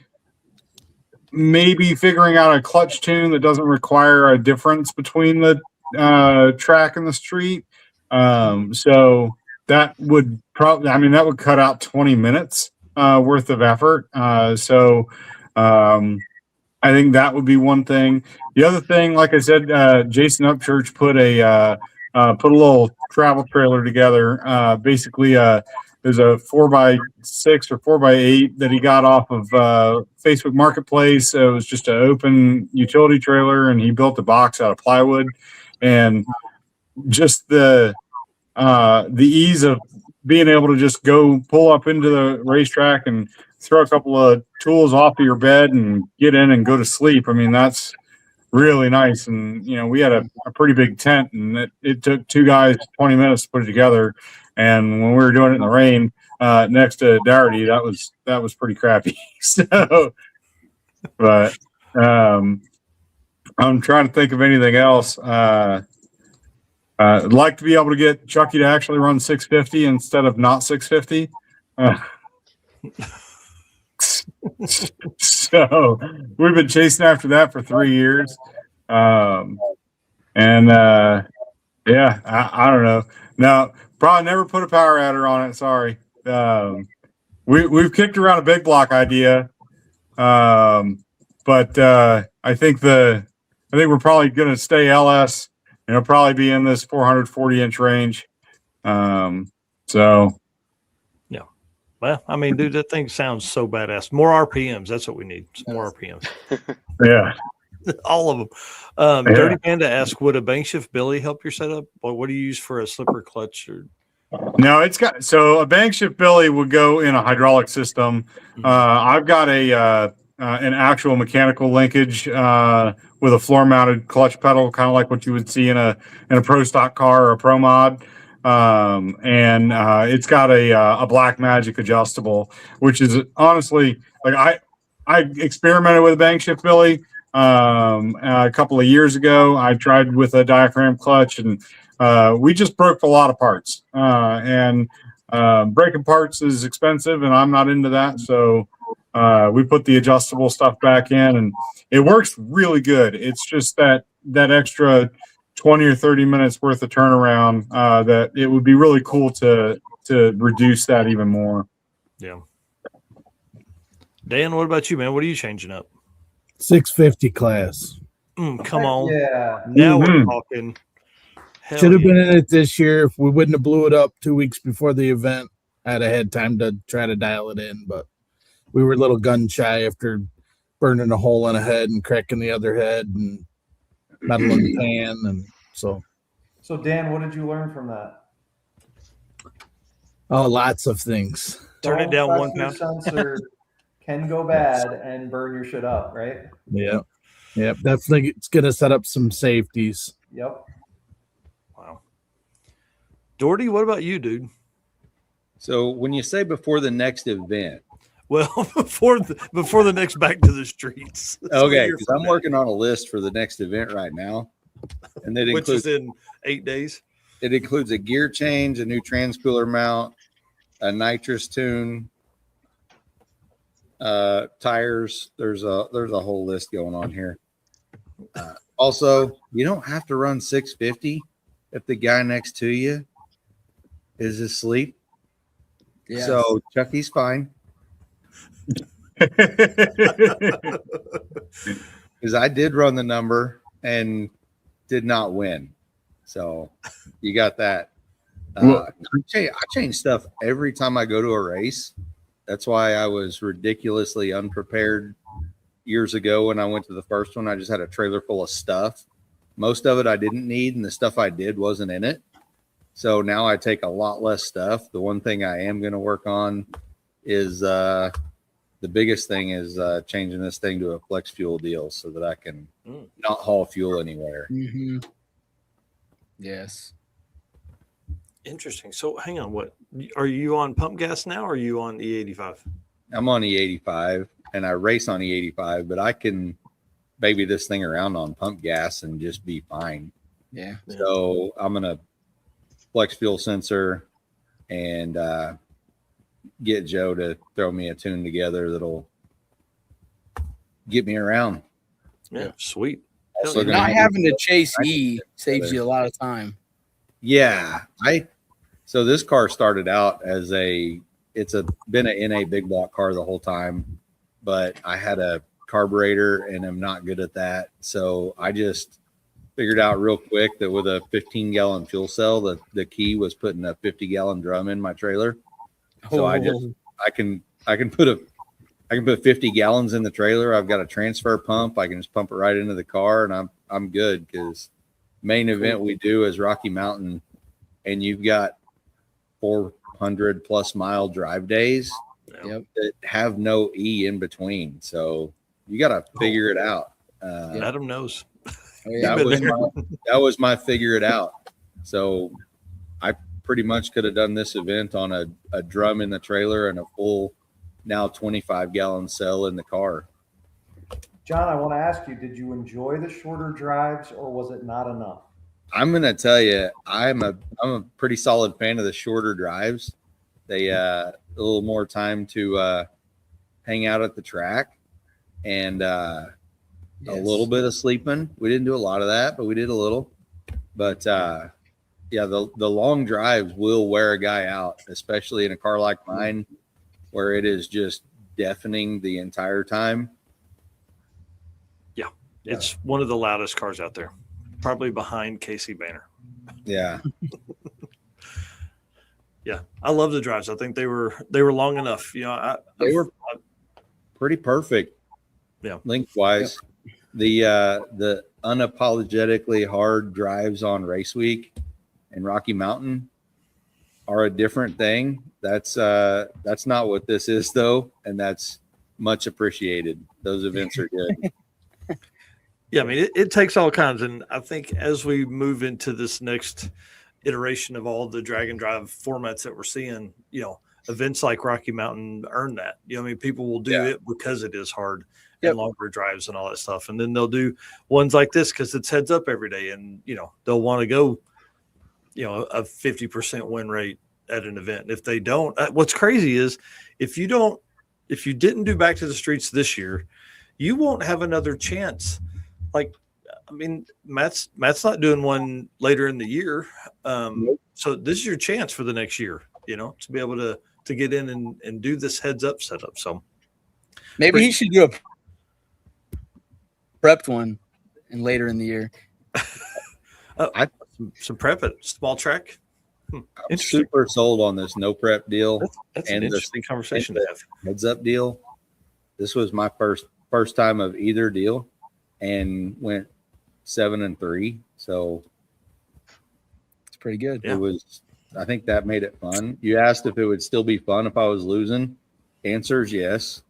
maybe figuring out a clutch tune that doesn't require a difference between the track and the street. So that would that would cut out 20 minutes worth of effort. So I think that would be one thing. The other thing, like I said, Jason Upchurch put a put a little travel trailer together. Basically, there's a 4x6 or 4x8 that he got off of Facebook Marketplace. It was just an open utility trailer, and he built a box out of plywood. And just the ease of being able to just go pull up into the racetrack and throw a couple of tools off of your bed and get in and go to sleep. I mean, that's really nice. And, you know, we had a pretty big tent, and it took 2 guys 20 minutes to put it together. And when we were doing it in the rain next to Dougherty, that was pretty crappy. So, but I'm trying to think of anything else. I'd like to be able to get Chucky to actually run 650 instead of not 650. So we've been chasing after that for 3 years. Yeah, I don't know. No, probably never put a power adder on it. Sorry. We've kicked around a big block idea. But I think we're probably going to stay LS. It'll probably be in this 440-inch range. So, yeah. Well, I mean, dude, that thing sounds so badass. More RPMs. That's what we need. Some more RPMs. Yeah. All of them. Yeah. Dirty Panda asks, would a bank shift Billy help your setup? Or what do you use for a slipper clutch? Or No, a bank shift Billy would go in a hydraulic system. I've got an actual mechanical linkage with a floor mounted clutch pedal, kind of like what you would see in a pro stock car or a pro mod. And it's got a Black Magic adjustable, which is honestly, like, I experimented with a bank shift Billy a couple of years ago. I tried with a diaphragm clutch, and we just broke a lot of parts. And breaking parts is expensive, and I'm not into that. So we put the adjustable stuff back in, and it works really good. It's just that extra 20 or 30 minutes worth of turnaround that it would be really cool to reduce that even more. Yeah. Dan, what about you, man? What are you changing up? 650 class. Come on. Yeah. Now we're talking. Hell Should have yeah. been in it this year. If we wouldn't have blew it up 2 weeks before the event, I'd have had time to try to dial it in, but we were a little gun shy after burning a hole in a head and cracking the other head and metal in the pan. And so Dan, what did you learn from that? Oh, lots of things. Turn it down 1 Your pound. sensor can go bad and burn your shit up, right? Yeah. Yep. Definitely it's gonna set up some safeties. Yep. Wow. Doherty, what about you, dude? So when you say before the next event, Well, before the next back to the streets. okay, because I'm working on a list for the next event right now, and that which includes is in 8 days. it includes a gear change, a new transpooler mount, a nitrous tune, tires. There's a whole list going on here. Also, you don't have to run 650 if the guy next to you is asleep. Yeah. So Chucky's fine. Because I did run the number and did not win. So you got that. I change stuff every time I go to a race. That's why I was ridiculously unprepared years ago when I went to the first one. I just had a trailer full of stuff. Most of it I didn't need, and the stuff I did wasn't in it. So now I take a lot less stuff. The one thing I am going to work on is the biggest thing is changing this thing to a flex fuel deal so that I can not haul fuel anywhere. Mm-hmm. Yes. Interesting. So hang on, what are you on pump gas now, or are you on E85? I'm on E85 and I race on E85, but I can baby this thing around on pump gas and just be fine. Yeah. So I'm going to flex fuel sensor and get Joe to throw me a tune together that'll get me around. Yeah, sweet. Also Not having to chase E saves you a lot of time. Yeah, so this car started out as been a NA big block car the whole time, but I had a carburetor and I'm not good at that. So I just figured out real quick that with a 15-gallon fuel cell, the key was putting a 50-gallon drum in my trailer. So I can put 50 gallons in the trailer. I've got a transfer pump. I can just pump it right into the car, and I'm good, because main event we do is Rocky Mountain, and you've got 400 plus mile drive days that have no E in between. So you got to figure it out. Adam knows. That was my figure it out. So I pretty much could have done this event on a drum in the trailer and a full now 25-gallon cell in the car. John, I want to ask you, did you enjoy the shorter drives, or was it not enough? I'm going to tell you, I'm a pretty solid fan of the shorter drives. They a little more time to hang out at the track, and a little bit of sleeping. We didn't do a lot of that, but we did a little. But the long drives will wear a guy out, especially in a car like mine, where it is just deafening the entire time. Yeah, it's one of the loudest cars out there, probably behind Casey Banner. Yeah. Yeah, I love the drives. I think they were long enough. They were pretty perfect. Yeah, lengthwise. The unapologetically hard drives on race week and Rocky Mountain are a different thing. That's not what this is, though, and that's much appreciated. Those events are good. Yeah, I mean, it takes all kinds, and I think as we move into this next iteration of all the drag and drive formats that we're seeing, events like Rocky Mountain earn that. I mean, people will do it because it is hard and longer drives and all that stuff, and then they'll do ones like this because it's heads up every day, and they'll want to go, a 50% win rate at an event. If they don't, what's crazy is if you didn't do Back to the Streets this year, you won't have another chance. Like, I mean, Matt's not doing one later in the year. So this is your chance for the next year, to be able to get in and do this heads up setup. So maybe he should do a prepped one and later in the year. Some prep at small track. I'm super sold on this no prep deal. That's an interesting conversation to have. Heads up deal. This was my first time of either deal, and went 7-3. So it's pretty good. It was. I think that made it fun. You asked if it would still be fun if I was losing. Answer is yes.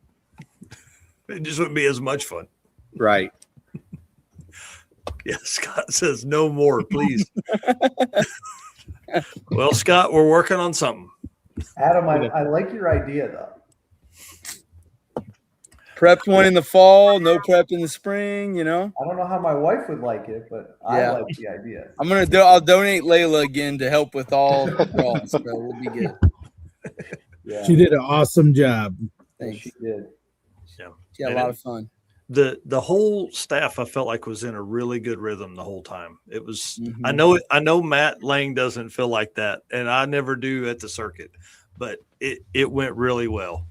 It just wouldn't be as much fun. Right. Yeah, Scott says no more, please. Well, Scott, we're working on something. Adam, I like your idea, though. Prepped one in the fall, no prep in the spring, I don't know how my wife would like it, but I like the idea. I'll donate Layla again to help with all the calls, so we'll be good. Yeah. She did an awesome job. Thanks. She did. Yeah. She had a lot of fun. The whole staff, I felt like, was in a really good rhythm the whole time. It was, I know Matt Lang doesn't feel like that, and I never do at the circuit, but it went really well.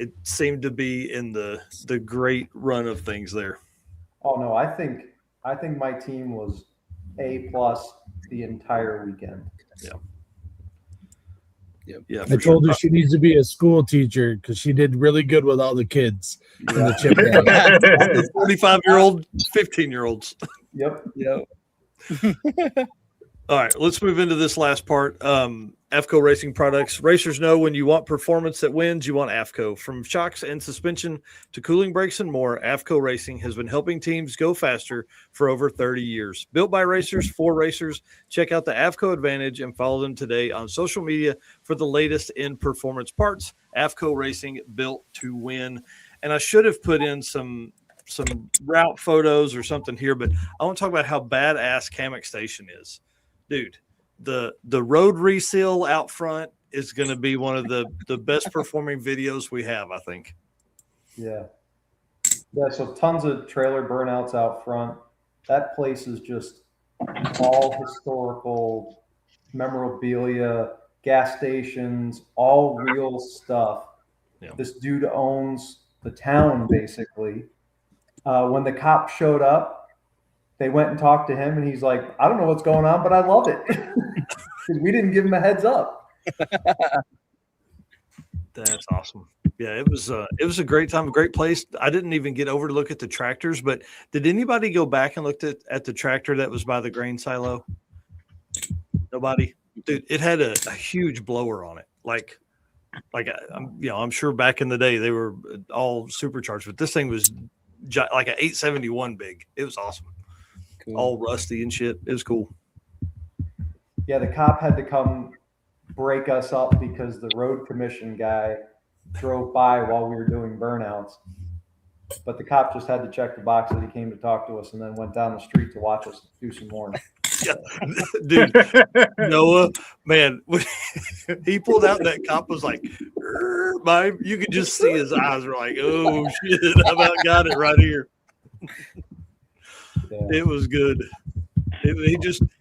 It seemed to be in the great run of things there. Oh no, I think my team was A+ the entire weekend. Yeah. Yeah, I told her she needs to be a school teacher because she did really good with all the kids in the chip bag. 45-year-old, 15-year-olds. Yep. All right, let's move into this last part. AFCO Racing Products. Racers know when you want performance that wins, you want AFCO. From shocks and suspension to cooling brakes and more, AFCO Racing has been helping teams go faster for over 30 years. Built by racers for racers, check out the AFCO Advantage and follow them today on social media for the latest in performance parts. AFCO Racing, built to win. And I should have put in some route photos or something here, but I want to talk about how badass Kamek Station is. Dude, the road reseal out front is going to be one of the best performing videos we have, I think. Yeah, so tons of trailer burnouts out front. That place is just all historical memorabilia, gas stations, all real stuff. Yeah. This dude owns the town, basically. When the cop showed up, they went and talked to him, and he's like, I don't know what's going on, but I love it. Because we didn't give him a heads up. That's awesome. Yeah, it was a great time, a great place. I didn't even get over to look at the tractors, but did anybody go back and looked at the tractor that was by the grain silo? Nobody? Dude, it had a huge blower on it. I'm sure back in the day they were all supercharged, but this thing was like an 871 big. It was awesome. Cool. All rusty and shit. It was cool. Yeah, the cop had to come break us up because the road commission guy drove by while we were doing burnouts. But the cop just had to check the box that he came to talk to us and then went down the street to watch us do some more. Yeah, dude, Noah, man, when he pulled out, that cop was like, you could just see his eyes were like, oh shit, I about got it right here. Yeah. It was good.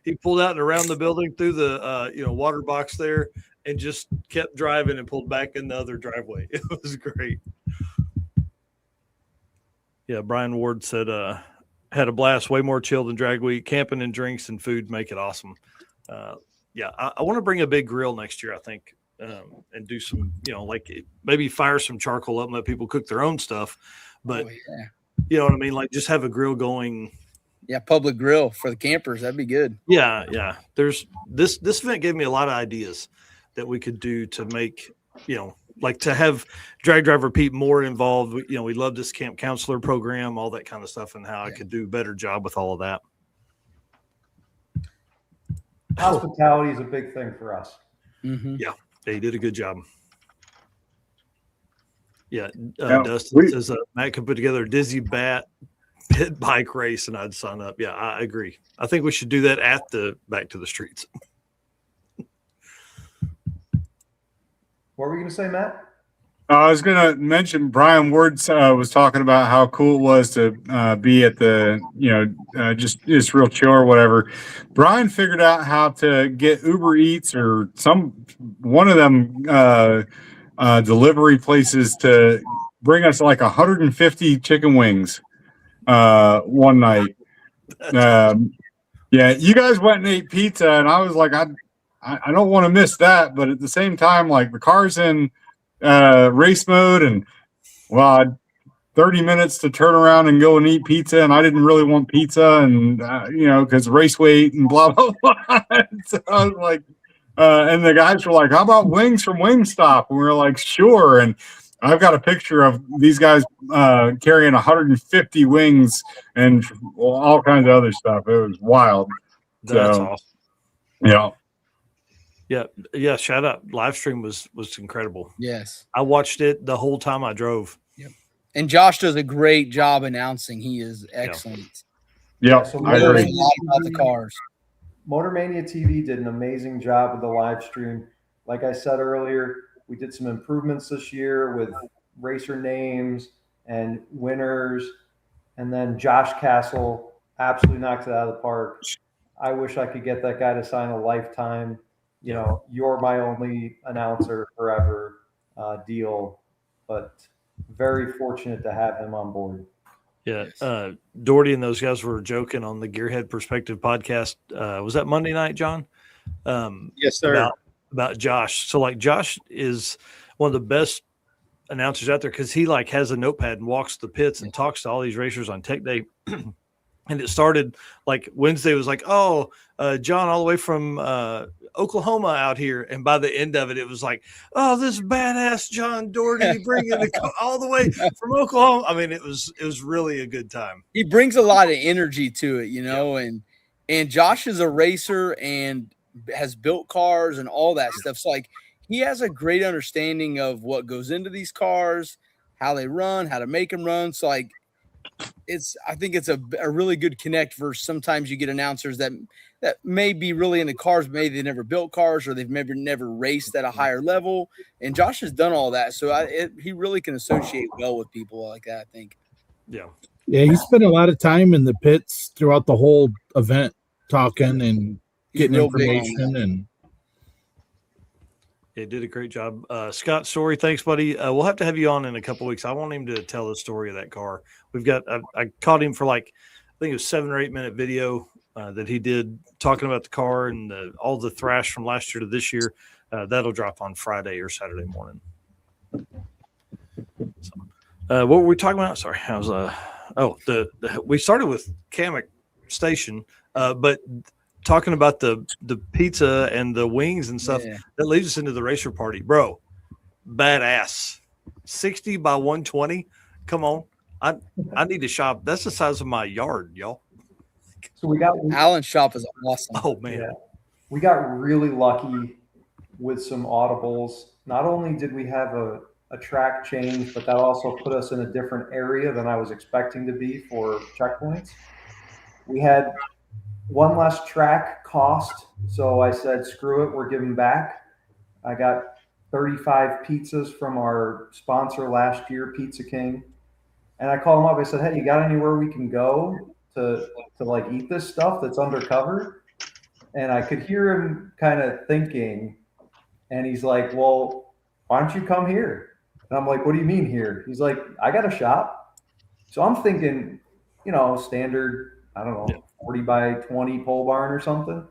He pulled out and around the building through the water box there and just kept driving and pulled back in the other driveway. It was great. Yeah, Brian Ward said had a blast, way more chill than drag week. Camping and drinks and food make it awesome. I want to bring a big grill next year, I think, and do some, like maybe fire some charcoal up and let people cook their own stuff. But you know what I mean? Like just have a grill going. Yeah, public grill for the campers. That'd be good. Yeah. There's this event gave me a lot of ideas that we could do to make, like to have drag driver Pete more involved. We love this camp counselor program, all that kind of stuff, and how I could do a better job with all of that. Hospitality is a big thing for us. Mm-hmm. Yeah, they did a good job. Yeah, Dustin says Matt could put together a Dizzy Bat pit bike race, and I'd sign up. Yeah, I agree. I think we should do that at the Back to the Streets. What were you going to say, Matt? I was going to mention Brian Ward was talking about how cool it was to be at the, just real chill or whatever. Brian figured out how to get Uber Eats or one of them delivery places to bring us like 150 chicken wings one night. You guys went and ate pizza, and I was like, I don't want to miss that, but at the same time, like the car's in race mode, and 30 minutes to turn around and go and eat pizza, and I didn't really want pizza, and because race weight and blah blah blah. So I was like, and the guys were like, "How about wings from Wingstop?" And we were like, "Sure." And I've got a picture of these guys carrying 150 wings and all kinds of other stuff. It was wild. That's awesome. Yeah. Yeah. Shout out. Live stream was incredible. Yes. I watched it the whole time I drove. Yep. And Josh does a great job announcing. He is excellent. Yeah. So I agree. A lot about the cars. Motor Mania TV did an amazing job with the live stream. Like I said earlier, we did some improvements this year with racer names and winners. And then Josh Castle absolutely knocked it out of the park. I wish I could get that guy to sign a lifetime, you're my only announcer forever deal. But very fortunate to have him on board. Yeah. Doherty and those guys were joking on the Gearhead Perspective podcast. Was that Monday night, John? Yes, sir. About Josh. So like Josh is one of the best announcers out there because he like has a notepad and walks the pits and talks to all these racers on tech day. And it started like Wednesday was like, John all the way from Oklahoma out here. And by the end of it, it was like, this badass John Doherty bringing the all the way from Oklahoma. I mean, it was really a good time. He brings a lot of energy to it, and Josh is a racer and has built cars and all that stuff. So like he has a great understanding of what goes into these cars, how they run, how to make them run. So like, I think it's a really good connect versus sometimes you get announcers that may be really into cars, but maybe they never built cars or they've never raced at a higher level. And Josh has done all that. So he really can associate well with people like that, I think. Yeah. Yeah. He spent a lot of time in the pits throughout the whole event talking and getting information and. He did a great job. Scott Story, thanks, buddy. We'll have to have you on in a couple of weeks. I want him to tell the story of that car. I caught him for like think it was 7 or 8 minute video that he did talking about the car and all the thrash from last year to this year. That'll drop on Friday or Saturday morning. So, what were we talking about? Sorry, I was we started with Kamek Station, but talking about the pizza and the wings and stuff, that leads us into the racer party, bro. Badass. 60 by 120. Come on. I need to shop. That's the size of my yard, y'all. So we got Alan's shop is awesome. Oh man. Yeah. We got really lucky with some audibles. Not only did we have a track change, but that also put us in a different area than I was expecting to be for checkpoints. We had one less track cost, so I said, screw it, we're giving back. I got 35 pizzas from our sponsor last year, Pizza King. And I called him up. I said, hey, you got anywhere we can go to like eat this stuff that's undercover? And I could hear him kind of thinking, and he's like, well, why don't you come here? And I'm like, what do you mean here? He's like, I got a shop. So I'm thinking, standard, I don't know, 40 by 20 pole barn or something.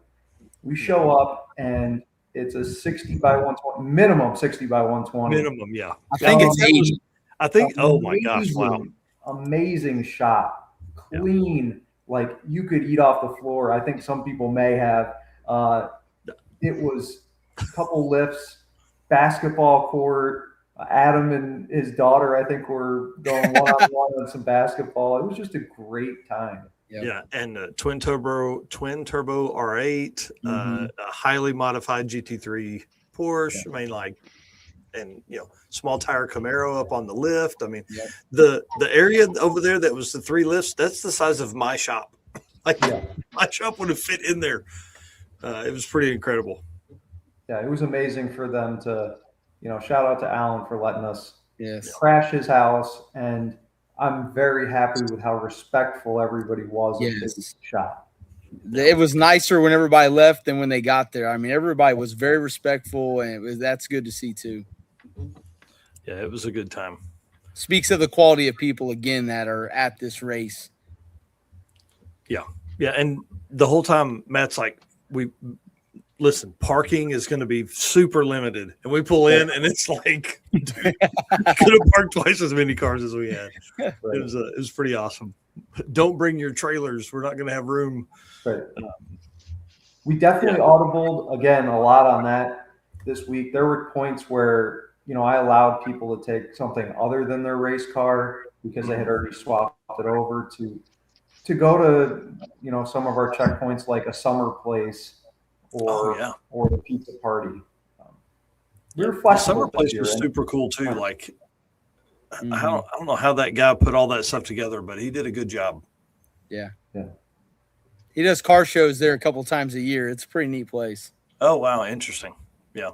We show up and it's a 60 by 120, minimum 60 by 120. Minimum, yeah. I think it's 80. I think, oh my gosh, wow. Amazing shop. Clean. Like you could eat off the floor. I think some people may have. It was a couple lifts, basketball court. Adam and his daughter, I think, were going one-on-one on some basketball. It was just a great time. Yeah, and twin turbo R8, a highly modified GT3 Porsche. I mean, and small tire Camaro up on the lift. I mean, the area over there that was the 3 lifts, that's the size of my shop. My shop would have fit in there. It was pretty incredible. Yeah, it was amazing for them to, shout out to Alan for letting us crash his house. And I'm very happy with how respectful everybody was of his shop. It was nicer when everybody left than when they got there. I mean, everybody was very respectful, and that's good to see too. Yeah, it was a good time. Speaks of the quality of people again that are at this race. Yeah, and the whole time Matt's like, listen, parking is going to be super limited, and we pull in, and it's like dude, could have parked twice as many cars as we had. It was pretty awesome. Don't bring your trailers; we're not going to have room. Right. We definitely audibled again a lot on that this week. There were points where I allowed people to take something other than their race car because they had already swapped it over to go to some of our checkpoints like a summer place. Or the pizza party. We were flexible. The summer place was super cool too. Like, I don't know how that guy put all that stuff together, but he did a good job. Yeah. He does car shows there a couple times a year. It's a pretty neat place. Oh wow, interesting. Yeah,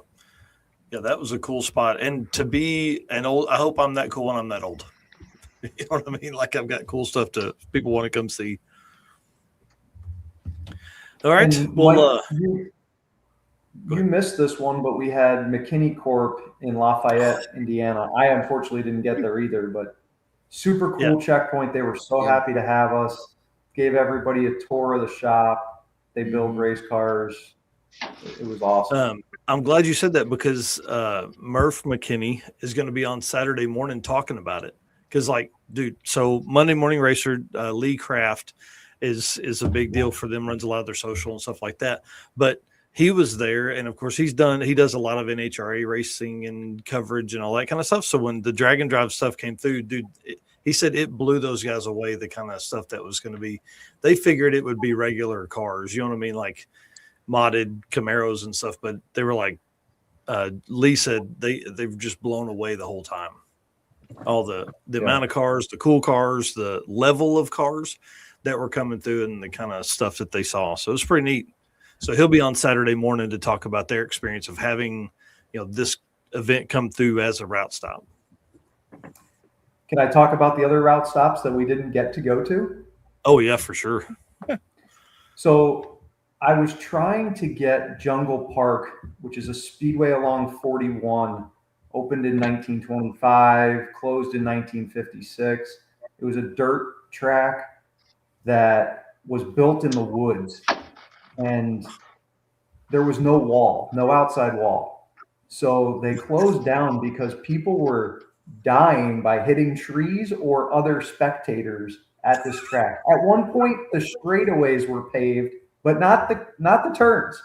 that was a cool spot. And to be an old, I hope I'm that cool when I'm that old. You know what I mean? Like I've got cool stuff to people want to come see. All right. Well, you missed this one, but we had McKinney Corp in Lafayette, Indiana. I unfortunately didn't get there either, but super cool checkpoint. They were so happy to have us. Gave everybody a tour of the shop. They build race cars. It was awesome. I'm glad you said that because Murph McKinney is going to be on Saturday morning talking about it. Because, dude, so Monday Morning Racer, Lee Craft is a big deal for them, runs a lot of their social and stuff like that. But he was there, and of course he does a lot of NHRA racing and coverage and all that kind of stuff. So when the drag and drive stuff came through, dude, he said it blew those guys away, the kind of stuff that was going to be. They figured it would be regular cars, you know what I mean, like modded Camaros and stuff, but they were like, Lee said they've just blown away the whole time. All the amount of cars, the cool cars, the level of cars that were coming through and the kind of stuff that they saw. So it was pretty neat. So he'll be on Saturday morning to talk about their experience of having, this event come through as a route stop. Can I talk about the other route stops that we didn't get to go to? Oh yeah, for sure. So I was trying to get Jungle Park, which is a speedway along 41, opened in 1925, closed in 1956. It was a dirt track. that was built in the woods, and there was no wall, no outside wall. So they closed down because people were dying by hitting trees or other spectators at this track. At one point, the straightaways were paved, but not the turns.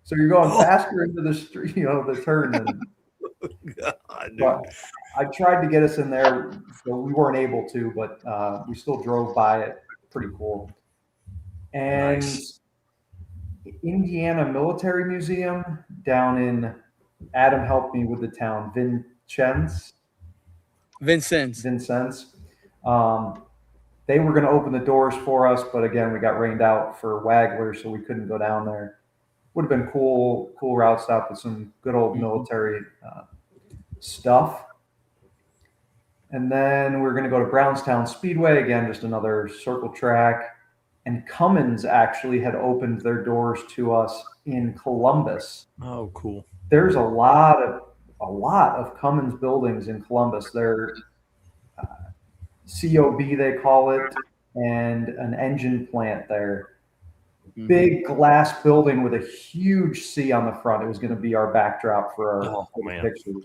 So you're going faster into the street, the turn. But I tried to get us in there, so we weren't able to, but we still drove by it. Pretty cool. And Nice. Indiana Military Museum down in, Adam helped me with the town, Vincennes. They were going to open the doors for us, but again, we got rained out for Wagler, so we couldn't go down there. Would have been cool route stop with some good old military stuff. And then we're going to go to Brownstown Speedway, again, just another circle track. And Cummins actually had opened their doors to us in Columbus. Oh, cool. There's a lot of Cummins buildings in Columbus. They're COB, they call it, and an engine plant there. Big glass building with a huge C on the front. It was going to be our backdrop for our pictures.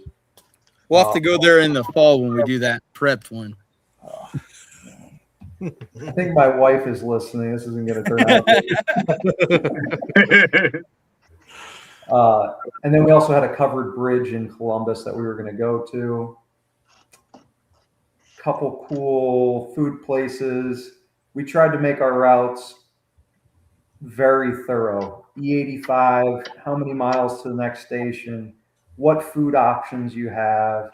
We'll have to go there in the fall when we do that prepped one. I think my wife is listening. This isn't going to turn out. And then we also had a covered bridge in Columbus that we were going to go to. Couple cool food places. We tried to make our routes very thorough. E85, how many miles to the next station, what food options you have.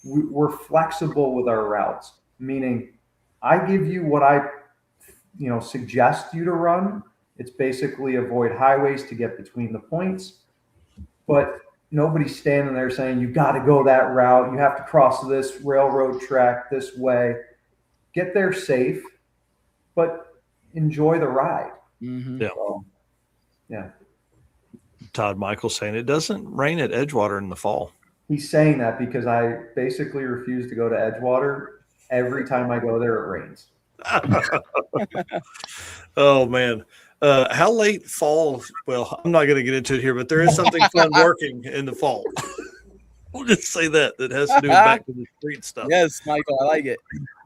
We're flexible with our routes, meaning I give you what I suggest you to run. It's basically avoid highways to get between the points, but nobody's standing there saying you got to go that route, you have to cross this railroad track this way. Get there safe, but enjoy the ride. Yeah. So, yeah. Todd Michael saying it doesn't rain at Edgewater in the fall. He's saying that because I basically refuse to go to Edgewater. Every time I go there, it rains. Oh man. How late fall? Well, I'm not going to get into it here, but there is something fun working in the fall. We'll just say that has to do with back to the street stuff. Yes, Michael, I like it.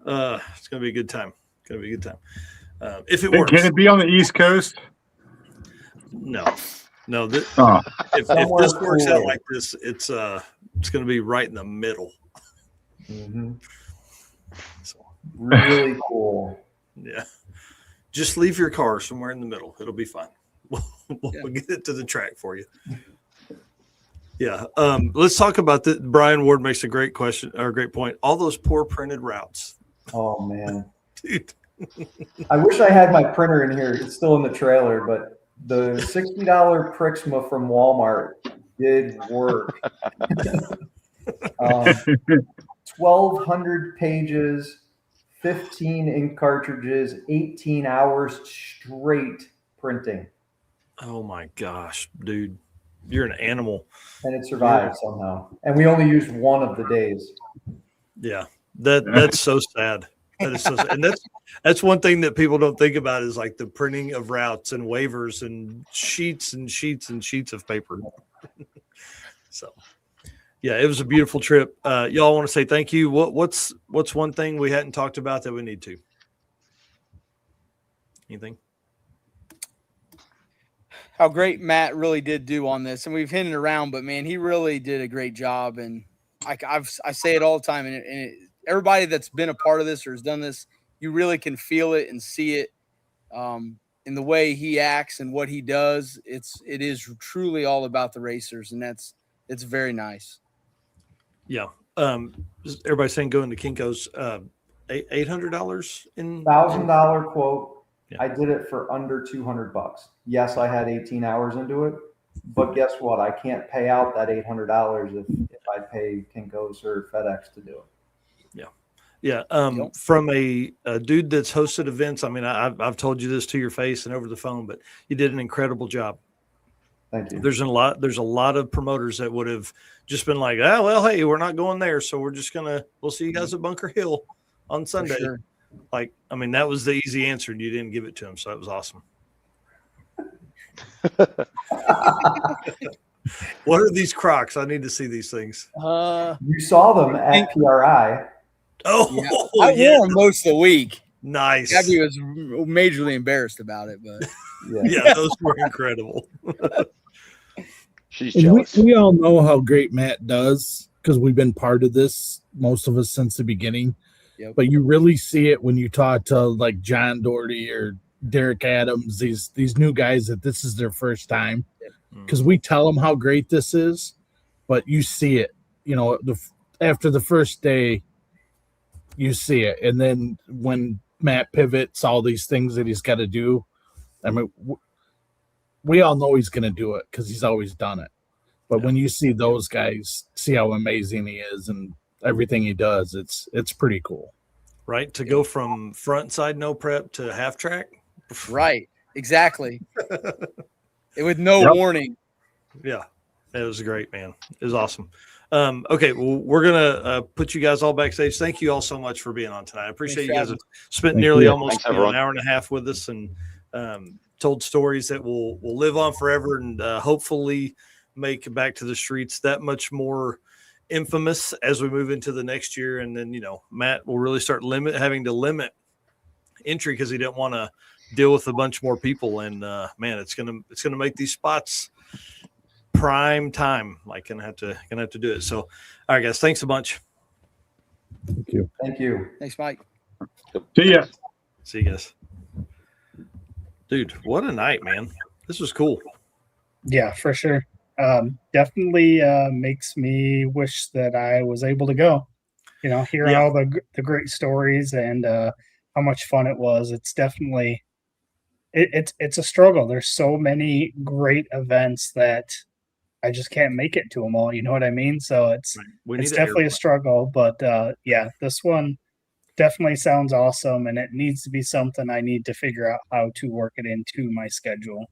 It's going to be a good time. If it works. Can it be on the East Coast? No. If this works out like this, it's going to be right in the middle. Mm-hmm. So, really cool. Yeah. Just leave your car somewhere in the middle. It'll be fine. We'll get it to the track for you. Yeah. Let's talk about that. Brian Ward makes a great question or a great point. All those poor printed routes. Oh man. Dude. I wish I had my printer in here. It's still in the trailer, but the $60 Prixma from Walmart did work. 1,200 pages, 15 ink cartridges, 18 hours straight printing. Oh my gosh, dude. You're an animal. And it survived somehow. And we only used one of the days. Yeah. That's so sad. That is so sad. And that's one thing that people don't think about is like the printing of routes and waivers and sheets and sheets and sheets of paper. So yeah, it was a beautiful trip. Y'all want to say thank you. What's one thing we hadn't talked about that we need to? Anything? How great Matt really did do on this, and we've hinted around, but man, he really did a great job. And I say it all the time, and everybody that's been a part of this or has done this, you really can feel it and see it in the way he acts and what he does. It is truly all about the racers, and it's very nice. Yeah. Everybody's saying go into Kinko's $800 in $1,000 quote. Yeah. I did it for under $200. Yes, I had 18 hours into it, but guess what? I can't pay out that $800 if I pay Kinko's or FedEx to do it. Yeah. From a dude that's hosted events. I mean, I've told you this to your face and over the phone, but you did an incredible job. Thank you. There's a lot of promoters that would have just been like, oh, well, hey, we're not going there. So we'll see you guys at Bunker Hill on Sunday. Sure. Like, I mean, that was the easy answer, and you didn't give it to him, so that was awesome. What are these Crocs? I need to see these things. You saw them at PRI. Oh, yeah. I wore them most of the week. Nice. Gabby was majorly embarrassed about it, but yeah, those were incredible. She's And jealous. we all know how great Matt does because we've been part of this, most of us, since the beginning. Yep. But you really see it when you talk to like John Doherty or Derek Adams, these new guys that this is their first time. Because we tell them how great this is, but you see it. You know, after the first day, you see it. And then when Matt pivots all these things that he's got to do, I mean, we all know he's going to do it because he's always done it. But when you see those guys, see how amazing he is and everything he does, it's pretty cool. Right? To go from front side no prep to half track. right, exactly. With no warning. Yeah, it was great, man. It was awesome. Okay, well, we're gonna put you guys all backstage. Thank you all so much for being on tonight. I appreciate you guys have spent nearly almost an hour and a half with us and told stories that will live on forever and hopefully make Back to the Streets that much more infamous as we move into the next year. And then, you know, Matt will really start having to limit entry because he didn't want to deal with a bunch more people. And man, it's gonna make these spots prime time. Like gonna have to do it. So, all right, guys, thanks a bunch. Thank you. Thank you. Thanks, Mike. See ya. See you guys. Dude, what a night, man. This was cool. Yeah, for sure. Definitely makes me wish that I was able to go. You know, hearing all the great stories and how much fun it was. It's definitely it's a struggle. There's so many great events that I just can't make it to them all. You know what I mean? So it's definitely a struggle. But yeah, this one definitely sounds awesome, and it needs to be something I need to figure out how to work it into my schedule.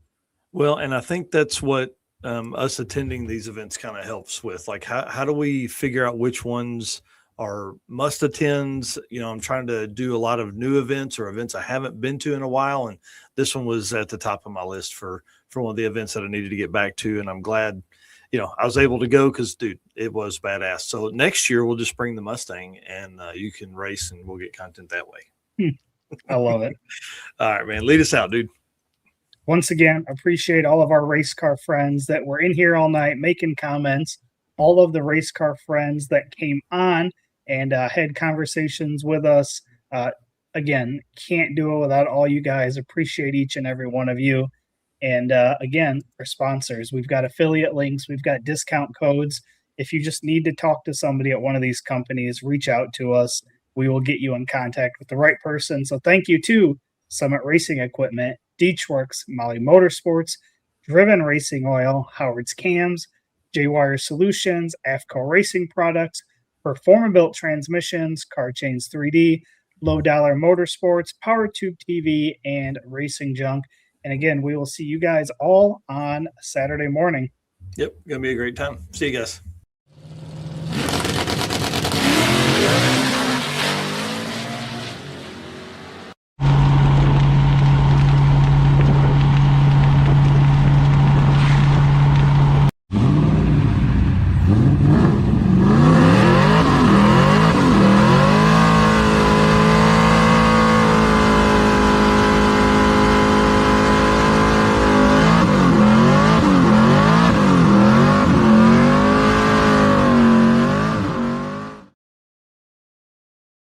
Well, and I think that's what us attending these events kind of helps with. Like, how do we figure out which ones are must attends? You know, I'm trying to do a lot of new events or events I haven't been to in a while, and this one was at the top of my list for one of the events that I needed to get back to. And I'm glad, you know, I was able to go because, dude, it was badass. So next year we'll just bring the Mustang and you can race and we'll get content that way. I love it. All right, man. Lead us out, dude. Once again, appreciate all of our race car friends that were in here all night making comments, all of the race car friends that came on and had conversations with us. Again, can't do it without all you guys. Appreciate each and every one of you. And again, our sponsors, we've got affiliate links, we've got discount codes. If you just need to talk to somebody at one of these companies, reach out to us. We will get you in contact with the right person. So thank you to Summit Racing Equipment, Deechworks, Molly Motorsports, Driven Racing Oil, Howard's Cams, J-Wire Solutions, AFCO Racing Products, Performabuilt Transmissions, Car Chains 3D, Low Dollar Motorsports, Power Tube TV, and Racing Junk. And again, we will see you guys all on Saturday morning. Yep, gonna be a great time. See you guys.